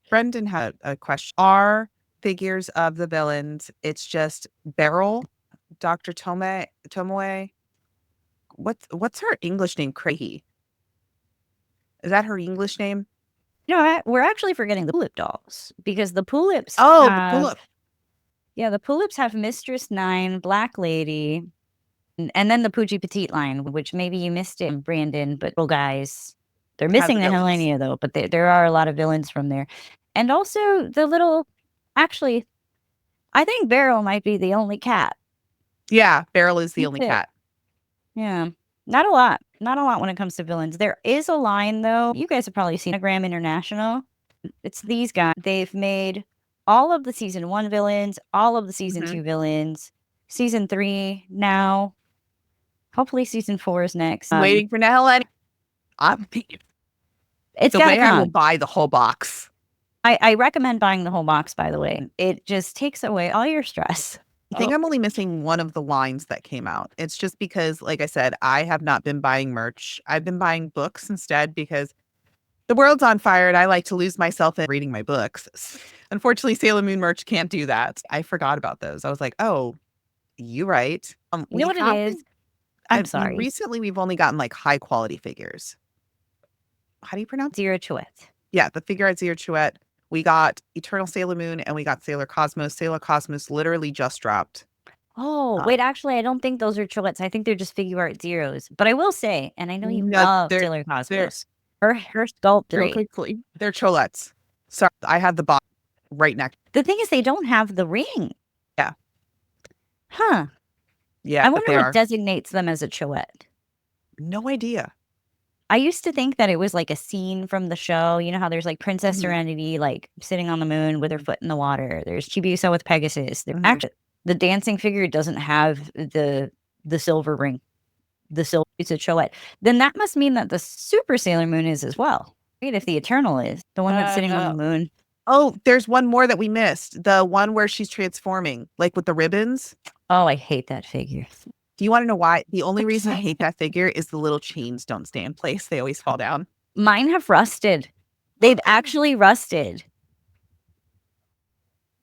Speaker 2: Brendan had a question. Are figures of the villains, it's just Beryl, Dr. Tomoe? What's her English name? Crazy. Is that her English name?
Speaker 3: No, we're actually forgetting the Poolip dolls because the Poolips.
Speaker 2: Oh,
Speaker 3: have,
Speaker 2: the pull-up.
Speaker 3: Yeah, the Poolips have Mistress Nine, Black Lady, and then the Poochie Petite line, which maybe you missed it, Brandon. But little guys, they're missing the
Speaker 2: villains.
Speaker 3: Helenia though. But there are a lot of villains from there, and also the little. Actually, I think Beryl might be the only cat.
Speaker 2: Yeah, Beryl is the
Speaker 3: That's
Speaker 2: only
Speaker 3: it.
Speaker 2: cat.
Speaker 3: Yeah, not a lot. Not a lot when it comes to villains. There is a line though. You guys have probably seen Anagram International. It's these guys. They've made all of the season 1 villains, all of the season
Speaker 2: Mhm.
Speaker 3: 2 villains, season 3 now. Hopefully season 4 is next.
Speaker 2: Waiting for Nehelenia.
Speaker 3: It's
Speaker 2: The
Speaker 3: got
Speaker 2: way
Speaker 3: to
Speaker 2: I will
Speaker 3: come.
Speaker 2: buy the whole box.
Speaker 3: I recommend buying the whole box, by the way. It just takes away all your stress.
Speaker 2: I think I'm only missing one of the lines that came out. It's just because, like I said, I have not been buying merch. I've been buying books instead because the world's on fire and I like to lose myself in reading my books. Unfortunately, Sailor Moon merch can't do that. I forgot about those. I was like, oh, you're right.
Speaker 3: You know
Speaker 2: we
Speaker 3: what it
Speaker 2: have-
Speaker 3: is? I'm
Speaker 2: I mean,
Speaker 3: sorry.
Speaker 2: recently, we've only gotten like high quality figures. How do you pronounce it?
Speaker 3: Zero Chouette.
Speaker 2: Yeah, the figure at Zero Chouette. We got Eternal Sailor Moon and we got Sailor Cosmos. Sailor Cosmos literally just dropped.
Speaker 3: Oh, wait, actually, I don't think those are Chouettes. I think they're just figure art zeros. But I will say, and I know you
Speaker 2: No,
Speaker 3: love
Speaker 2: they're-
Speaker 3: Sailor Cosmos. Her sculpt
Speaker 1: real
Speaker 3: great.
Speaker 1: quickly.
Speaker 2: They're Cholettes. Sorry, I had the box right next.
Speaker 3: The thing is, they don't have the ring.
Speaker 2: Yeah.
Speaker 3: Huh.
Speaker 2: Yeah,
Speaker 3: I
Speaker 2: but
Speaker 3: wonder
Speaker 2: they
Speaker 3: what
Speaker 2: are.
Speaker 3: designates them as a Chouette.
Speaker 2: No idea.
Speaker 3: I used to think that it was like a scene from the show. You know how there's like Princess
Speaker 2: Mhm.
Speaker 3: Serenity, like sitting on the moon with her foot in the water. There's Chibiusa with Pegasus.
Speaker 2: Mhm.
Speaker 3: Actually, the dancing figure doesn't have the silver ring. It's a Chouette. Then that must mean that the Super Sailor Moon is as well. Right? If the Eternal is the one that's sitting on the moon.
Speaker 2: Oh, there's one more that we missed. The one where she's transforming, like with the ribbons.
Speaker 3: Oh, I hate that figure.
Speaker 2: Do you want to know why? The only reason I hate that figure is the little chains don't stay in place. They always fall down.
Speaker 3: Mine have rusted. They've actually rusted.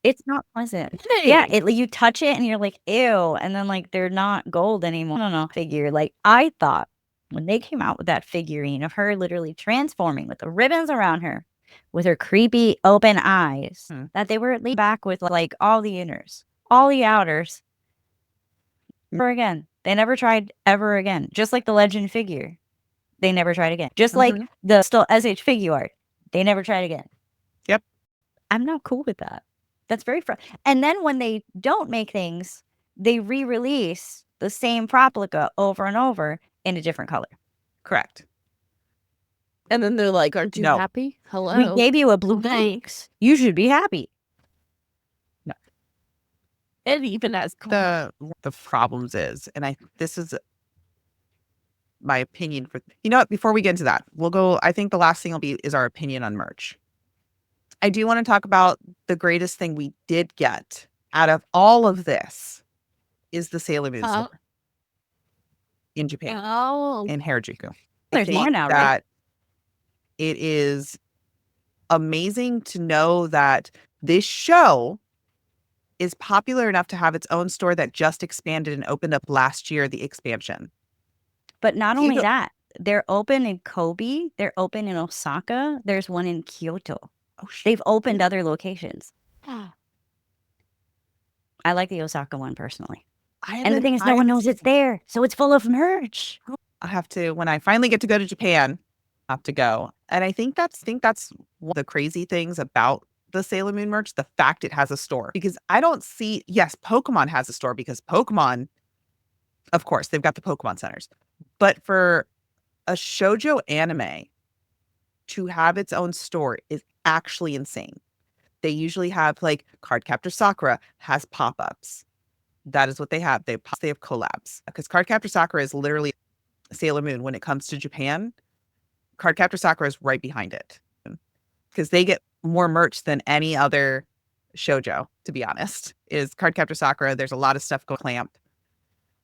Speaker 3: It's not pleasant. Yeah, you touch it and you're like, ew. And then like they're not gold anymore. I don't know. Figure. Like I thought when they came out with that figurine of her literally transforming with the ribbons around her, with her creepy open eyes, that they were at least back with like all the inners, all the outers. Never again. They never tried ever again. Just like the legend figure. they never tried again. Just like the still S.h. Figuart, they never tried again.
Speaker 2: Yep.
Speaker 3: I'm not cool with that. That's very and then when they don't make things, they re-release the same replica over and over in a different color.
Speaker 2: Correct.
Speaker 1: And then they're like, aren't you
Speaker 2: No.
Speaker 1: happy? Hello.
Speaker 3: We gave you a blue thanks. You should be happy.
Speaker 2: No.
Speaker 1: It even has
Speaker 2: The problems is, and this is my opinion for, you know what, before we get into that, I think the last thing is our opinion on merch. I do want to talk about the greatest thing we did get out of all of this is the Sailor Moon store in Japan, in Harajuku.
Speaker 3: There's more now, right?
Speaker 2: It is amazing to know that this show is popular enough to have its own store that just expanded and opened up last year, the expansion.
Speaker 3: But not only that, they're open in Kobe, they're open in Osaka, there's one in Kyoto. They've opened other locations. I like the Osaka one personally. And the thing is, no one knows it's there, so it's full of merch.
Speaker 2: I have to, when I finally get to go to Japan, I have to go. And I think that's one of the crazy things about the Sailor Moon merch, the fact it has a store. Because I don't see, yes, Pokemon has a store because Pokemon, of course, they've got the Pokemon centers. But for a shoujo anime to have its own store is actually insane. They usually have, like, Cardcaptor Sakura has pop-ups. That is what they have. They have collabs. Because Cardcaptor Sakura is literally Sailor Moon when it comes to Japan. Cardcaptor Sakura is right behind it. Because they get more merch than any other shoujo, to be honest. Is Cardcaptor Sakura. There's a lot of stuff going clamp.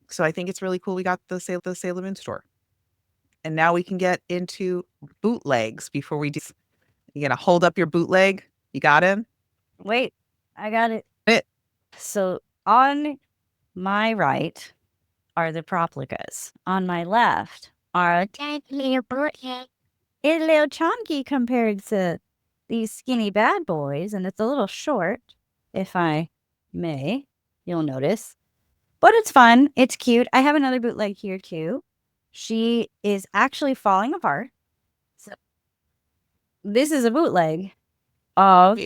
Speaker 2: So I think it's really cool we got the Sailor Moon store. And now we can get into bootlegs before we do. You gonna hold up your bootleg? You got him?
Speaker 3: Wait, I got it.
Speaker 2: It.
Speaker 3: So on my right are the proplicas. On my left are a tiny little bootleg. It's a little chunky compared to these skinny bad boys, and it's a little short, if I may, you'll notice. But it's fun. It's cute. I have another bootleg here, too. She is actually falling apart. So this is a bootleg of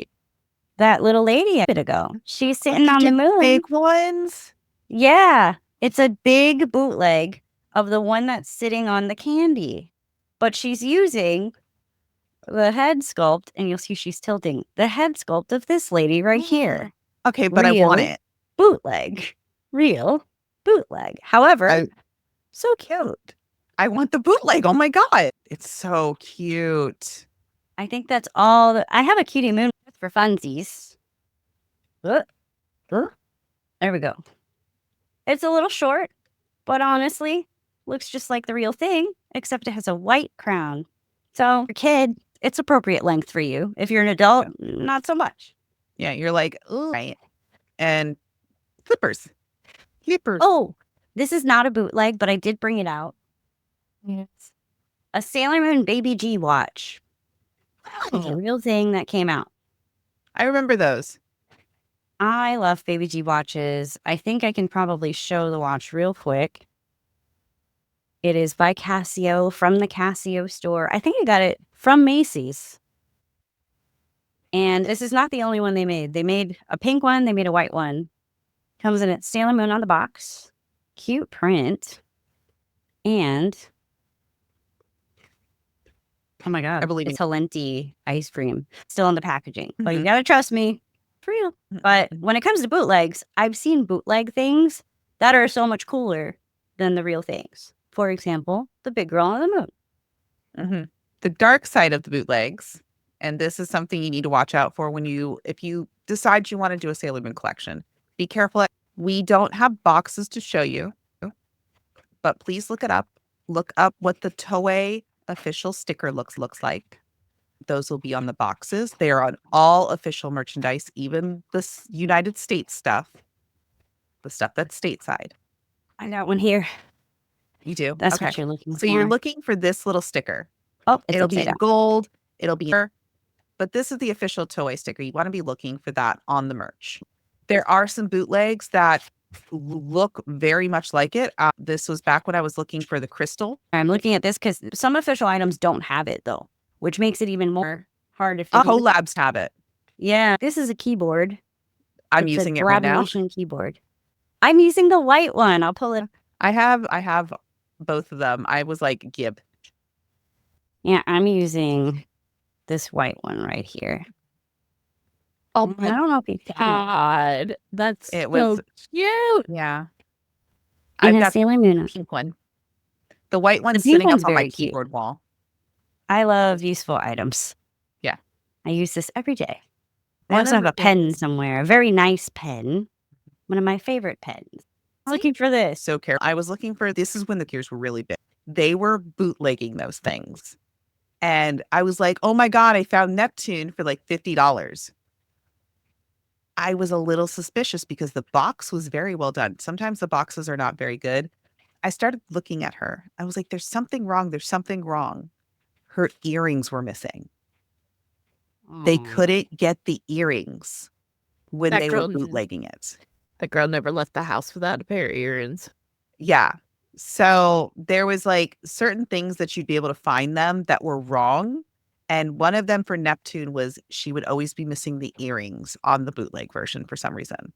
Speaker 3: that little lady a bit ago. She's sitting on the moon.
Speaker 2: Big ones?
Speaker 3: Yeah. It's a big bootleg of the one that's sitting on the candy. But she's using the head sculpt, and you'll see she's tilting, the head sculpt of this lady right here.
Speaker 2: Okay, but I want it.
Speaker 3: Bootleg. Real bootleg. However, so cute.
Speaker 2: I want the bootleg. Oh my God. It's so cute.
Speaker 3: I think that's all. I have a cutie moon for funsies. There we go. It's a little short, but honestly, looks just like the real thing, except it has a white crown. So, for a kid, it's appropriate length for you. If you're an adult, not so much.
Speaker 2: Yeah, you're like, ooh, right. And flippers.
Speaker 3: Oh, this is not a bootleg, but I did bring it out. It's a Sailor Moon Baby G watch. It's a real thing that came out.
Speaker 2: I remember those.
Speaker 3: I love Baby G watches. I think I can probably show the watch real quick. It is by Casio, from the Casio store. I think I got it from Macy's. And this is not the only one they made. They made a pink one. They made a white one. Comes in at Sailor Moon on the box. Cute print. And oh my God,
Speaker 2: I believe
Speaker 3: it's Halenti ice cream still in the packaging. But you gotta trust me, for real. But when it comes to bootlegs, I've seen bootleg things that are so much cooler than the real things. For example, the big girl on the moon.
Speaker 2: Mm-hmm. The dark side of the bootlegs, and this is something you need to watch out for if you decide you want to do a Sailor Moon collection. Be careful. We don't have boxes to show you, but please look it up. Look up what the Toei official sticker looks like. Those will be on the boxes. They are on all official merchandise, even the United States stuff, the stuff that's stateside.
Speaker 3: I got one here.
Speaker 2: You do?
Speaker 3: That's
Speaker 2: okay.
Speaker 3: What you're looking for.
Speaker 2: So you're looking for this little sticker.
Speaker 3: Oh,
Speaker 2: it'll be in gold. It'll be but this is the official Toei sticker. You want to be looking for that on the merch. There are some bootlegs that look very much like it. This was back when I was looking for the crystal.
Speaker 3: I'm looking at this because some official items don't have it though, which makes it even more hard to figure.
Speaker 2: Labs have it.
Speaker 3: Yeah, this is a keyboard.
Speaker 2: I'm
Speaker 3: It's
Speaker 2: using
Speaker 3: a
Speaker 2: it right now.
Speaker 3: Gravitation keyboard. I'm using the white one. I'll pull it.
Speaker 2: I have both of them. I was like, Gib.
Speaker 3: Yeah, I'm using this white one right here.
Speaker 1: Oh
Speaker 3: I
Speaker 1: my
Speaker 3: don't know if you can.
Speaker 1: God, that's
Speaker 2: It
Speaker 1: so
Speaker 2: was
Speaker 1: cute.
Speaker 2: yeah.
Speaker 3: And
Speaker 2: I've
Speaker 3: a
Speaker 2: got
Speaker 3: Sailor Moon.
Speaker 2: the pink one. The white one's
Speaker 3: pink
Speaker 2: sitting up
Speaker 3: one's
Speaker 2: on my
Speaker 3: very cute.
Speaker 2: keyboard wall.
Speaker 3: I love useful items.
Speaker 2: Yeah.
Speaker 3: I use this every day. I
Speaker 2: One
Speaker 3: also
Speaker 2: of
Speaker 3: have a
Speaker 2: the
Speaker 3: pen
Speaker 2: things-
Speaker 3: somewhere, a very nice pen. One of my favorite pens. Looking for this.
Speaker 2: So careful. I was looking for this is when the gears were really big. They were bootlegging those things. And I was like, oh my God, I found Neptune for like $50. I was a little suspicious because the box was very well done. Sometimes the boxes are not very good. I started looking at her. I was like, there's something wrong. There's something wrong. Her earrings were missing. They
Speaker 3: Aw.
Speaker 2: couldn't get the earrings when
Speaker 1: That
Speaker 2: they were
Speaker 1: girl-
Speaker 2: bootlegging it.
Speaker 1: That girl never left the house without a pair of earrings.
Speaker 2: Yeah. So there was like certain things that you'd be able to find them that were wrong. And one of them for Neptune was she would always be missing the earrings on the bootleg version for some reason.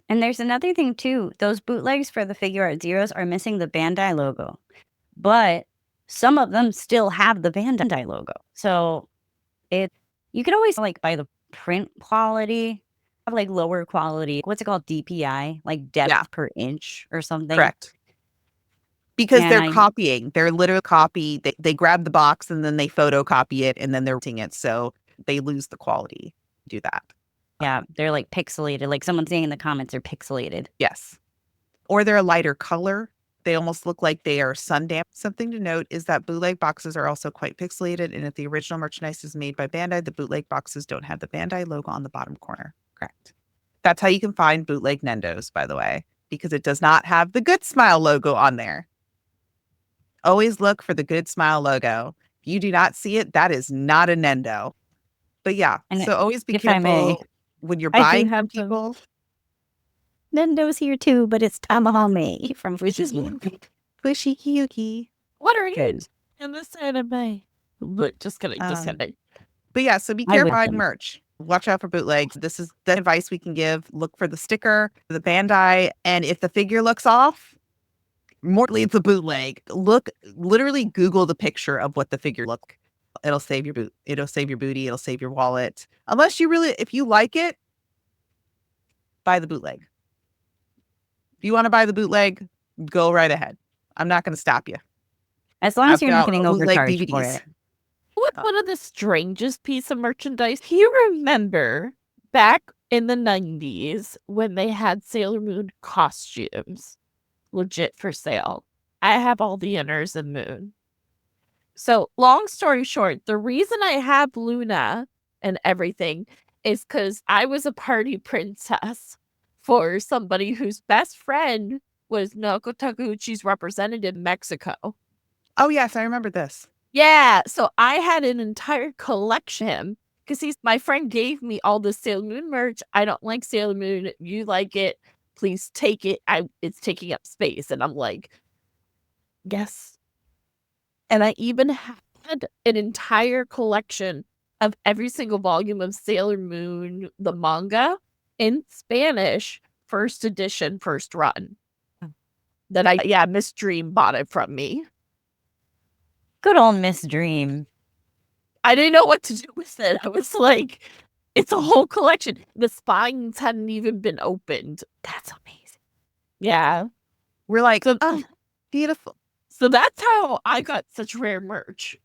Speaker 3: And there's another thing too. Those bootlegs for the Figure Art Zeros are missing the Bandai logo. But some of them still have the Bandai logo. So you can always like buy the print quality, have like lower quality. What's it called? DPI, like depth
Speaker 2: Yeah.
Speaker 3: per inch or something.
Speaker 2: Correct. Because
Speaker 3: And
Speaker 2: they're copying. They're literally copy. They grab the box and then they photocopy it and then they're printing it. So they lose the quality. Do that.
Speaker 3: Yeah, they're like pixelated. Like someone's saying in the comments, they're pixelated.
Speaker 2: Yes. Or they're a lighter color. They almost look like they are sun damped. Something to note is that bootleg boxes are also quite pixelated. And if the original merchandise is made by Bandai, the bootleg boxes don't have the Bandai logo on the bottom corner. Correct. That's how you can find bootleg Nendos, by the way, because it does not have the Good Smile logo on there. Always look for the Good Smile logo. If you do not see it, that is not a Nendo. But yeah,
Speaker 3: And
Speaker 2: so always be
Speaker 3: if I may,
Speaker 2: careful when you're
Speaker 3: I do
Speaker 2: buying
Speaker 3: have
Speaker 2: from people.
Speaker 3: Nendo's here too, but it's Tamahome from
Speaker 1: Which is
Speaker 2: Squishy Yuki.
Speaker 1: what are you
Speaker 3: Good.
Speaker 1: in this anime? But just kidding, just kidding.
Speaker 2: But yeah, so be
Speaker 3: I
Speaker 2: careful
Speaker 3: would
Speaker 2: buying
Speaker 3: think.
Speaker 2: merch. Watch out for bootlegs. This is the advice we can give. Look for the sticker, the Bandai, and if the figure looks off, mortally it's a bootleg. Literally Google the picture of what the figure look. It'll save your boot. It'll save your booty. It'll save your wallet. Unless you really, if you like it, buy the bootleg. If you want to buy the bootleg, go right ahead. I'm not going to stop you.
Speaker 3: As long as
Speaker 2: I've
Speaker 3: you're not
Speaker 2: got
Speaker 3: getting
Speaker 2: bootleg
Speaker 3: overcharged for
Speaker 2: DVDs.
Speaker 3: it.
Speaker 1: What one of the strangest piece of merchandise? Do you remember back in the 90s when they had Sailor Moon costumes legit for sale? I have all the inners of Moon. So, long story short, the reason I have Luna and everything is because I was a party princess for somebody whose best friend was Naoko Takeuchi's representative in Mexico.
Speaker 2: Oh, yes, I remember this.
Speaker 1: Yeah, so I had an entire collection because my friend gave me all the Sailor Moon merch. I don't like Sailor Moon. You like it, please take it. It's taking up space. And I'm like, yes. And I even had an entire collection of every single volume of Sailor Moon, the manga, in Spanish, first edition, first run. That Miss Dream bought it from me.
Speaker 3: Good old Miss Dream.
Speaker 1: I didn't know what to do with it. I was like, it's a whole collection. The spines hadn't even been opened.
Speaker 3: That's amazing.
Speaker 1: Yeah.
Speaker 2: We're like,
Speaker 1: So,
Speaker 2: oh, beautiful.
Speaker 1: so that's how I got such rare merch.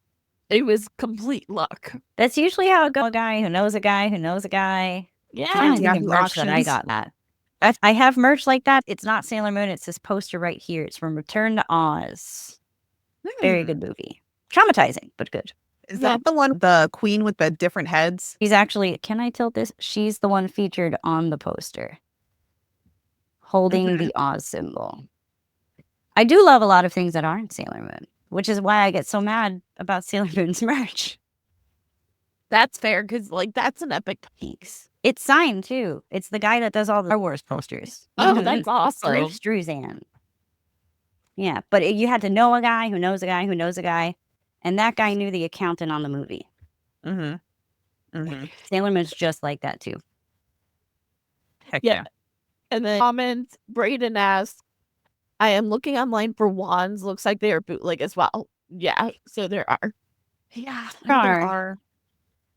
Speaker 1: It was complete luck.
Speaker 3: That's usually how it goes. A guy who knows a guy who knows a guy.
Speaker 1: Yeah.
Speaker 3: I don't
Speaker 2: Yeah,
Speaker 3: think
Speaker 2: who
Speaker 3: merch that I
Speaker 2: auctions.
Speaker 3: got that. I have merch like that. It's not Sailor Moon. It's this poster right here. It's from Return to Oz. Very good movie. Traumatizing, but good.
Speaker 2: Is that the one, the queen with the different heads?
Speaker 3: She's actually, can I tilt this? She's the one featured on the poster. Holding the Oz symbol. I do love a lot of things that aren't Sailor Moon, which is why I get so mad about Sailor Moon's merch.
Speaker 1: That's fair because, that's an epic piece.
Speaker 3: It's signed too. It's the guy that does all the Star Wars posters.
Speaker 1: Oh, that's awesome.
Speaker 3: Bruce Struzan. Yeah, but you had to know a guy who knows a guy who knows a guy, and that guy knew the accountant on the movie. Sailor Moon's just like that too.
Speaker 2: Heck yeah.
Speaker 1: And then comment, Brayden asks, I am looking online for wands. Looks like they are bootleg as well. Yeah, so there are.
Speaker 2: Yeah,
Speaker 3: There
Speaker 2: there
Speaker 3: are.
Speaker 2: are.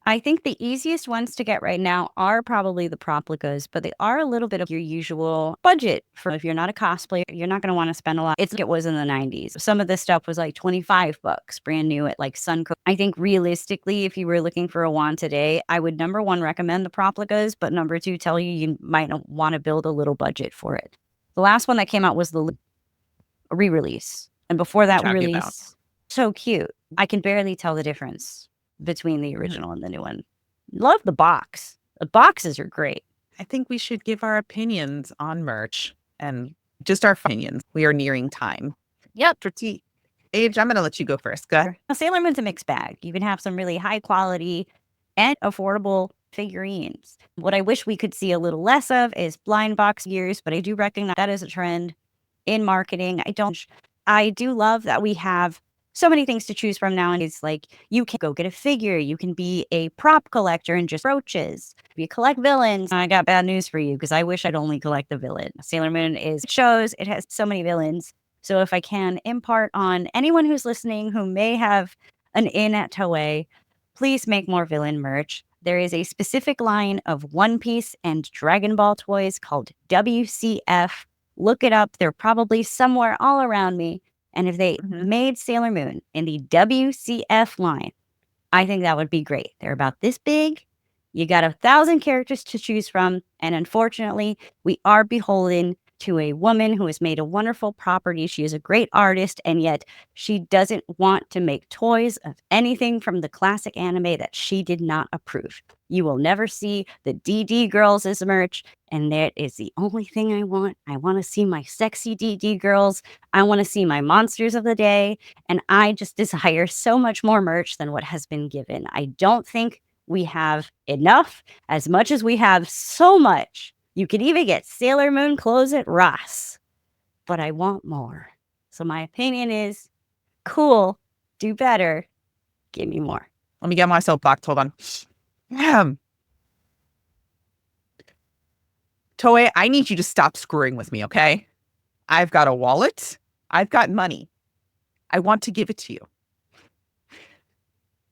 Speaker 3: I think the easiest ones to get right now are probably the Proplicas, but they are a little bit of your usual budget. For if you're not a cosplayer, you're not going to want to spend a lot. It's like it was in the 90s. Some of this stuff was like $25, brand new at like Sunco. I think realistically, if you were looking for a wand today, I would number one recommend the Proplicas, but number two, tell you might want to build a little budget for it. The last one that came out was the re-release, and before that release, so cute. I can barely tell the difference between the original and the new one. Love the box. The boxes are great.
Speaker 2: I think we should give our opinions on merch and just our opinions. We are nearing time.
Speaker 1: Yep.
Speaker 2: Tortilla, Age, I'm going to let you go first. Go ahead.
Speaker 3: Sailor Moon's a mixed bag. You can have some really high quality and affordable figurines. What I wish we could see a little less of is blind box gears, but I do recognize that is a trend in marketing. I do love that we have so many things to choose from now. And it's like, you can go get a figure. You can be a prop collector and just brooches. You collect villains. I got bad news for you because I wish I'd only collect the villain. Sailor Moon it has so many villains. So if I can impart on anyone who's listening who may have an in at Toei, please make more villain merch. There is a specific line of One Piece and Dragon Ball toys called WCF. Look it up. They're probably somewhere all around me. And if they made Sailor Moon in the WCF line, I think that would be great. They're about this big. You got 1,000 characters to choose from. And unfortunately, we are beholden to a woman who has made a wonderful property. She is a great artist, and yet she doesn't want to make toys of anything from the classic anime that she did not approve. You will never see the DD girls as merch, and that is the only thing I want. I want to see my sexy DD girls. I want to see my monsters of the day, and I just desire so much more merch than what has been given. I don't think we have enough, as much as we have so much. You could even get Sailor Moon clothes at Ross, but I want more. So my opinion is, cool, do better, give me more.
Speaker 2: Let me get myself back. Hold on. Toei, I need you to stop screwing with me, okay? I've got a wallet. I've got money. I want to give it to you.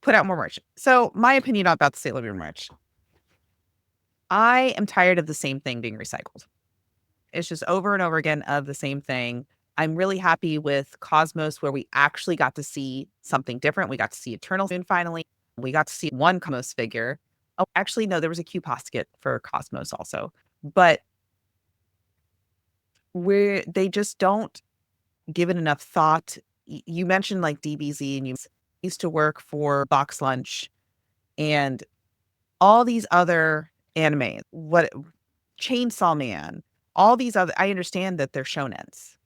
Speaker 2: Put out more merch. So my opinion about the Sailor Moon merch. I am tired of the same thing being recycled. It's just over and over again of the same thing. I'm really happy with Cosmos, where we actually got to see something different. We got to see Eternal Moon finally. We got to see one Cosmos figure. Oh, actually, no, there was a Q posket for Cosmos also. But they just don't give it enough thought. You mentioned like DBZ, and you used to work for Box Lunch and all these other anime, Chainsaw Man, all these other, I understand that they're shonens,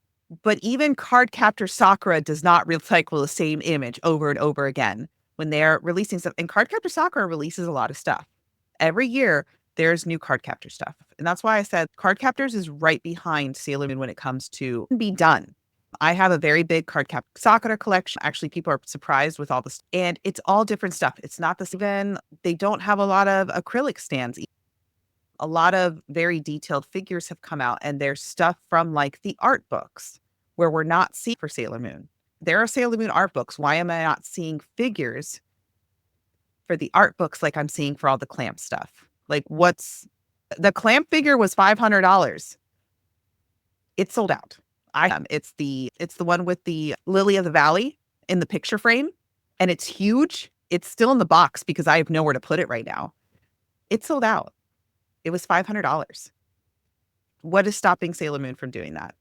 Speaker 2: but even Cardcaptor Sakura does not recycle the same image over and over again when they're releasing stuff. And Cardcaptor Sakura releases a lot of stuff. Every year there's new Cardcaptor stuff. And that's why I said Cardcaptors is right behind Sailor Moon when it comes to be done. I have a very big Cardcaptor Sakura collection. Actually, people are surprised with all this. And it's all different stuff. It's not the same. They don't have a lot of acrylic stands. A lot of very detailed figures have come out, and there's stuff from like the art books where we're not seeing for Sailor Moon. There are Sailor Moon art books. Why am I not seeing figures for the art books like I'm seeing for all the Clamp stuff? Like, the Clamp figure was $500. It's sold out. It's the one with the Lily of the Valley in the picture frame, and it's huge. It's still in the box because I have nowhere to put it right now. It's sold out. It was $500. What is stopping Sailor Moon from doing that?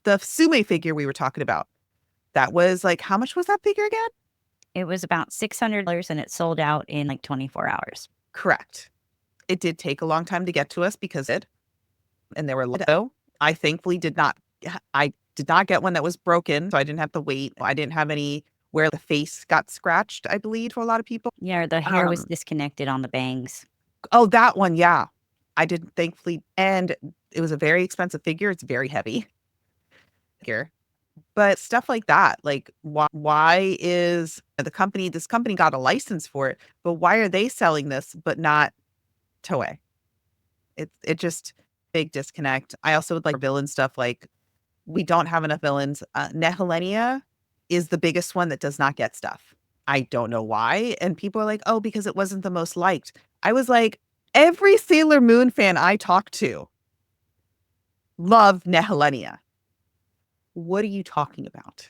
Speaker 2: The Sume figure we were talking about, that was like, how much was that figure again?
Speaker 3: It was about $600, and it sold out in like 24 hours.
Speaker 2: Correct. It did take a long time to get to us because and there were I thankfully did not get one that was broken, so I didn't have to wait. I didn't have any where the face got scratched, I believe, for a lot of people.
Speaker 3: Yeah, the hair was disconnected on the bangs.
Speaker 2: Oh, that one, yeah. I did, thankfully, and it was a very expensive figure. It's very heavy here. But stuff like that, like why is this company got a license for it, but why are they selling this but not Toei? It just big disconnect. I also would like villain stuff. Like we don't have enough villains. Nehelenia is the biggest one that does not get stuff. I don't know why. And people are like, oh, because it wasn't the most liked. I was like, every Sailor Moon fan I talked to love Nehelenia. What are you talking about?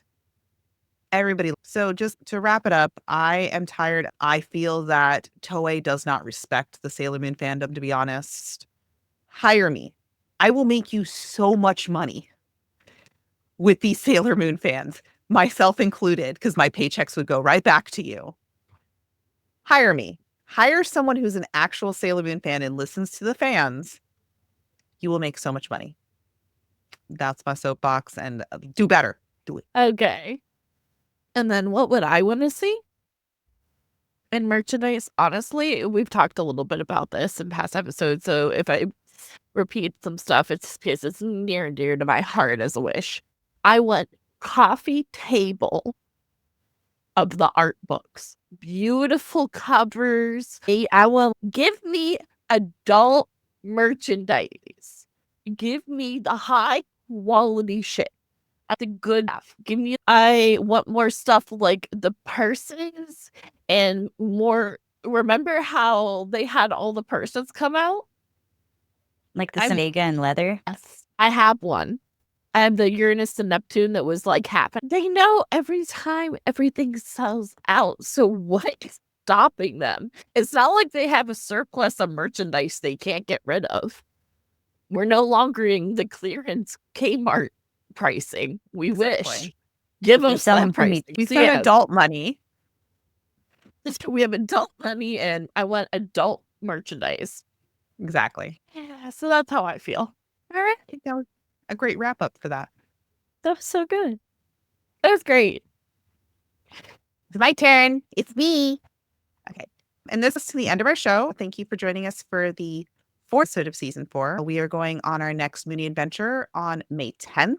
Speaker 2: Everybody. So just to wrap it up, I am tired. I feel that Toei does not respect the Sailor Moon fandom, to be honest. Hire me. I will make you so much money with these Sailor Moon fans, myself included, because my paychecks would go right back to you. Hire me. Hire someone who's an actual Sailor Moon fan and listens to the fans. You will make so much money. That's my soapbox, and do better. Do it.
Speaker 1: Okay. And then what would I want to see in merchandise? Honestly, we've talked a little bit about this in past episodes, so if I repeat some stuff, it's because it's near and dear to my heart as a wish. I want coffee table of the art books. Beautiful covers. Give me adult merchandise. Give me the high quality shit. The good stuff. I want more stuff like the purses and more. Remember how they had all the purses come out?
Speaker 3: Like the Omega and leather?
Speaker 1: Yes. I have one. I have the Uranus and Neptune that was like happening. They know every time everything sells out. So what is stopping them? It's not like they have a surplus of merchandise they can't get rid of. We're no longer in the clearance Kmart pricing. We wish. Give us that pricing.
Speaker 2: We spend adult money.
Speaker 1: We have adult money, and I want adult merchandise.
Speaker 2: Exactly.
Speaker 1: Yeah, so that's how I feel.
Speaker 2: All right. I think that was a great wrap up for that.
Speaker 3: That was so good.
Speaker 1: That was great.
Speaker 2: It's my turn. It's me. Okay. And this is to the end of our show. Thank you for joining us for the 4th episode of season 4. We are going on our next Moony adventure on May 10th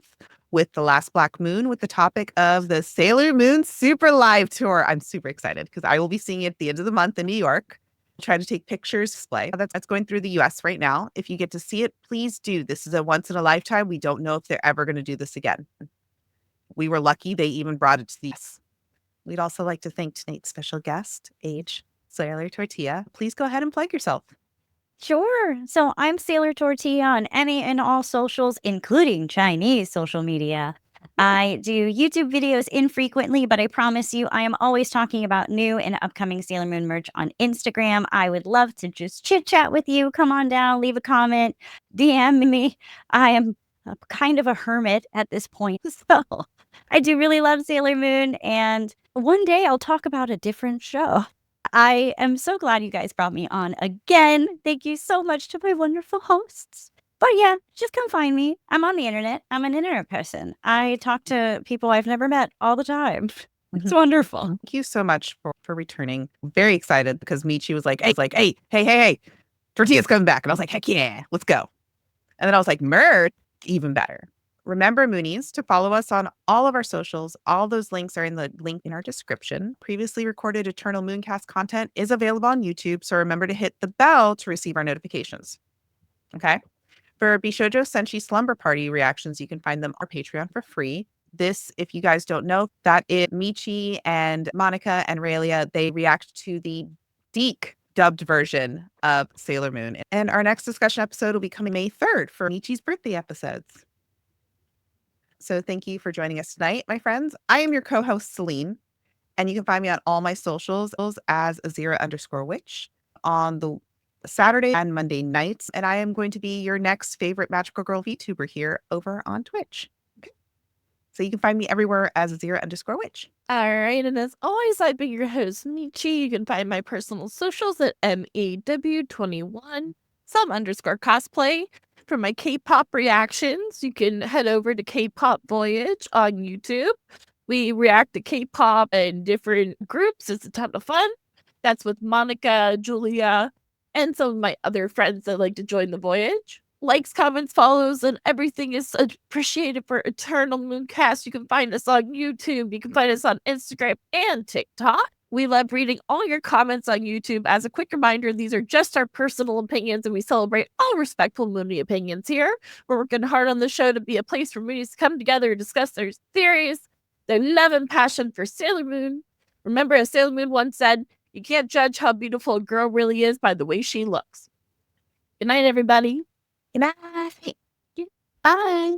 Speaker 2: with The Last Black Moon, with the topic of the Sailor Moon Super Live Tour. I'm super excited because I will be seeing it at the end of the month in New York. Try to take pictures, display. That's going through the US right now. If you get to see it, please do. This is a once in a lifetime. We don't know if they're ever going to do this again. We were lucky they even brought it to the US. We'd also like to thank tonight's special guest, Sailor Tortilla. Please go ahead and plug yourself.
Speaker 3: Sure. So I'm Sailor Tortilla on any and all socials, including Chinese social media. I do YouTube videos infrequently, but I promise you I am always talking about new and upcoming Sailor Moon merch on Instagram. I would love to just chit chat with you. Come on down, leave a comment, DM me. I am kind of a hermit at this point. So I do really love Sailor Moon, and one day I'll talk about a different show. I am so glad you guys brought me on again. Thank you so much to my wonderful hosts. But yeah, just come find me. I'm on the internet. I'm an internet person. I talk to people I've never met all the time. It's wonderful.
Speaker 2: Thank you so much for returning. Very excited because Michi was like, hey, Tortilla's coming back. And I was like, heck yeah, let's go. And then I was like, merch, even better. Remember, Moonies, to follow us on all of our socials. All those links are in the link in our description. Previously recorded Eternal Mooncast content is available on YouTube, so remember to hit the bell to receive our notifications. Okay? For Bishojo Senshi Slumber Party reactions, you can find them on our Patreon for free. This, if you guys don't know, that is Michi and Monica and Raelia. They react to the Deke dubbed version of Sailor Moon. And our next discussion episode will be coming May 3rd for Michi's birthday episodes. So thank you for joining us tonight, my friends. I am your co-host, Selene, and you can find me on all my socials as Azira_witch on the Saturday and Monday nights. And I am going to be your next favorite magical girl VTuber here over on Twitch. Okay. So you can find me everywhere as Azira_witch.
Speaker 1: All right. And as always, I've been your host, Michi. You can find my personal socials at MEW21, _cosplay. For my K-pop reactions, you can head over to K-pop Voyage on YouTube. We react to K-pop in different groups. It's a ton of fun. That's with Monica, Julia, and some of my other friends that like to join the voyage. Likes, comments, follows, and everything is appreciated for Eternal Mooncast. You can find us on YouTube. You can find us on Instagram and TikTok. We love reading all your comments on YouTube. As a quick reminder, these are just our personal opinions, and we celebrate all respectful Mooney opinions here. We're working hard on the show to be a place for Moonies to come together and discuss their theories, their love and passion for Sailor Moon. Remember, as Sailor Moon once said, you can't judge how beautiful a girl really is by the way she looks. Good night, everybody.
Speaker 3: Good night.
Speaker 1: Bye.